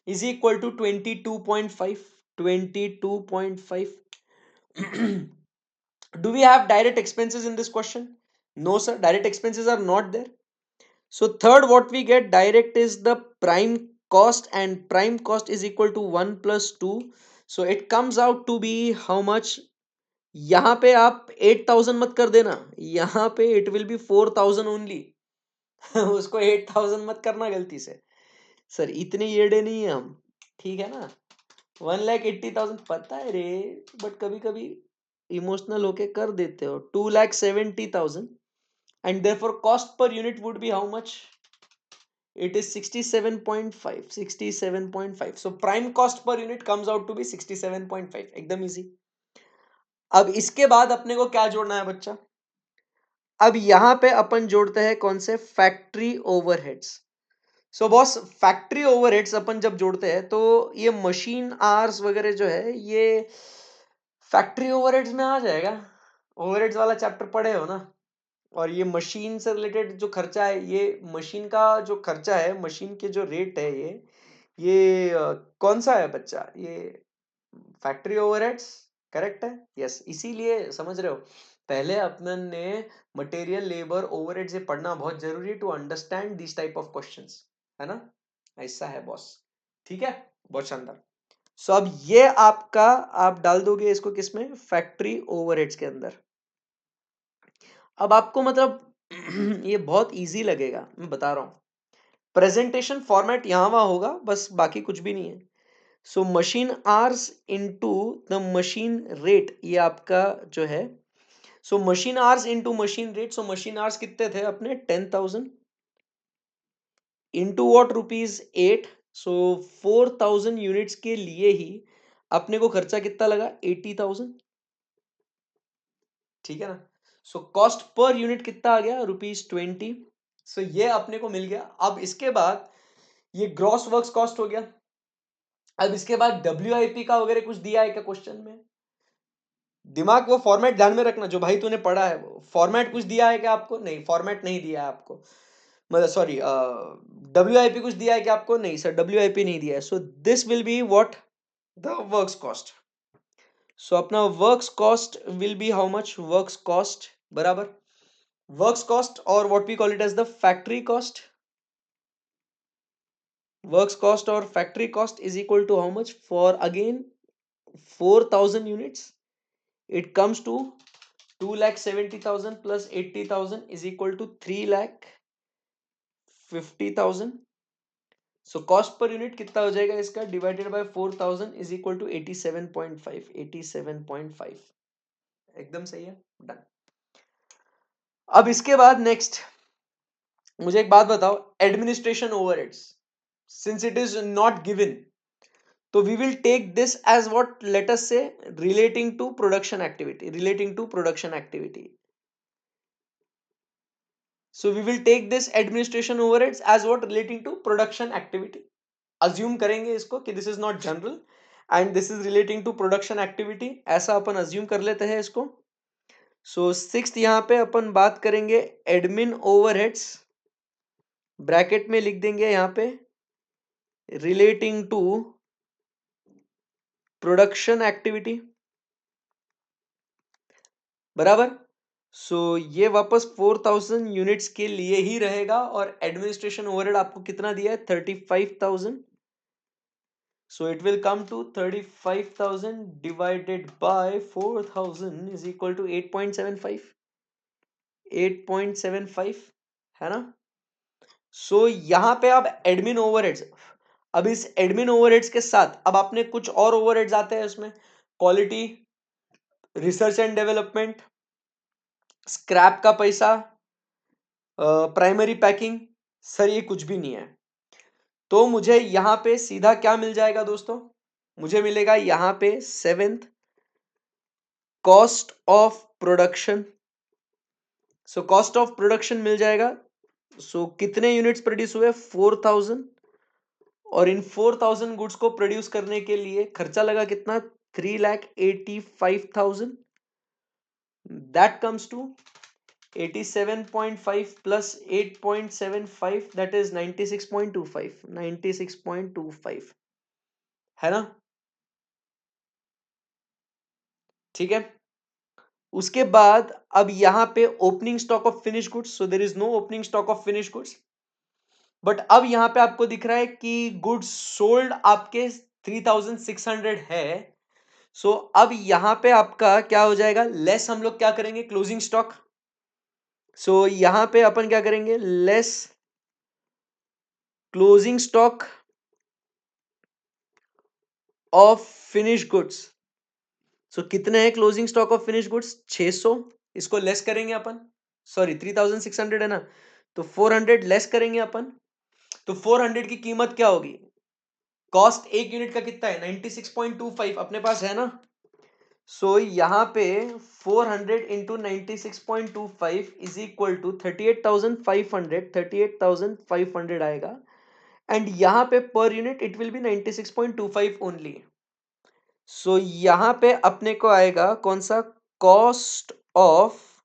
is equal to 22.5. 22.5. Do we have direct expenses in this question? No sir, direct expenses are not there. So third, what we get direct is the prime cost, and prime cost is equal to 1 plus 2. So it comes out to be how much? यहाँ पे आप 8000 मत कर देना, यहाँ पे it will be 4000 only. उसको 8000 मत करना गलती से। सर इतने येड़े नहीं है हम, ठीक है ना? 1,80,000 पता है रे, बट कभी कभी इमोशनल होके कर देते हो। 2,70,000, and therefore cost per unit would be how much? It is 67.5. 67.5. So prime cost per unit comes out to be 67.5. एकदम इजी। अब इसके बाद अपने को क्या जोड़ना है बच्चा? अब यहां पे अपन जोड़ते हैं कौन से? Factory overheads. So boss, factory overheads अपन जब जोड़ते हैं तो ये मशीन आवर्स वगैरह जो है ये फैक्ट्री ओवरहेड्स में आ जाएगा। ओवरहेड्स वाला चैप्टर पढ़े हो ना? और ये मशीन से रिलेटेड जो खर्चा है, ये मशीन का जो खर्चा है, मशीन के जो रेट है, ये कौन सा है बच्चा? ये फैक्ट्री ओवरहेड्स, करेक्ट है? यस, इसीलिए समझ रहे हो, पहले अपन ने मटेरियल, लेबर, ओवरहेड से पढ़ना बहुत जरूरी है to understand this type of questions, है ना? ऐसा है बॉस, ठीक है? बहुत शानदार। सो अब ये आपका, आप डाल दोगे इसको किसमें? फैक्ट्री ओवरहेड्स के अंदर। अब आपको मतलब ये बहुत इजी लगेगा, मैं बता रहा हूं। प्रेजेंटेशन फॉर्मेट यहां वहां होगा, बस बाकी कुछ भी नहीं है। So machine hours into the machine rate, ये आपका जो है। So machine hours into machine rate. So machine hours कितने थे अपने? 10,000 इनटू व्हाट? ₹8। सो 4000 यूनिट्स के लिए ही अपने को खर्चा कितना लगा? 80,000, ठीक है ना? सो कॉस्ट पर यूनिट कितना आ गया? ₹20। सो ये अपने को मिल गया। अब इसके बाद ये ग्रॉस वर्क्स कॉस्ट हो गया। अब इसके बाद WIP का वगैरह कुछ दिया है क्या क्वेश्चन में? दिमाग, वो फॉर्मेट ध्यान में रखना जो भाई तूने पढ़ा है, वो फॉर्मेट कुछ दिया है क्या आपको? नहीं, फॉर्मेट नहीं दिया है आपको। मतलब सॉरी, WIP कुछ दिया है क्या आपको? नहीं सर, WIP नहीं दिया है। So this will be what? The works cost. So अपना works cost will be how much, works cost बराबर वर्क्स कॉस्ट और what we call it as the factory cost, works cost और factory cost is equal to how much for again 4000 units, it comes to 2,70,000 plus 80,000 is equal to 3,50,000. So cost per unit कितना हो जाएगा इसका, divided by 4000 is equal to 87.5, 87.5 एकदम सही है, डन। अब इसके बाद नेक्स्ट मुझे एक बात बताओ, administration overheads since it is not given, तो we will take this as what, let us say relating to production activity, relating to production activity. So we will take this administration overheads as what, relating to production activity. Assume करेंगे इसको कि this is not general and this is relating to production activity, ऐसा अपन assume कर लेते हैं इसको। So sixth यहाँ पे अपन बात करेंगे admin overheads, ब्रैकेट में लिख देंगे यहाँ पे relating to production activity बराबर। सो ये वापस 4000 यूनिट्स के लिए ही रहेगा और एडमिनिस्ट्रेशन ओवरहेड आपको कितना दिया है, 35,000। So it will come to 35,000 divided by 4,000 is equal to 8.75, 8.75 है ना। So यहाँ पे अब एडमिन ओवरहेड्स, अब इस एडमिन ओवरहेड्स के साथ अब आपने कुछ और ओवरहेड्स आते हैं उसमें, quality, research and development, scrap का पैसा, प्राइमरी पैकिंग, सर ये कुछ भी नहीं है। तो मुझे यहाँ पे सीधा क्या मिल जाएगा दोस्तों, मुझे मिलेगा यहाँ पे seventh cost of production. So cost of production मिल जाएगा। सो कितने यूनिट्स प्रोड्यूस हुए, 4000, और इन 4000 गुड्स को प्रोड्यूस करने के लिए खर्चा लगा कितना, 3,85,000। That comes to 87.5 plus 8.75, that is 96.25, 96.25 है ना, ठीक है। उसके बाद अब यहां पे opening stock of finish goods, so there is no opening stock of finish goods, but अब यहां पे आपको दिख रहा है कि गुड्स सोल्ड आपके 3600 है। सो अब यहां पे आपका क्या हो जाएगा, लेस हम लोग क्या करेंगे, क्लोजिंग स्टॉक। सो यहां पे अपन क्या करेंगे, less closing stock of finish goods. So कितने हैं closing stock of finish goods, 600, इसको लेस करेंगे अपन, सॉरी 3600 है ना, तो 400 लेस करेंगे अपन। तो 400 की कीमत क्या होगी, कॉस्ट एक यूनिट का कितना है, 96.25 अपने पास है ना। सो यहाँ पे 400 इंटू 96.25 इज इक्वल टू 38,500, 38,500 आएगा। एंड यहाँ पे per unit it will be 96.25 only. So यहाँ पे अपने को आएगा कौन सा, कॉस्ट ऑफ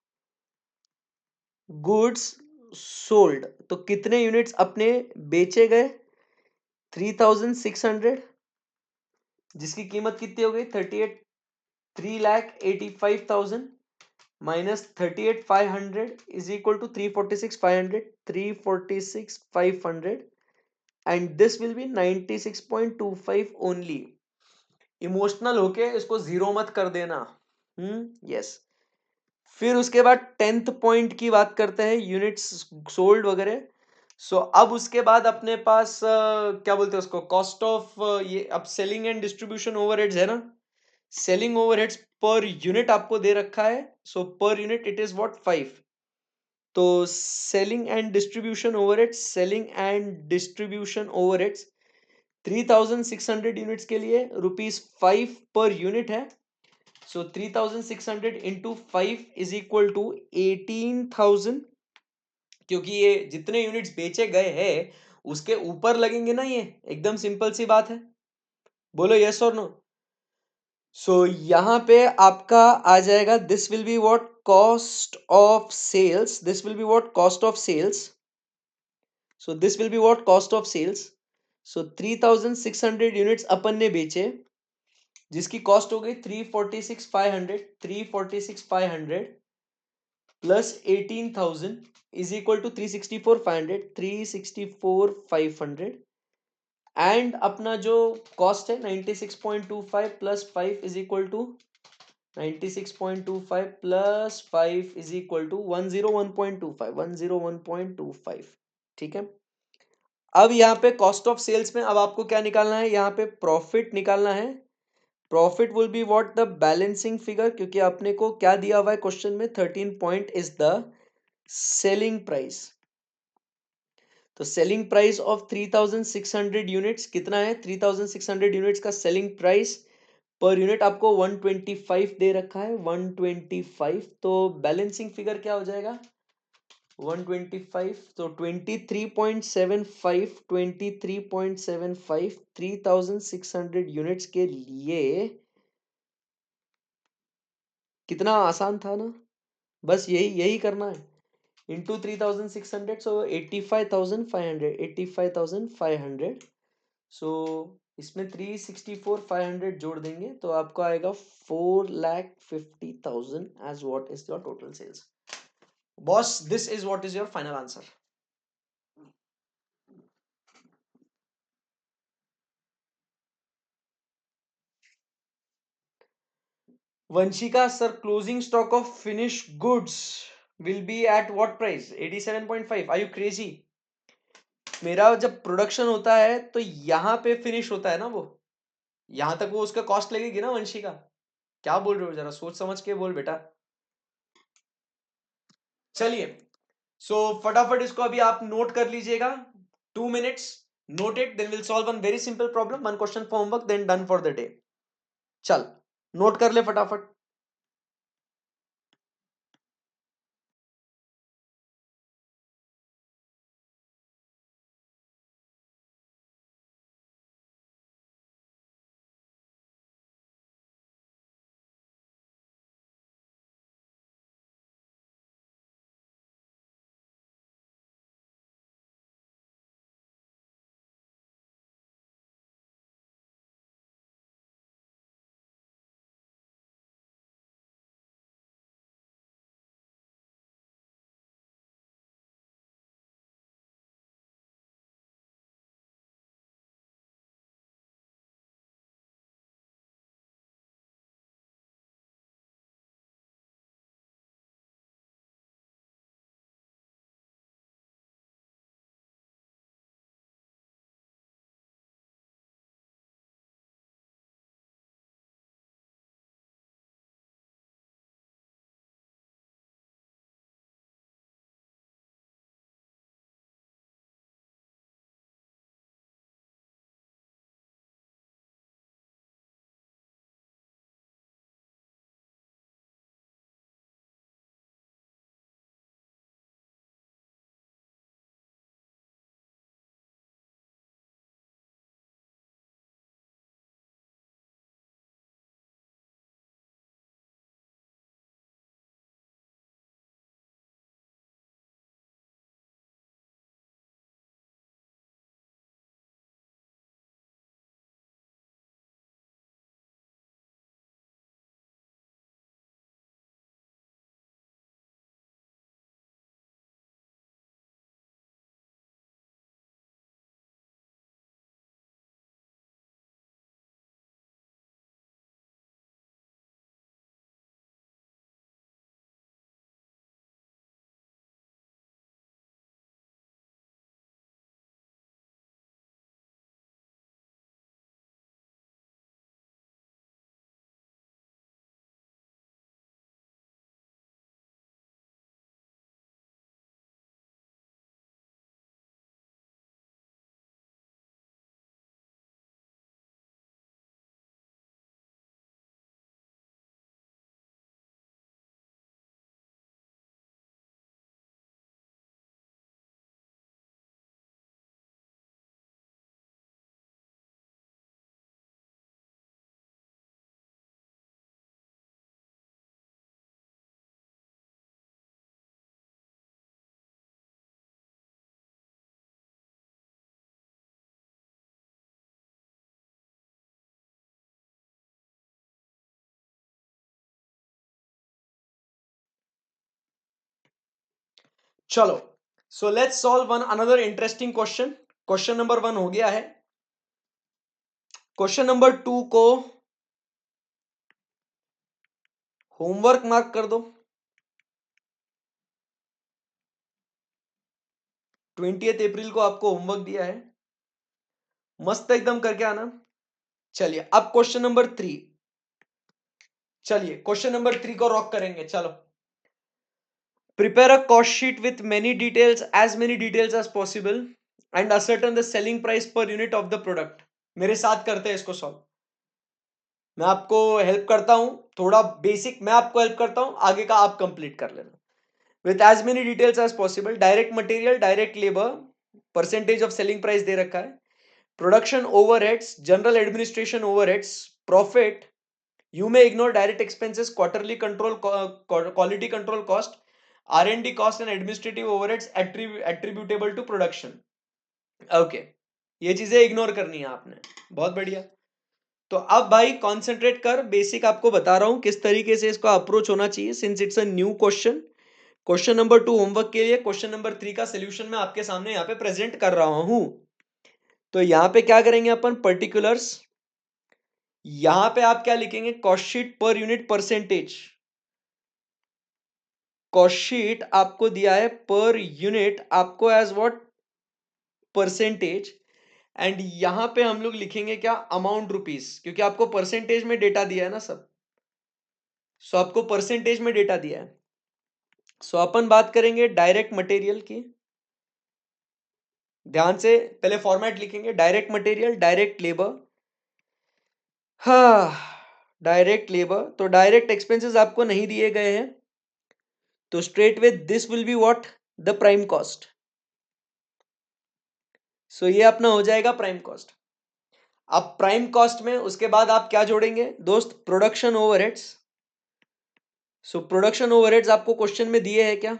गुड्स सोल्ड। तो कितने यूनिट्स अपने बेचे गए, 3600, जिसकी कीमत कितनी हो गई, 3,85,000 minus 38,500 is equal to 346,500, 346,500, and this will be 96.25 only. Emotional होके इसको जीरो मत कर देना, यस। फिर उसके बाद 10th पॉइंट की बात करते हैं, यूनिट्स सोल्ड वगैरह। सो अब उसके बाद अपने पास क्या बोलते हैं उसको, कॉस्ट ऑफ ये अब सेलिंग एंड डिस्ट्रीब्यूशन ओवरहेड्स है ना। सेलिंग ओवरहेड्स पर यूनिट आपको दे रखा है, सो पर यूनिट इट इज व्हाट, 5। तो selling and distribution overheads, selling and distribution overheads 3600 units के लिए ₹5 पर यूनिट है। सो 3600 इंटू 5 इज इक्वल टू 18,000, क्योंकि ये जितने यूनिट्स बेचे गए हैं उसके ऊपर लगेंगे ना, ये एकदम सिंपल सी बात है, बोलो यस और नो। सो यहाँ पे आपका आ जाएगा, this will be what, cost of sales, this will be what, cost of sales. So this will be what, cost of sales. So 3600 units अपन ने बेचे, जिसकी कॉस्ट हो गई 346,500 plus 18,000 is equal to 364,500 and अपना जो कॉस्ट है 96.25 plus 5 is equal to 96.25 plus 5 is equal to 101.25 ठीक है। अब यहाँ पे कॉस्ट ऑफ सेल्स में अब आपको क्या निकालना है, यहाँ पे प्रॉफिट निकालना है। Profit will be what, the balancing figure, क्योंकि अपने को क्या दिया हुआ है क्वेश्चन में 13 point is the selling price. तो सेलिंग प्राइस ऑफ 3600 यूनिट्स कितना है, 3600 यूनिट्स का सेलिंग प्राइस पर यूनिट आपको 125 दे रखा है, 125। तो बैलेंसिंग फिगर क्या हो जाएगा 125, तो 23.75 23.75 3600 यूनिट्स के लिए कितना आसान था ना, बस यही यही करना है, इंटू 3600, सो 85,500 85,500। सो इसमें 364,500 जोड़ देंगे तो आपको आएगा 4,50,000 as what is your total sales. Boss this is what is your final answer. Vanshika sir, closing stock of finish goods will be at what price, 87.5। Are you crazy? मेरा जब प्रोडक्शन होता है तो यहाँ पे फिनिश होता है ना, वो यहां तक वो उसका कॉस्ट लगेगी ना वंशिका। क्या बोल रहे हो, जरा सोच समझ के बोल बेटा। चलिए सो फटाफट इसको अभी आप नोट कर लीजिएगा, 2 minutes, note it, then we'll solve one very simple problem, one question for homework, then done for the day। चल नोट कर ले फटाफट। चलो, so let's solve one another interesting question. Question number 1 हो गया है. क्वेश्चन नंबर 2 को होमवर्क मार्क कर दो. 20 अप्रैल को आपको होमवर्क दिया है, मस्त एकदम करके आना. चलिए अब क्वेश्चन नंबर 3. चलिए क्वेश्चन नंबर 3 को रॉक करेंगे. चलो, prepare a cost sheet with many details, as many details as possible, and ascertain the selling price per unit of the product. मेरे साथ करते हैं इसको सॉल्व. मैं आपको हेल्प करता हूं, थोड़ा बेसिक मैं आपको हेल्प करता हूं, आगे का आप कंप्लीट कर लेना. With as many details as possible. Direct material, direct labour, percentage of selling price दे रखा है, production overheads, general administration overheads, profit. You may ignore direct expenses, quarterly control, quality control cost, R&D cost and administrative overheads attributable to production. Okay, ये चीजें इग्नोर करनी है आपने. बहुत बढ़िया. तो अब भाई कॉन्सेंट्रेट कर, बेसिक आपको बता रहा हूं किस तरीके से इसका अप्रोच होना चाहिए, since it's a new question. Question number 2 homework के लिए, क्वेश्चन नंबर 3 का सोल्यूशन मैं आपके सामने यहाँ पे प्रेजेंट कर रहा हूं. तो यहाँ पे क्या करेंगे अपन, पर्टिकुलर्स. यहाँ पे आप क्या लिखेंगे, cost sheet per unit percentage. Cost sheet आपको दिया है पर यूनिट आपको एज व्हाट, परसेंटेज. एंड यहां पे हम लोग लिखेंगे क्या, अमाउंट रुपीस, क्योंकि आपको परसेंटेज में डेटा दिया है ना सब. सो आपको परसेंटेज में डेटा दिया है. सो अपन बात करेंगे डायरेक्ट मटेरियल की. ध्यान से पहले फॉर्मेट लिखेंगे, डायरेक्ट मटेरियल, डायरेक्ट लेबर. हाँ, डायरेक्ट लेबर. तो डायरेक्ट एक्सपेंसेस आपको नहीं दिए गए हैं, तो straight with this will be what, the prime cost. So ये अपना हो जाएगा प्राइम कॉस्ट. अब प्राइम कॉस्ट में उसके बाद आप क्या जोड़ेंगे दोस्त, production overheads. So production overheads आपको क्वेश्चन में दिए हैं क्या.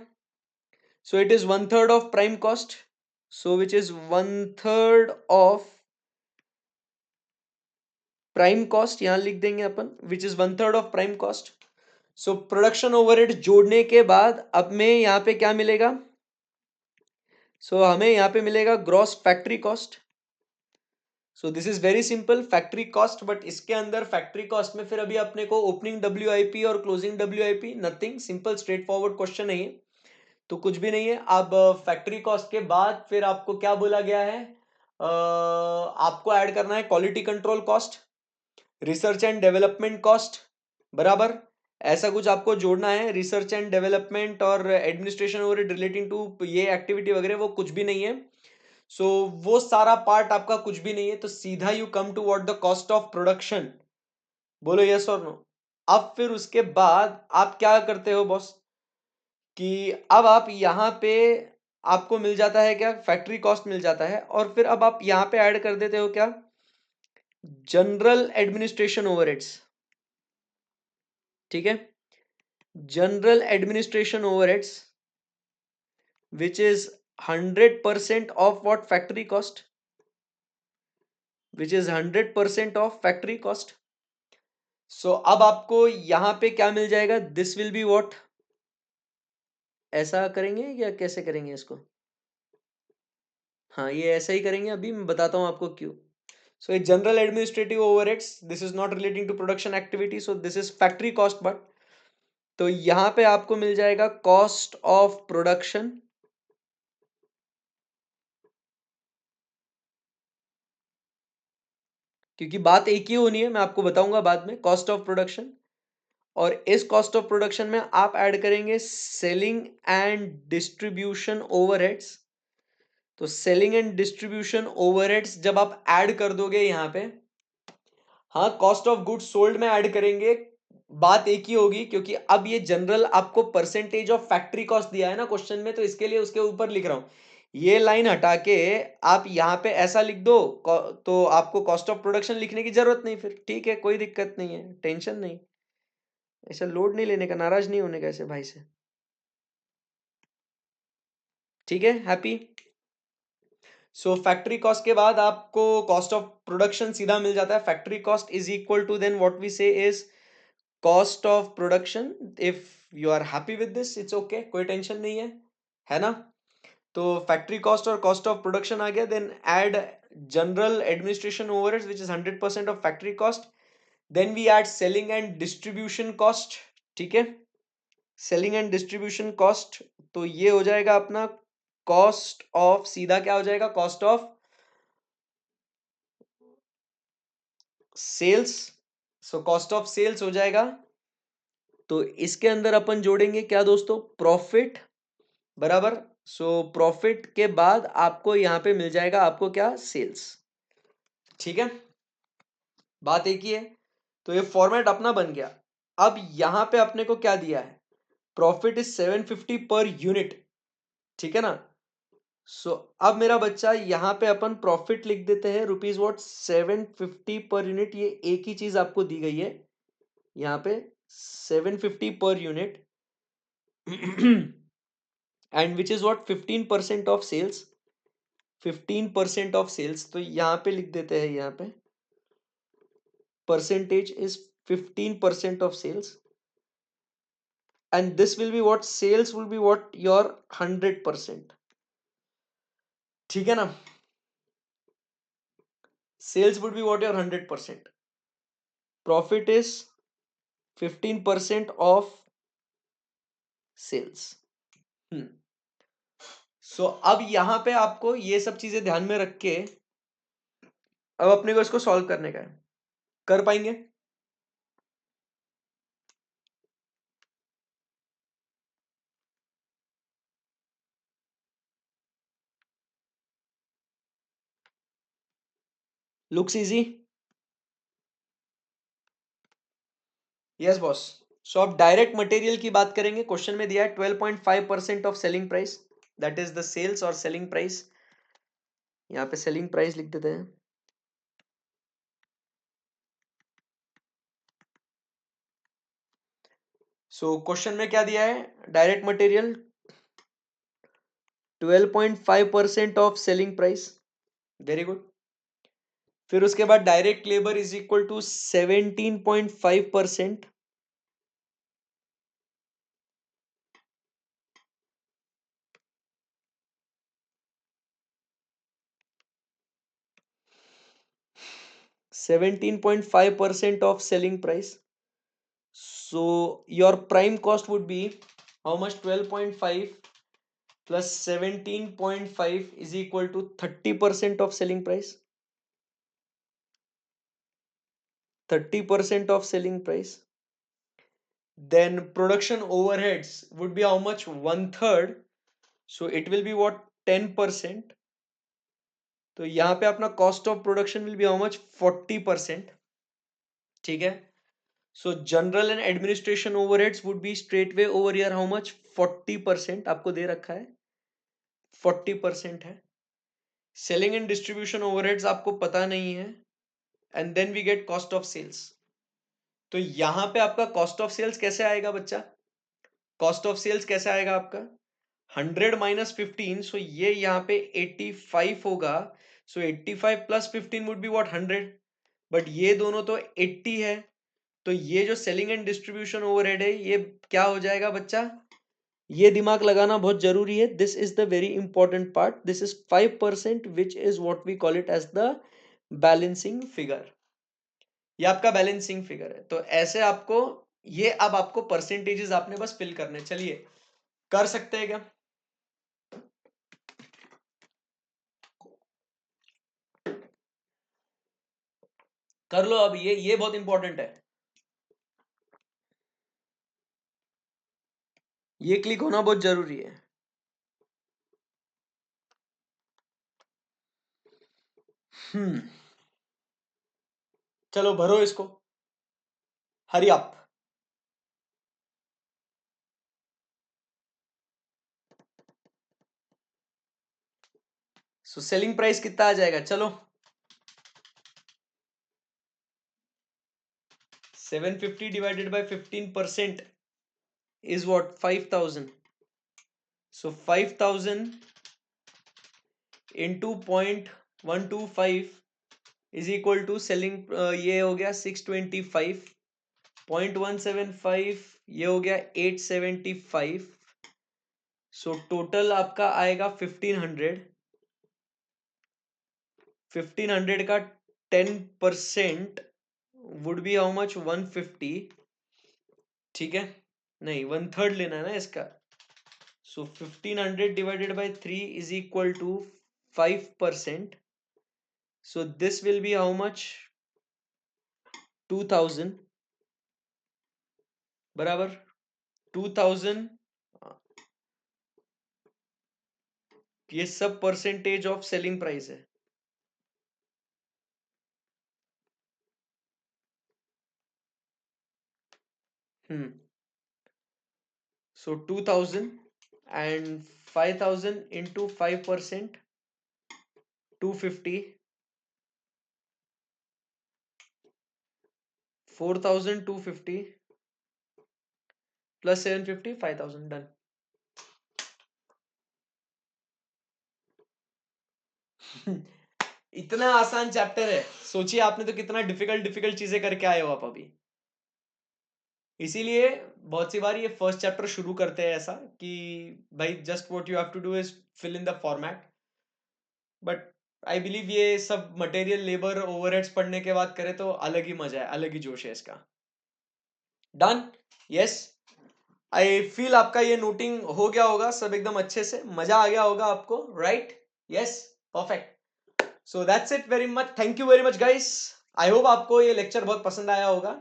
So it is 1/3 of prime cost. So which is 1/3 of prime cost, यहां लिख देंगे अपन, which is 1/3 of prime cost. So production overhead जोड़ने के बाद अब में यहां पे क्या मिलेगा, सो हमें यहां पे मिलेगा gross factory cost. So this is very simple, factory cost. But इसके अंदर फैक्ट्री कॉस्ट में फिर अभी अपने को ओपनिंग WIP और closing WIP nothing, simple straight forward question है ये, तो कुछ भी नहीं है. अब फैक्ट्री कॉस्ट के बाद फिर आपको क्या बोला गया है, आपको ऐड करना है quality control cost, research and development cost. बराबर, ऐसा कुछ आपको जोड़ना है. रिसर्च एंड डेवलपमेंट और एडमिनिस्ट्रेशन और रिलेटिंग टू ये एक्टिविटी वगैरह वो कुछ भी नहीं है. सो वो सारा पार्ट आपका कुछ भी नहीं है. तो सीधा you come to what, the cost of production. बोलो यस और नो. अब फिर उसके बाद आप क्या करते हो बॉस, कि अब आप यहाँ पे आपको मिल जाता है क्या, फैक्ट्री कॉस्ट मिल जाता है, और फिर अब आप यहाँ पे ऐड कर देते हो क्या, जनरल एडमिनिस्ट्रेशन ओवरहेड्स. ठीक है, general administration overheads which is 100% of what, factory cost, which is 100% of factory cost. So अब आपको यहां पे क्या मिल जाएगा, दिस विल बी व्हाट. ऐसा करेंगे या कैसे करेंगे इसको, हाँ ये ऐसा ही करेंगे, अभी मैं बताता हूं आपको क्यों. सो ये general administrative overheads, this is not relating to production activity, so this is factory cost. But तो यहां पे आपको मिल जाएगा कॉस्ट ऑफ प्रोडक्शन. क्योंकि बात एक ही होनी है, मैं आपको बताऊंगा बाद में, कॉस्ट ऑफ प्रोडक्शन. और इस कॉस्ट ऑफ प्रोडक्शन में आप ऐड करेंगे सेलिंग एंड डिस्ट्रीब्यूशन ओवरहेड्स. तो सेलिंग एंड डिस्ट्रीब्यूशन ओवरहेड्स जब आप ऐड कर दोगे यहां पे, हाँ कॉस्ट ऑफ गुड्स सोल्ड में ऐड करेंगे, बात एक ही होगी. क्योंकि अब ये जनरल आपको परसेंटेज ऑफ फैक्ट्री कॉस्ट दिया है ना क्वेश्चन में, तो इसके लिए उसके ऊपर लिख रहा हूं. ये लाइन हटा के आप यहाँ पे ऐसा लिख दो, तो आपको कॉस्ट ऑफ प्रोडक्शन लिखने की जरूरत नहीं फिर. ठीक है, कोई दिक्कत नहीं है, टेंशन नहीं. ऐसा लोड नहीं लेने का, नाराज नहीं होने का ऐसे भाई से. ठीक है, हैप्पी. सो फैक्ट्री कॉस्ट के बाद आपको कॉस्ट ऑफ प्रोडक्शन सीधा मिल जाता है. Factory cost is equal to then what we say is cost of production. If you are happy with this, it's okay, कोई टेंशन नहीं है. है ना। तो फैक्ट्री कॉस्ट और कॉस्ट ऑफ प्रोडक्शन आ गया, then add general administration overheads which is 100% of factory cost, then we add selling and distribution cost, ठीक है, सेलिंग एंड डिस्ट्रीब्यूशन कॉस्ट, तो ये हो जाएगा अपना कॉस्ट ऑफ, सीधा क्या हो जाएगा, cost of sales, so cost of sales हो जाएगा। तो इसके अंदर अपन जोड़ेंगे क्या दोस्तों, प्रॉफिट, बराबर। सो प्रॉफिट के बाद आपको यहां पे मिल जाएगा आपको क्या, सेल्स, ठीक है, बात एक ही है। तो ये फॉर्मेट अपना बन गया। अब यहां पे अपने को क्या दिया है, प्रॉफिट इज 750 पर यूनिट, ठीक है ना। सो अब मेरा बच्चा यहां पे अपन प्रॉफिट लिख देते हैं रुपीज वॉट 750 पर यूनिट, ये एक ही चीज आपको दी गई है यहाँ पे, 750 per unit and which is what 15% of sales, 15% of sales, तो यहाँ पे लिख देते हैं, यहाँ पे percentage is 15% of sales, and this will be what, sales will be what, your 100%, ठीक है ना, sales would be what, your 100%, profit is 15% of sales। हम्म, सो अब यहां पे आपको ये सब चीजें ध्यान में रख के अब अपने को इसको सॉल्व करने का है, कर पाएंगे। Looks easy, yes boss. So अब डायरेक्ट मटेरियल की बात करेंगे, क्वेश्चन में दिया है 12.5% of selling price, that is the sales और सेलिंग प्राइस, यहाँ पे सेलिंग प्राइस लिख देते हैं। सो क्वेश्चन में क्या दिया है, direct material 12.5% of selling price, very good. फिर उसके बाद direct labour is equal to 17.5%, 17.5% of selling price. So your prime cost would be how much, 12.5 plus 17.5 is equal to 30% of selling price, 30% of selling price. Then production overheads would be how much, 1/3, so it will be what, 10%, तो यहाँ पे अपना cost of production will be how much, 40%, ठीक है। सो general and administration overheads would be straight way over year how much, 40% आपको दे रखा है, 40% है। सेलिंग एंड डिस्ट्रीब्यूशन ओवरहेड्स आपको पता नहीं है, and then we get cost of sales. तो यहां पे आपका कॉस्ट ऑफ सेल्स कैसे आएगा बच्चा, कॉस्ट ऑफ सेल्स कैसे आएगा आपका, 100 माइनस 15, सो ये यहाँ पे 85 होगा, सो 85 plus 15 would be what, 100, but ये दोनों तो 80 है, तो ये जो सेलिंग एंड डिस्ट्रीब्यूशन ओवरहेड है ये क्या हो जाएगा बच्चा, ये दिमाग लगाना बहुत जरूरी है, this is the very important part, this is 5% which is what we call it as the balancing figure, ये आपका बैलेंसिंग फिगर है। तो ऐसे आपको ये, अब आपको परसेंटेजेस आपने बस फिल करने, चलिए कर सकते हैं क्या, कर लो, अब ये बहुत इंपॉर्टेंट है, ये क्लिक होना बहुत जरूरी है। हम्म, चलो भरो इसको, hurry up. So selling price कितना आ जाएगा, चलो 750 divided by 15% is what, 5000, so 5000 into 0.125 is equal to selling, ये हो गया 625, 0.175 ये हो गया 875, सो टोटल आपका आएगा 1500 का 10% वुड बी हाउ मच 150 ठीक है नहीं 1/3 लेना है ना इसका so 1500 divided by 3 is equal to 5% so this will be how much 2000 बराबर 2000 ये सब परसेंटेज ऑफ सेलिंग प्राइस है सो 2000 and 5000 into 5% 250 4250 plus 750 5000 done इतना आसान चैप्टर है सोचिए आपने तो कितना डिफिकल्ट डिफिकल्ट चीजें करके आए हो आप अभी इसीलिए बहुत सी बार ये फर्स्ट चैप्टर शुरू करते हैं ऐसा कि भाई just what you have to do is fill in the format but I believe ये सब मटेरियल लेबर ओवरहेड्स पढ़ने के बाद करें तो अलग ही मजा है अलग ही जोश है इसका डन यस आई फील आपका ये नोटिंग हो गया होगा सब एकदम अच्छे से मजा आ गया होगा आपको right yes perfect so that's it very much thank you very much guys I hope आपको ये लेक्चर बहुत पसंद आया होगा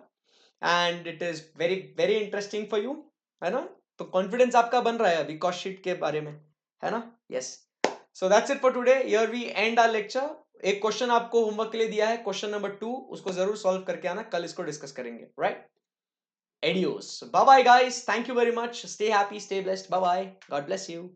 and it is very very interesting for you है ना तो कॉन्फिडेंस आपका बन रहा है अभी कॉस्ट शीट के बारे में है ना yes so that's it for today here we end our lecture एक क्वेश्चन आपको होमवर्क के लिए दिया है क्वेश्चन नंबर 2 उसको जरूर सॉल्व करके आना कल इसको डिस्कस करेंगे right Adios. Bye bye, guys. Thank you very much. Stay happy, stay blessed. Bye bye. God bless you.